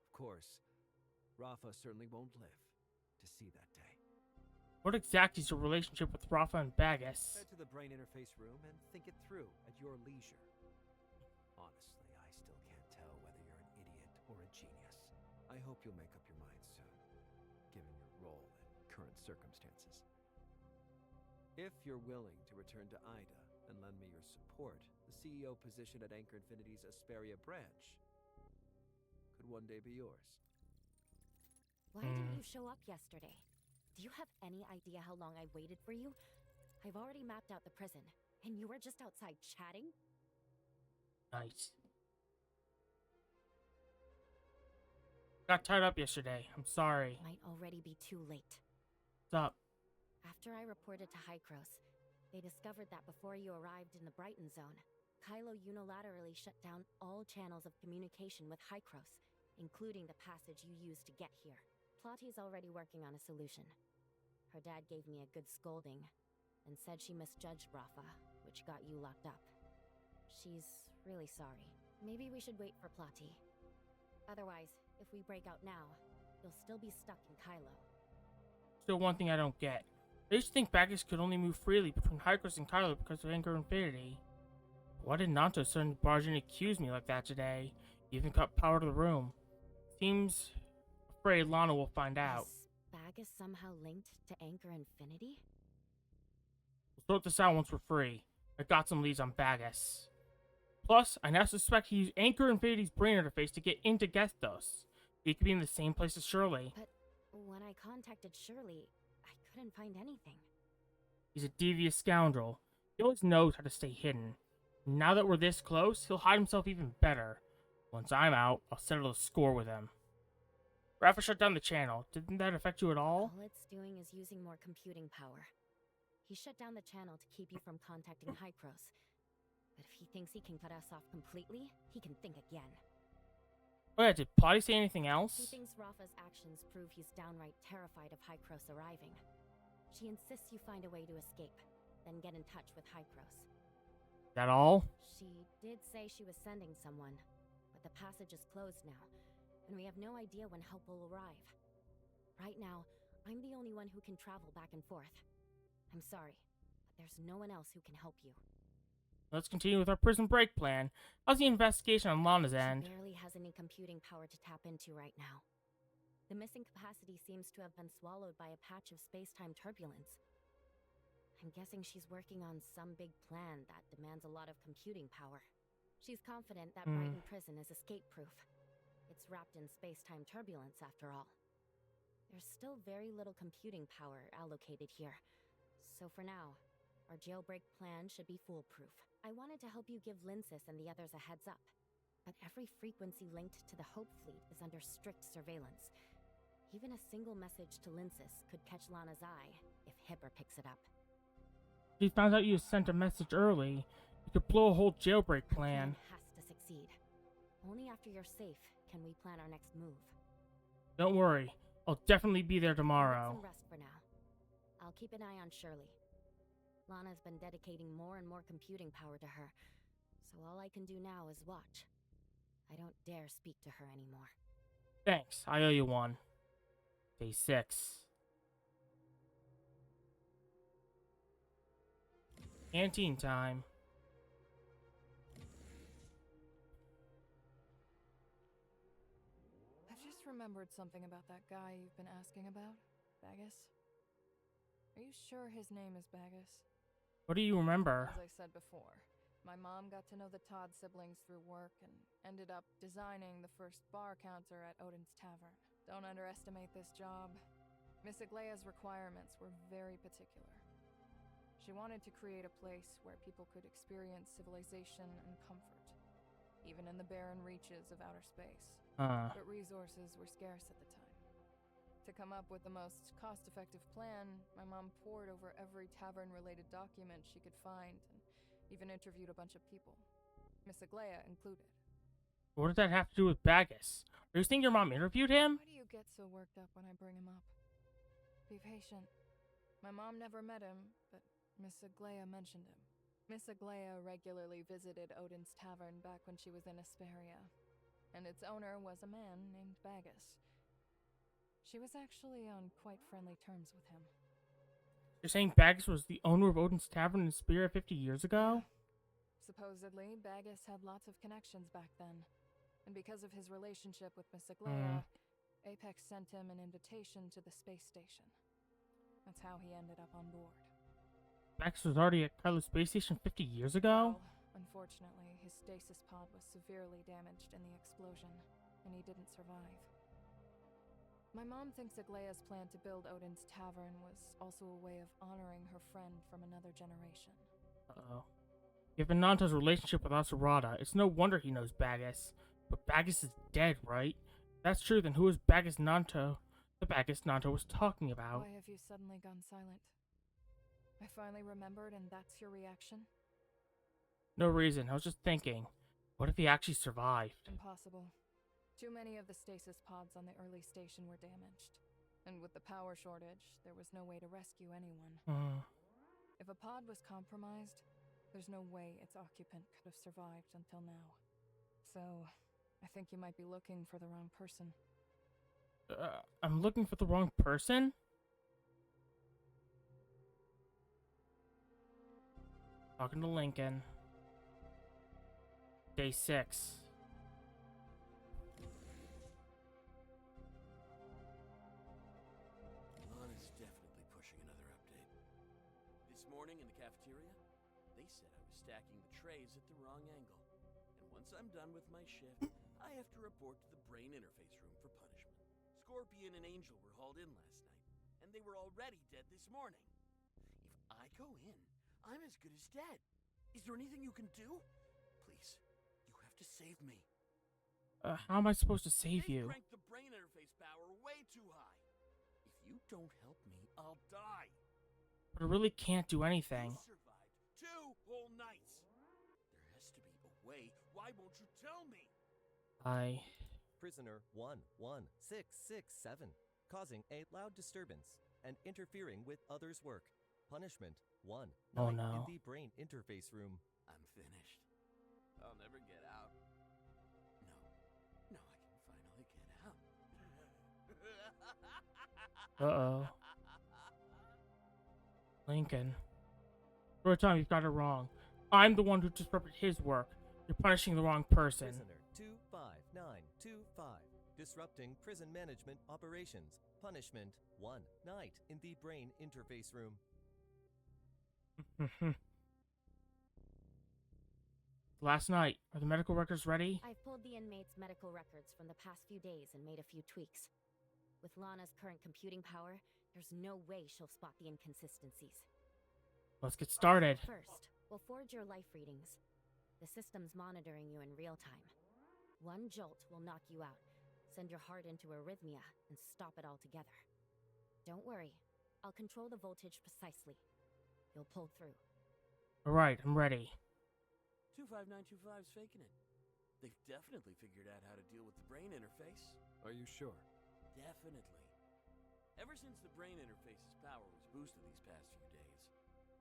Of course, Rafa certainly won't live to see that day. What exactly is your relationship with Rafa and Baggis? Head to the brain interface room and think it through at your leisure. Honestly, I still can't tell whether you're an idiot or a genius. I hope you'll make up your mind soon, given your role and current circumstances. If you're willing to return to Ida and lend me your support, the CEO position at Anchor Infinity's Asperia branch could one day be yours. Why didn't you show up yesterday? Do you have any idea how long I waited for you? I've already mapped out the prison, and you were just outside chatting? Nice. Got tied up yesterday. I'm sorry. Might already be too late. What's up? After I reported to Hykros, they discovered that before you arrived in the Brighton Zone, Kylo unilaterally shut down all channels of communication with Hykros, including the passage you used to get here. Plotty's already working on a solution. Her dad gave me a good scolding, and said she misjudged Rafa, which got you locked up. She's really sorry. Maybe we should wait for Plotty. Otherwise, if we break out now, you'll still be stuck in Kylo. Still one thing I don't get. I used to think Bacchus could only move freely between Hykros and Kylo because of Anger Infinity. Why did Nanto suddenly barge in and accuse me like that today? He even cut power to the room. Seems afraid Lana will find out. Is Bacchus somehow linked to Anchor Infinity? We'll sort this out once we're free. I got some leads on Bacchus. Plus, I now suspect he used Anchor Infinity's brain interface to get into Gestos. He could be in the same place as Shirley. But when I contacted Shirley, I couldn't find anything. He's a devious scoundrel. He always knows how to stay hidden. Now that we're this close, he'll hide himself even better. Once I'm out, I'll settle the score with him. Rafa shut down the channel. Didn't that affect you at all? All it's doing is using more computing power. He shut down the channel to keep you from contacting Hykros. But if he thinks he can cut us off completely, he can think again. Oh yeah, did Plotty say anything else? He thinks Rafa's actions prove he's downright terrified of Hykros arriving. She insists you find a way to escape, then get in touch with Hykros. That all? She did say she was sending someone, but the passage is closed now, and we have no idea when help will arrive. Right now, I'm the only one who can travel back and forth. I'm sorry, but there's no one else who can help you. Let's continue with our prison break plan. How's the investigation on Lana's end? She barely has any computing power to tap into right now. The missing capacity seems to have been swallowed by a patch of space-time turbulence. I'm guessing she's working on some big plan that demands a lot of computing power. She's confident that Brighton Prison is escape-proof. It's wrapped in space-time turbulence, after all. There's still very little computing power allocated here. So for now, our jailbreak plan should be foolproof. I wanted to help you give Linsis and the others a heads up, but every frequency linked to the Hope Fleet is under strict surveillance. Even a single message to Linsis could catch Lana's eye if Hipper picks it up. If he found out you sent a message early, you could blow a whole jailbreak plan. Plan has to succeed. Only after you're safe can we plan our next move. Don't worry, I'll definitely be there tomorrow. Get some rest for now. I'll keep an eye on Shirley. Lana's been dedicating more and more computing power to her, so all I can do now is watch. I don't dare speak to her anymore. Thanks, I owe you one. Day 6. Canteen time. I've just remembered something about that guy you've been asking about, Bagus. Are you sure his name is Bagus? What do you remember? As I said before, my mom got to know the Todd siblings through work and ended up designing the first bar counter at Odin's Tavern. Don't underestimate this job. Miss Aglaya's requirements were very particular. She wanted to create a place where people could experience civilization and comfort, even in the barren reaches of outer space. But resources were scarce at the time. To come up with the most cost-effective plan, my mom pored over every tavern-related document she could find, and even interviewed a bunch of people, Miss Aglaya included. What does that have to do with Bacchus? Are you saying your mom interviewed him? Why do you get so worked up when I bring him up? Be patient. My mom never met him, but Miss Aglaya mentioned him. Miss Aglaya regularly visited Odin's Tavern back when she was in Asperia, and its owner was a man named Bacchus. She was actually on quite friendly terms with him. You're saying Bacchus was the owner of Odin's Tavern in Spirit 50 years ago? Supposedly, Bacchus had lots of connections back then, and because of his relationship with Miss Aglaya, Apex sent him an invitation to the space station. That's how he ended up on board. Bacchus was already at Kylo Space Station 50 years ago? Well, unfortunately, his stasis pod was severely damaged in the explosion, and he didn't survive. My mom thinks Aglaea's plan to build Odin's tavern was also a way of honoring her friend from another generation. Uh-oh. Given Nanto's relationship with Asurada, it's no wonder he knows Bagus. But Bagus is dead, right? If that's true, then who is Bagus Nanto? The Bagus Nanto was talking about. Why have you suddenly gone silent? I finally remembered and that's your reaction? No reason. I was just thinking. What if he actually survived? Impossible. Too many of the stasis pods on the early station were damaged. And with the power shortage, there was no way to rescue anyone. If a pod was compromised, there's no way its occupant could have survived until now. So, I think you might be looking for the wrong person. I'm looking for the wrong person? Talking to Lincoln. Day 6. Lana's definitely pushing another update. This morning in the cafeteria, they said I was stacking the trays at the wrong angle. And once I'm done with my shift, I have to report to the brain interface room for punishment. Scorpion and Angel were hauled in last night, and they were already dead this morning. If I go in, I'm as good as dead. Is there anything you can do? Please, you have to save me. How am I supposed to save you? They cranked the brain interface power way too high. If you don't help me, I'll die. But I really can't do anything. You survived 2 whole nights. There has to be a way. Why won't you tell me? Prisoner 11667, causing a loud disturbance and interfering with others' work. Punishment 1 Oh, night no. in the brain interface room. I'm finished. I'll never get out. No, I can finally get out. Uh-oh. Lincoln. For a time, you've got it wrong. I'm the one who disrupted his work. You're punishing the wrong person. Prisoner 25925, disrupting prison management operations. Punishment 1 night in the brain interface room. Last night. Are the medical records ready? I've pulled the inmates' medical records from the past few days and made a few tweaks. With Lana's current computing power, there's no way she'll spot the inconsistencies. Let's get started. First, we'll forge your life readings. The system's monitoring you in real time. One jolt will knock you out, send your heart into arrhythmia, and stop it altogether. Don't worry, I'll control the voltage precisely. You'll pull through. Alright, I'm ready. 25925's faking it. They've definitely figured out how to deal with the brain interface. Are you sure? Definitely. Ever since the brain interface's power was boosted these past few days,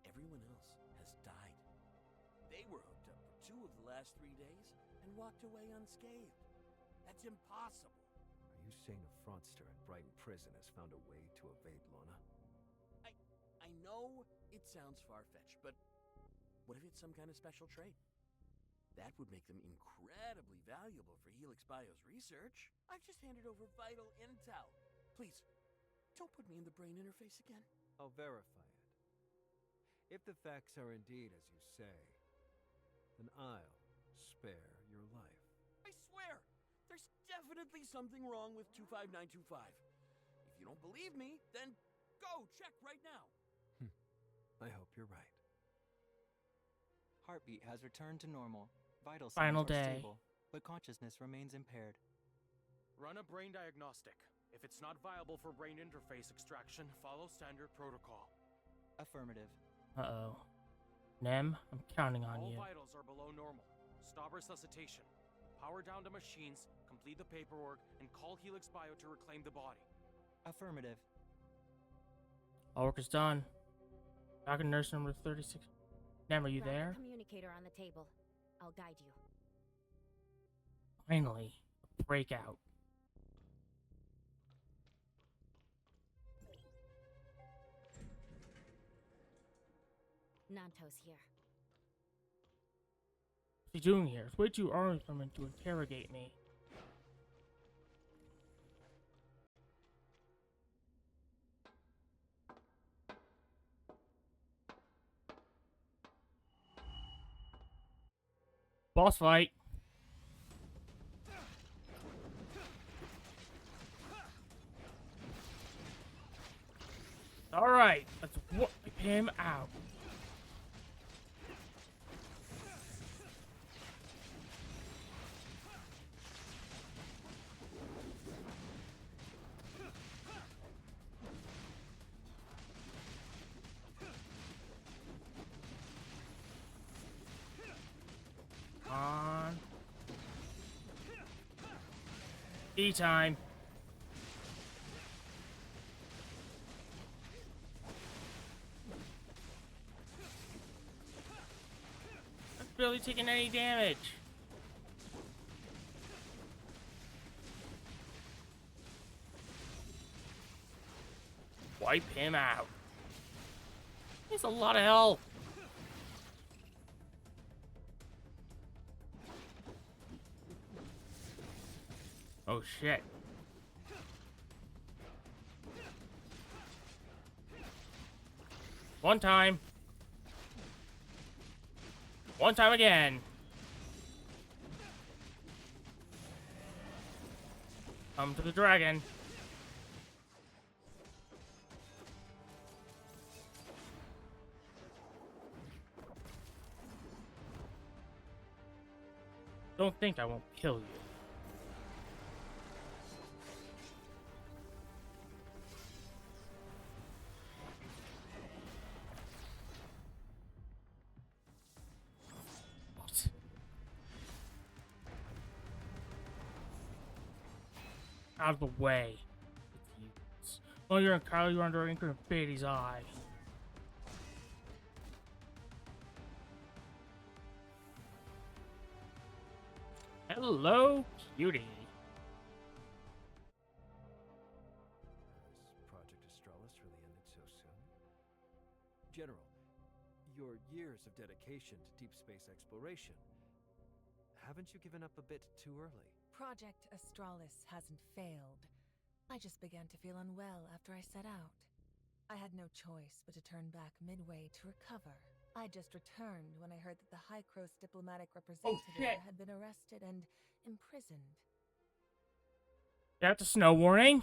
everyone else has died. They were hooked up for 2 of the last 3 days and walked away unscathed. That's impossible. Are you saying a fraudster at Brighton Prison has found a way to evade Lana? I know it sounds far-fetched, but what if it's some kind of special trait? That would make them incredibly valuable for Helix Bio's research. I've just handed over vital intel. Please, don't put me in the brain interface again. I'll verify it. If the facts are indeed as you say, then I'll spare your life. I swear, there's definitely something wrong with 25925. If you don't believe me, then go check right now. I hope you're right. Heartbeat has returned to normal. Vital Final signs are day. stable, but consciousness remains impaired. Run a brain diagnostic. If it's not viable for brain interface extraction, follow standard protocol. Affirmative. Uh-oh. Nem, I'm counting on All you. vitals are below normal. Stop resuscitation. Power down the machines, complete the paperwork, and call Helix Bio to reclaim the body. Affirmative. All work is done. Back in nurse number 36. Nem, are you Grab there? the communicator on the table. I'll guide you. Finally, a breakout. Nanto's here. What's he doing here? It's way too early for him to interrogate me. Boss fight. Alright, let's whip him out. On. Tea time. That's barely taking any damage. Wipe him out. He's a lot of health. Oh shit. One time. One time again. Come to the dragon. Don't think I won't kill you. What? Out of the way. While you're in Kyle, you're under Anchor Infinity's eye. Hello, cutie. Project Astralis really ended so soon? General, your years of dedication to deep space exploration, haven't you given up a bit too early? Project Astralis hasn't failed. I just began to feel unwell after I set out. I had no choice but to turn back midway to recover. I just returned when I heard that the High Cross diplomatic representative had been arrested and imprisoned. That's a snow warning.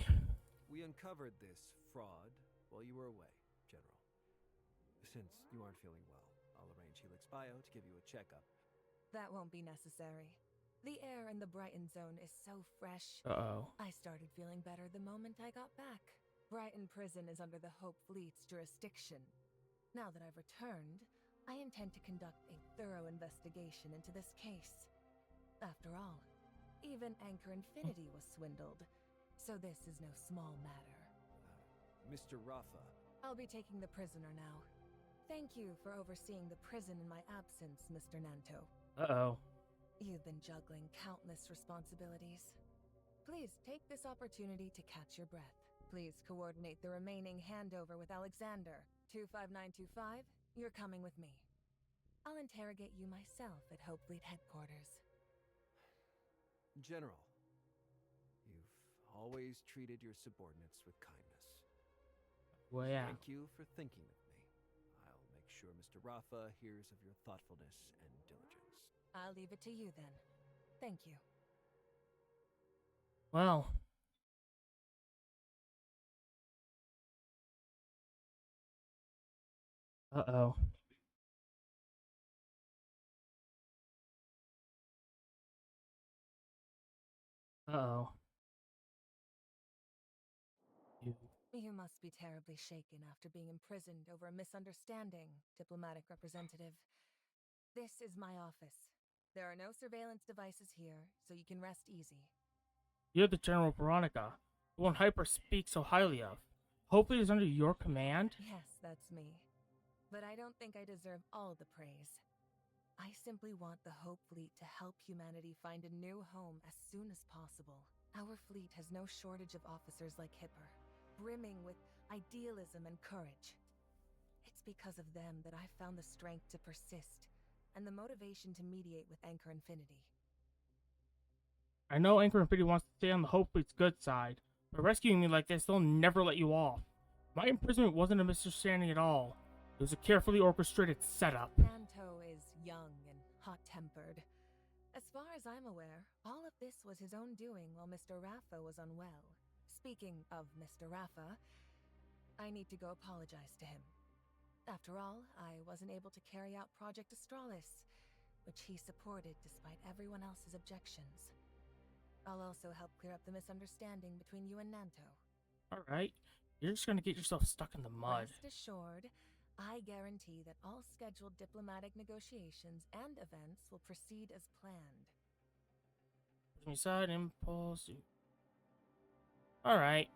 We uncovered this fraud while you were away, General. Since you aren't feeling well, I'll arrange Helix Bio to give you a checkup. That won't be necessary. The air in the Brighton Zone is so fresh. Uh-oh. I started feeling better the moment I got back. Brighton Prison is under the Hope Fleet's jurisdiction. Now that I've returned, I intend to conduct a thorough investigation into this case. After all, even Anchor Infinity was swindled, so this is no small matter. Mr. Rafa. I'll be taking the prisoner now. Thank you for overseeing the prison in my absence, Mr. Nanto. Uh-oh. You've been juggling countless responsibilities. Please take this opportunity to catch your breath. Please coordinate the remaining handover with Alexander. 25925, you're coming with me. I'll interrogate you myself at Hope Fleet headquarters. General, you've always treated your subordinates with kindness. Well, yeah. Thank you for thinking of me. I'll make sure Mr. Rafa hears of your thoughtfulness and diligence. I'll leave it to you then. Thank you. Well. Uh-oh. Uh-oh. You must be terribly shaken after being imprisoned over a misunderstanding, diplomatic representative. This is my office. There are no surveillance devices here, so you can rest easy. You're the General Veronica, the one Hyper speaks so highly of. Hopefully it's under your command? Yes, that's me. But I don't think I deserve all the praise. I simply want the Hope Fleet to help humanity find a new home as soon as possible. Our fleet has no shortage of officers like Hipper, brimming with idealism and courage. It's because of them that I've found the strength to persist, and the motivation to mediate with Anchor Infinity. I know Anchor Infinity wants to stay on the Hope Fleet's good side, but rescuing me like this, they'll never let you off. My imprisonment wasn't a misunderstanding at all. It was a carefully orchestrated setup. Nanto is young and hot-tempered. As far as I'm aware, all of this was his own doing while Mr. Rafa was unwell. Speaking of Mr. Rafa, I need to go apologize to him. After all, I wasn't able to carry out Project Astralis, which he supported despite everyone else's objections. I'll also help clear up the misunderstanding between you and Nanto. Alright. You're just gonna get yourself stuck in the mud. Rest assured, I guarantee that all scheduled diplomatic negotiations and events will proceed as planned. Side impulse. Alright.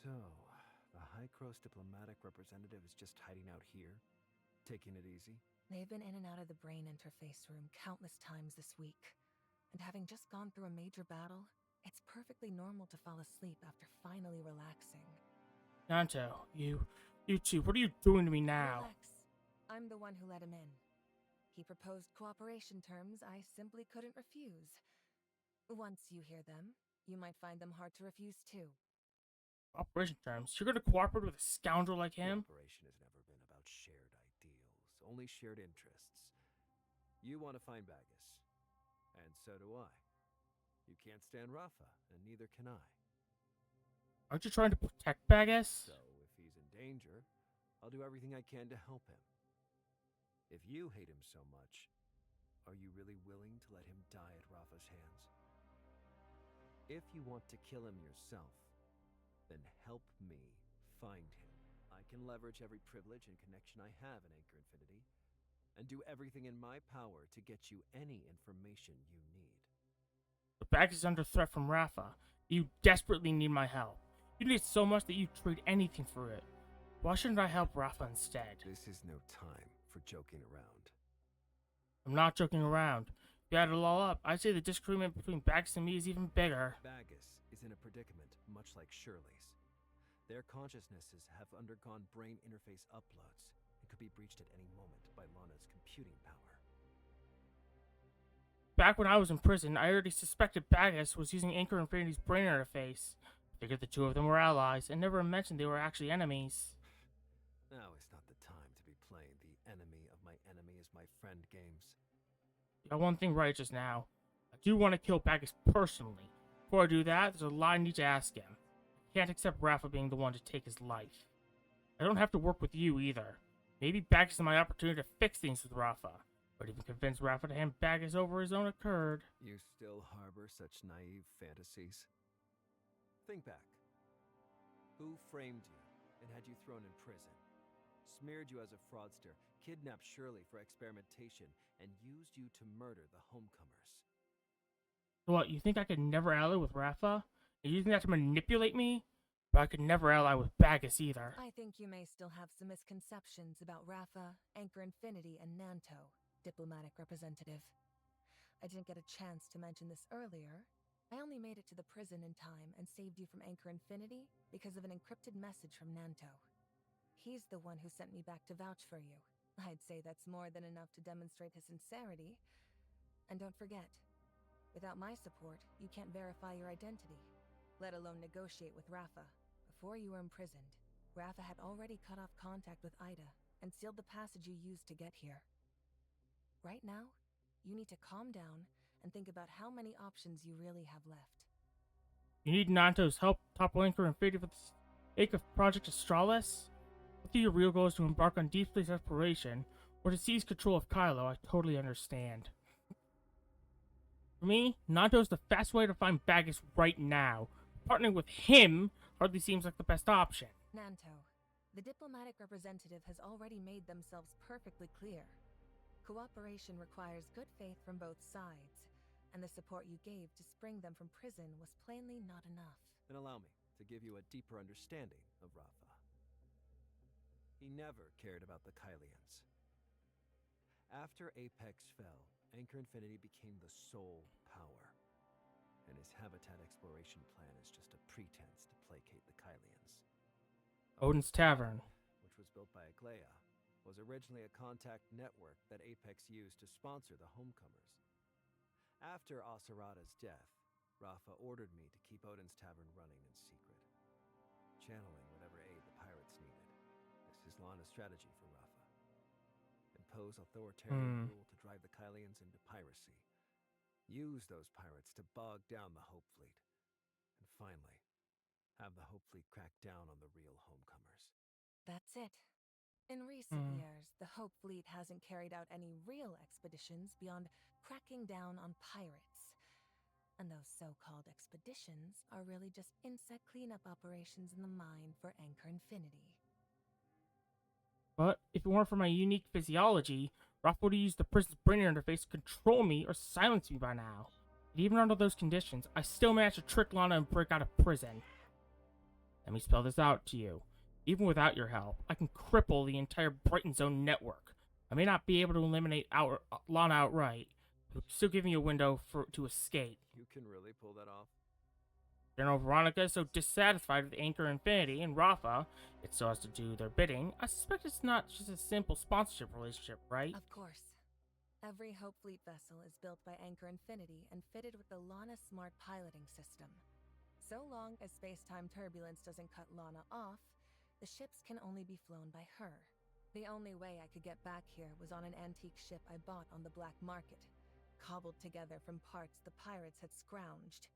So, the High Cross diplomatic representative is just hiding out here, taking it easy? They've been in and out of the brain interface room countless times this week. And having just gone through a major battle, it's perfectly normal to fall asleep after finally relaxing. Nanto, you two, what are you doing to me now? Relax. I'm the one who let him in. He proposed cooperation terms I simply couldn't refuse. Once you hear them, you might find them hard to refuse too. Cooperation terms? You're gonna cooperate with a scoundrel like him? Cooperation has never been about shared ideals, only shared interests. You want to find Bagus, and so do I. You can't stand Rafa, and neither can I. Aren't you trying to protect Bagus? So, if he's in danger, I'll do everything I can to help him. If you hate him so much, are you really willing to let him die at Rafa's hands? If you want to kill him yourself, then help me find him. I can leverage every privilege and connection I have in Anchor Infinity, and do everything in my power to get you any information you need. But Bagus is under threat from Rafa. You desperately need my help. You need it so much that you'd trade anything for it. Why shouldn't I help Rafa instead? This is no time for joking around. I'm not joking around. If you add it all up, I'd say the disagreement between Bagus and me is even bigger. Bagus is in a predicament much like Shirley's. Their consciousnesses have undergone brain interface uploads and could be breached at any moment by Lana's computing power. Back when I was in prison, I already suspected Bagus was using Anchor Infinity's brain interface. Figured the two of them were allies, and never mentioned they were actually enemies. Now is not the time to be playing the enemy of my enemy is my friend games. You got one thing right just now. I do want to kill Bagus personally. Before I do that, there's a lot I need to ask him. I can't accept Rafa being the one to take his life. I don't have to work with you either. Maybe Bagus is my opportunity to fix things with Rafa, or even convince Rafa to hand Bagus over his own accord. You still harbor such naive fantasies? Think back. Who framed you and had you thrown in prison? Smeared you as a fraudster, kidnapped Shirley for experimentation, and used you to murder the homecomers. So what, you think I could never ally with Rafa? You're using that to manipulate me? But I could never ally with Bagus either. I think you may still have some misconceptions about Rafa, Anchor Infinity, and Nanto, diplomatic representative. I didn't get a chance to mention this earlier. I only made it to the prison in time and saved you from Anchor Infinity because of an encrypted message from Nanto. He's the one who sent me back to vouch for you. I'd say that's more than enough to demonstrate his sincerity. And don't forget, without my support, you can't verify your identity, let alone negotiate with Rafa. Before you were imprisoned, Rafa had already cut off contact with Ida and sealed the passage you used to get here. Right now, you need to calm down and think about how many options you really have left. You need Nanto's help topple Anchor Infinity for the sake of Project Astralis? Whether your real goal is to embark on deep space exploration or to seize control of Kylo, I totally understand. For me, Nanto's the fast way to find Bagus right now. Partnering with him hardly seems like the best option. Nanto, the diplomatic representative has already made themselves perfectly clear. Cooperation requires good faith from both sides, and the support you gave to spring them from prison was plainly not enough. Then allow me to give you a deeper understanding of Rafa. He never cared about the Kylians. After Apex fell, Anchor Infinity became the sole power, and his habitat exploration plan is just a pretense to placate the Kylians. Odin's Tavern, which was built by Aglaya, was originally a contact network that Apex used to sponsor the homecomers. After Asurada's death, Rafa ordered me to keep Odin's Tavern running in secret, channeling whatever aid the pirates needed. This is Lana's strategy for Rafa. Impose authoritarian rule to drive the Kylians into piracy. Use those pirates to bog down the Hope Fleet. And finally have the Hope Fleet crack down on the real homecomers. That's it. In recent years, the Hope Fleet hasn't carried out any real expeditions beyond cracking down on pirates. And those so-called expeditions are really just insect cleanup operations in the mine for Anchor Infinity. But if it weren't for my unique physiology, Raph would have used the prison's brain interface to control me or silence me by now. And even under those conditions, I still managed to trick Lana and break out of prison. Let me spell this out to you. Even without your help, I can cripple the entire Brighton Zone network. I may not be able to eliminate Lana outright, but still give me a window to escape. You can really pull that off? General Veronica is so dissatisfied with Anchor Infinity and Rafa, it so has to do their bidding. I suspect it's not just a simple sponsorship relationship, right? Of course. Every Hope Fleet vessel is built by Anchor Infinity and fitted with the Lana Smart piloting system. So long as space-time turbulence doesn't cut Lana off, the ships can only be flown by her. The only way I could get back here was on an antique ship I bought on the black market, cobbled together from parts the pirates had scrounged.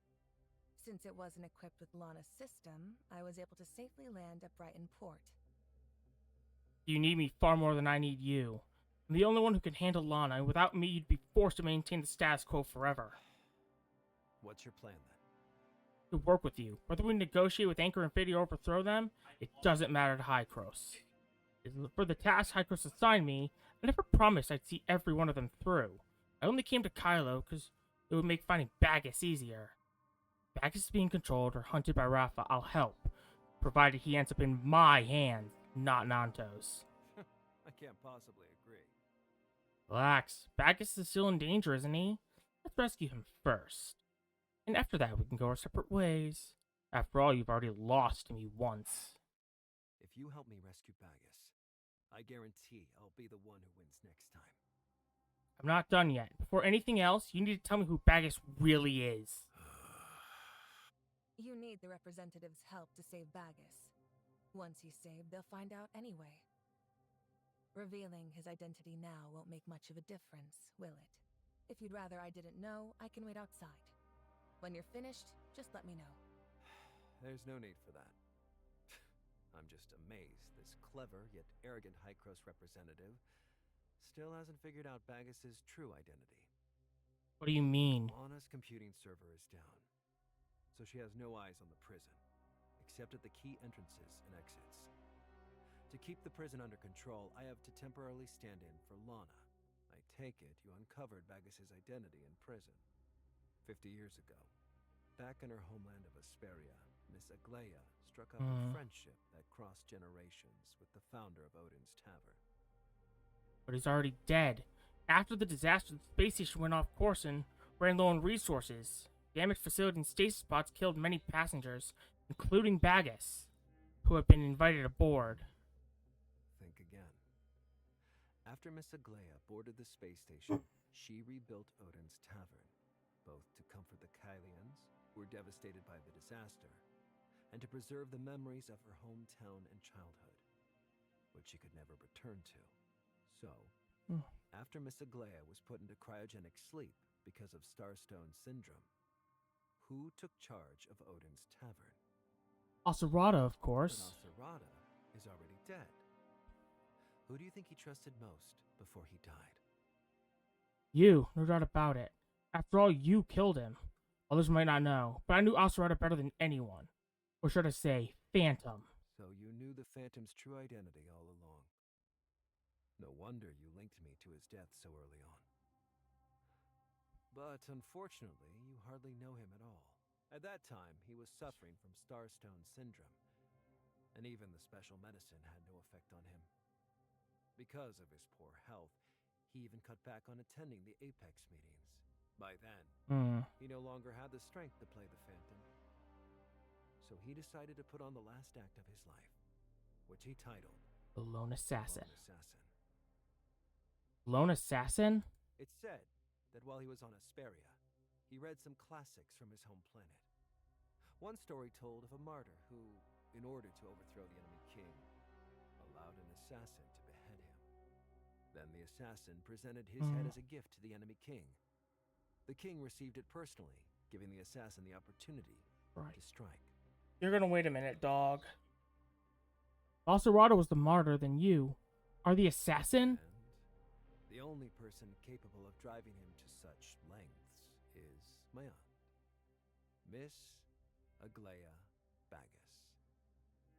Since it wasn't equipped with Lana's system, I was able to safely land at Brighton Port. You need me far more than I need you. I'm the only one who can handle Lana, and without me, you'd be forced to maintain the status quo forever. What's your plan then? To work with you. Whether we negotiate with Anchor Infinity or overthrow them, it doesn't matter to Hycros. For the task Hycros assigned me, I never promised I'd see every one of them through. I only came to Kylo because it would make finding Bagus easier. Bagus is being controlled or hunted by Rafa, I'll help, provided he ends up in my hands, not Nanto's. I can't possibly agree. Relax. Bagus is still in danger, isn't he? Let's rescue him first. And after that, we can go our separate ways. After all, you've already lost to me once. If you help me rescue Bagus, I guarantee I'll be the one who wins next time. I'm not done yet. Before anything else, you need to tell me who Bagus really is. You need the representative's help to save Bagus. Once he's saved, they'll find out anyway. Revealing his identity now won't make much of a difference, will it? If you'd rather I didn't know, I can wait outside. When you're finished, just let me know. There's no need for that. I'm just amazed this clever yet arrogant Hycros representative still hasn't figured out Bagus's true identity. What do you mean? Lana's computing server is down, so she has no eyes on the prison, except at the key entrances and exits. To keep the prison under control, I have to temporarily stand in for Lana. I take it you uncovered Bagus's identity in prison 50 years ago. Back in her homeland of Asperia, Miss Aglaia struck up a friendship that crossed generations with the founder of Odin's Tavern. But he's already dead. After the disaster, the space station went off course and ran low on resources. Damaged facility and stasis pods killed many passengers, including Bagus, who had been invited aboard. Think again. After Miss Aglaia boarded the space station, she rebuilt Odin's Tavern, both to comfort the Kylians, who were devastated by the disaster, and to preserve the memories of her hometown and childhood, which she could never return to. So, after Miss Aglaia was put into cryogenic sleep because of Starstone Syndrome, who took charge of Odin's Tavern? Acerata, of course. But Acerata is already dead. Who do you think he trusted most before he died? You, no doubt about it. After all, you killed him. Others might not know, but I knew Acerata better than anyone. Or should I say, Phantom. So you knew the Phantom's true identity all along. No wonder you linked me to his death so early on. But unfortunately, you hardly know him at all. At that time, he was suffering from Starstone Syndrome, and even the special medicine had no effect on him. Because of his poor health, he even cut back on attending the Apex meetings. By then, he no longer had the strength to play the Phantom. So he decided to put on the last act of his life, which he titled The Lone Assassin. Lone Assassin. Lone Assassin? It's said that while he was on Asperia, he read some classics from his home planet. One story told of a martyr who, in order to overthrow the enemy king, allowed an assassin to behead him. Then the assassin presented his head as a gift to the enemy king. The king received it personally, giving the assassin the opportunity Right. to strike. You're gonna wait a minute, dog. Balcerado was the martyr, then you are the assassin? And the only person capable of driving him to such lengths is my aunt, Miss Aglaya Bagus,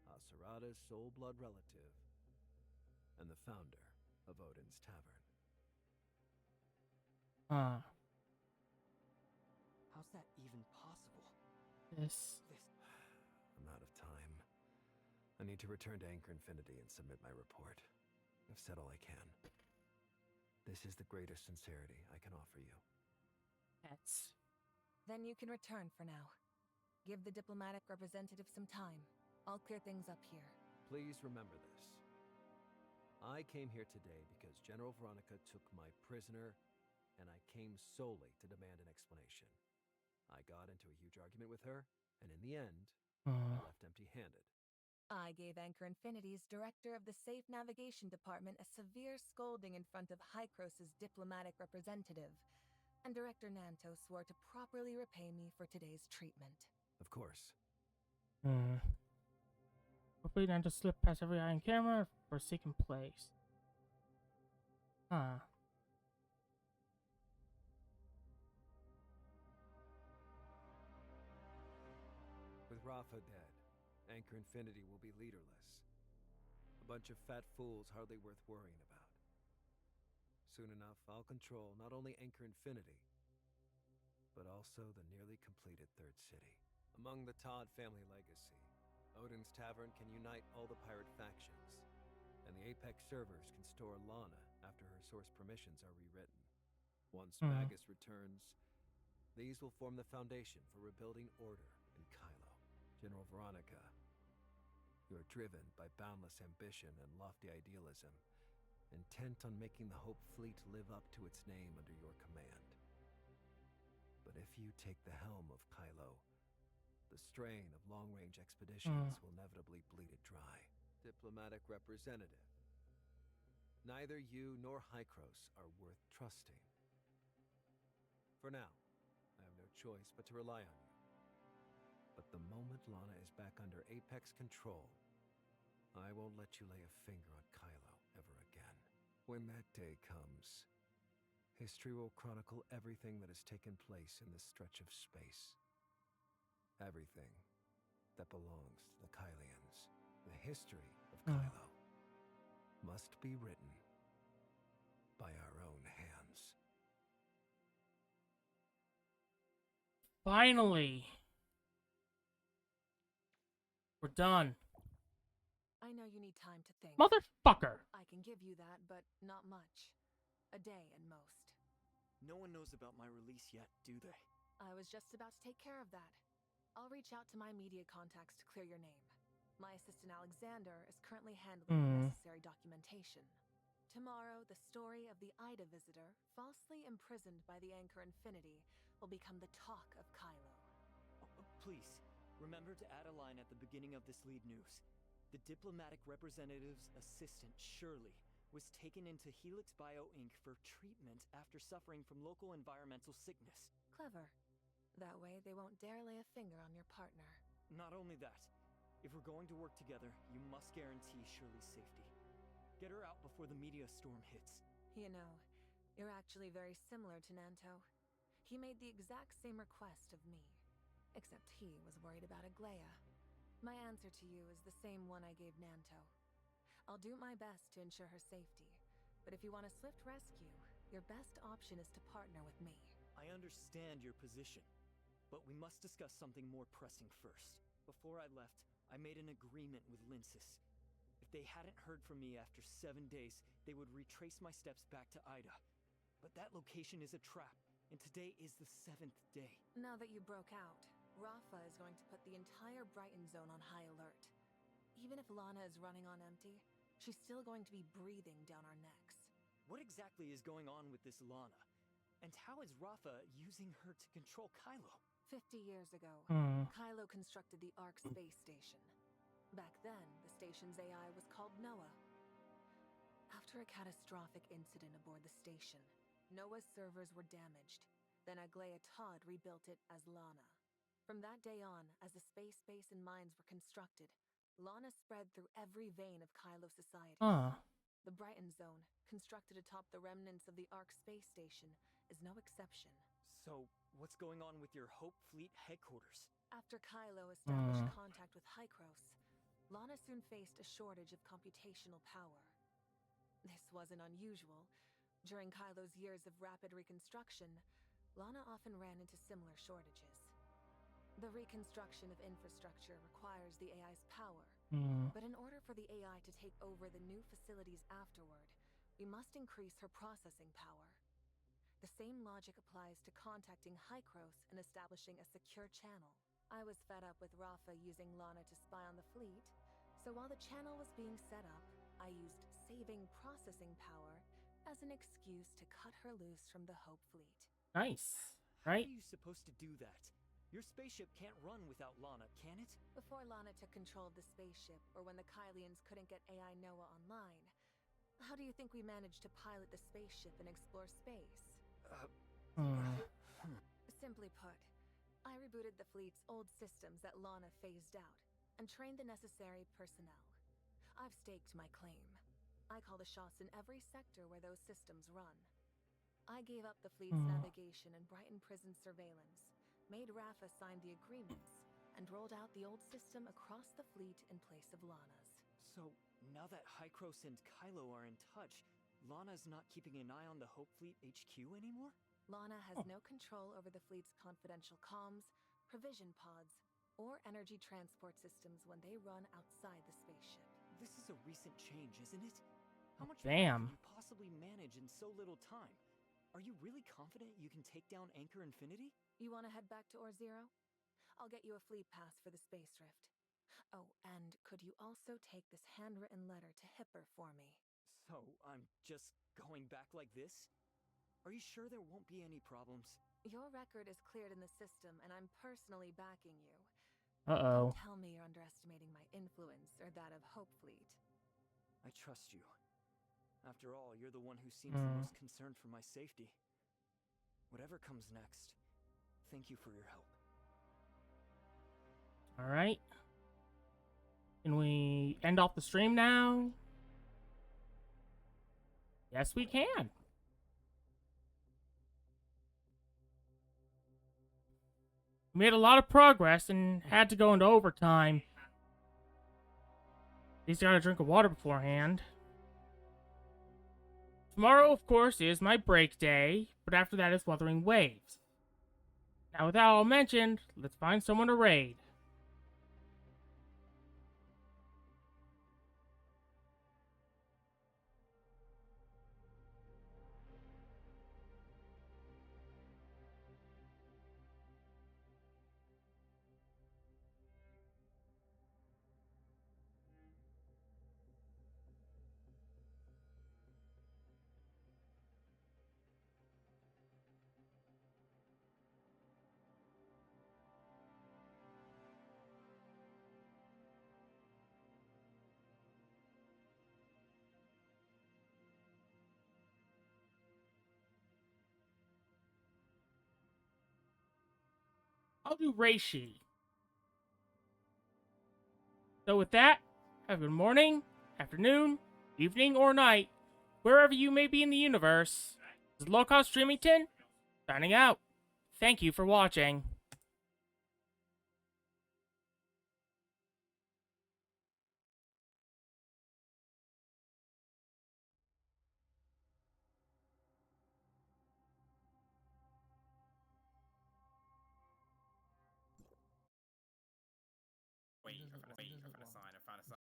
Balcerada's sole blood relative, and the founder of Odin's Tavern. How's that even possible? This. I'm out of time. I need to return to Anchor Infinity and submit my report. I've said all I can. This is the greatest sincerity I can offer you. That's... Then you can return for now. Give the diplomatic representative some time. I'll clear things up here. Please remember this. I came here today because General Veronica took my prisoner, and I came solely to demand an explanation. I got into a huge argument with her, and in the end, I left empty-handed. I gave Anchor Infinity's director of the Safe Navigation Department a severe scolding in front of Hykros' diplomatic representative, and Director Nanto swore to properly repay me for today's treatment. Of course. Hopefully not to slip past every eye on camera for Forsaken Place. With Rafa dead, Anchor Infinity will be leaderless. A bunch of fat fools hardly worth worrying about. Soon enough, I'll control not only Anchor Infinity, but also the nearly completed Third City. Among the Todd family legacy, Odin's Tavern can unite all the pirate factions, and the Apex servers can store Lana after her source permissions are rewritten. Once Magus returns, these will form the foundation for rebuilding order in Kylo. General Veronica, you are driven by boundless ambition and lofty idealism, intent on making the Hope Fleet live up to its name under your command. But if you take the helm of Kylo, the strain of long-range expeditions will inevitably bleed it dry. Diplomatic representative, neither you nor Hykros are worth trusting. For now, I have no choice but to rely on you. But the moment Lana is back under Apex control, I won't let you lay a finger on Kylo ever again. When that day comes, history will chronicle everything that has taken place in this stretch of space. Everything that belongs to the Kylians. The history of Kylo must be written by our own hands. Finally! We're done. I know you need time to think. Motherfucker! I can give you that, but not much. A day at most. No one knows about my release yet, do they? I was just about to take care of that. I'll reach out to my media contacts to clear your name. My assistant Alexander is currently handling the necessary documentation. Tomorrow, the story of the Ida visitor, falsely imprisoned by the Anchor Infinity, will become the talk of Kylo. Please, remember to add a line at the beginning of this lead news. The diplomatic representative's assistant, Shirley, was taken into Helix Bio Inc. for treatment after suffering from local environmental sickness. Clever. That way, they won't dare lay a finger on your partner. Not only that, if we're going to work together, you must guarantee Shirley's safety. Get her out before the media storm hits. You know, you're actually very similar to Nanto. He made the exact same request of me, except he was worried about Aglaya. My answer to you is the same one I gave Nanto. I'll do my best to ensure her safety, but if you want a swift rescue, your best option is to partner with me. I understand your position, but we must discuss something more pressing first. Before I left, I made an agreement with Linsis. If they hadn't heard from me after 7 days, they would retrace my steps back to Ida. But that location is a trap, and today is the 7th day. Now that you broke out, Rafa is going to put the entire Brighton zone on high alert. Even if Lana is running on empty, she's still going to be breathing down our necks. What exactly is going on with this Lana? And how is Rafa using her to control Kylo? 50 years ago, Kylo constructed the Ark space station. Back then, the station's AI was called Noah. After a catastrophic incident aboard the station, Noah's servers were damaged. Then Aglaya Todd rebuilt it as Lana. From that day on, as the space base and mines were constructed, Lana spread through every vein of Kylo society. The Brighton Zone, constructed atop the remnants of the Ark space station, is no exception. So, what's going on with your Hope Fleet headquarters? After Kylo established contact with Hykros, Lana soon faced a shortage of computational power. This wasn't unusual. During Kylo's years of rapid reconstruction, Lana often ran into similar shortages. The reconstruction of infrastructure requires the AI's power, but in order for the AI to take over the new facilities afterward, we must increase her processing power. The same logic applies to contacting Hykros and establishing a secure channel. I was fed up with Rafa using Lana to spy on the fleet, so while the channel was being set up, I used saving processing power as an excuse to cut her loose from the Hope Fleet. Nice, right? How are you supposed to do that? Your spaceship can't run without Lana, can it? Before Lana took control of the spaceship, or when the Kylians couldn't get AI Noah online, how do you think we managed to pilot the spaceship and explore space? Simply put, I rebooted the fleet's old systems that Lana phased out, and trained the necessary personnel. I've staked my claim. I call the shots in every sector where those systems run. I gave up the fleet's navigation and Brighton prison surveillance, made Rafa sign the agreements, and rolled out the old system across the fleet in place of Lana's. So, now that Hykros and Kylo are in touch, Lana's not keeping an eye on the Hope Fleet HQ anymore? Lana has no control over the fleet's confidential comms, provision pods, or energy transport systems when they run outside the spaceship. This is a recent change, isn't it? How much Damn. can you possibly manage in so little time? Are you really confident you can take down Anchor Infinity? You want to head back to Ore-Zero? I'll get you a fleet pass for the space rift. Oh, and could you also take this handwritten letter to Hipper for me? So, I'm just going back like this? Are you sure there won't be any problems? Your record is cleared in the system, and I'm personally backing you. Uh-oh. Don't tell me you're underestimating my influence or that of Hope Fleet. I trust you. After all, you're the one who seems the most concerned for my safety. Whatever comes next, thank you for your help. All right. Can we end off the stream now? Yes, we can. We made a lot of progress and had to go into overtime. At least I got a drink of water beforehand. Tomorrow, of course, is my break day, but after that is Wuthering Waves. Now, with that all mentioned, let's find someone to raid. I'll do Reishi. So with that, have a good morning, afternoon, evening, or night, wherever you may be in the universe. This is Low Cost Streamington, signing out. Thank you for watching. Wait, I'm gonna sign.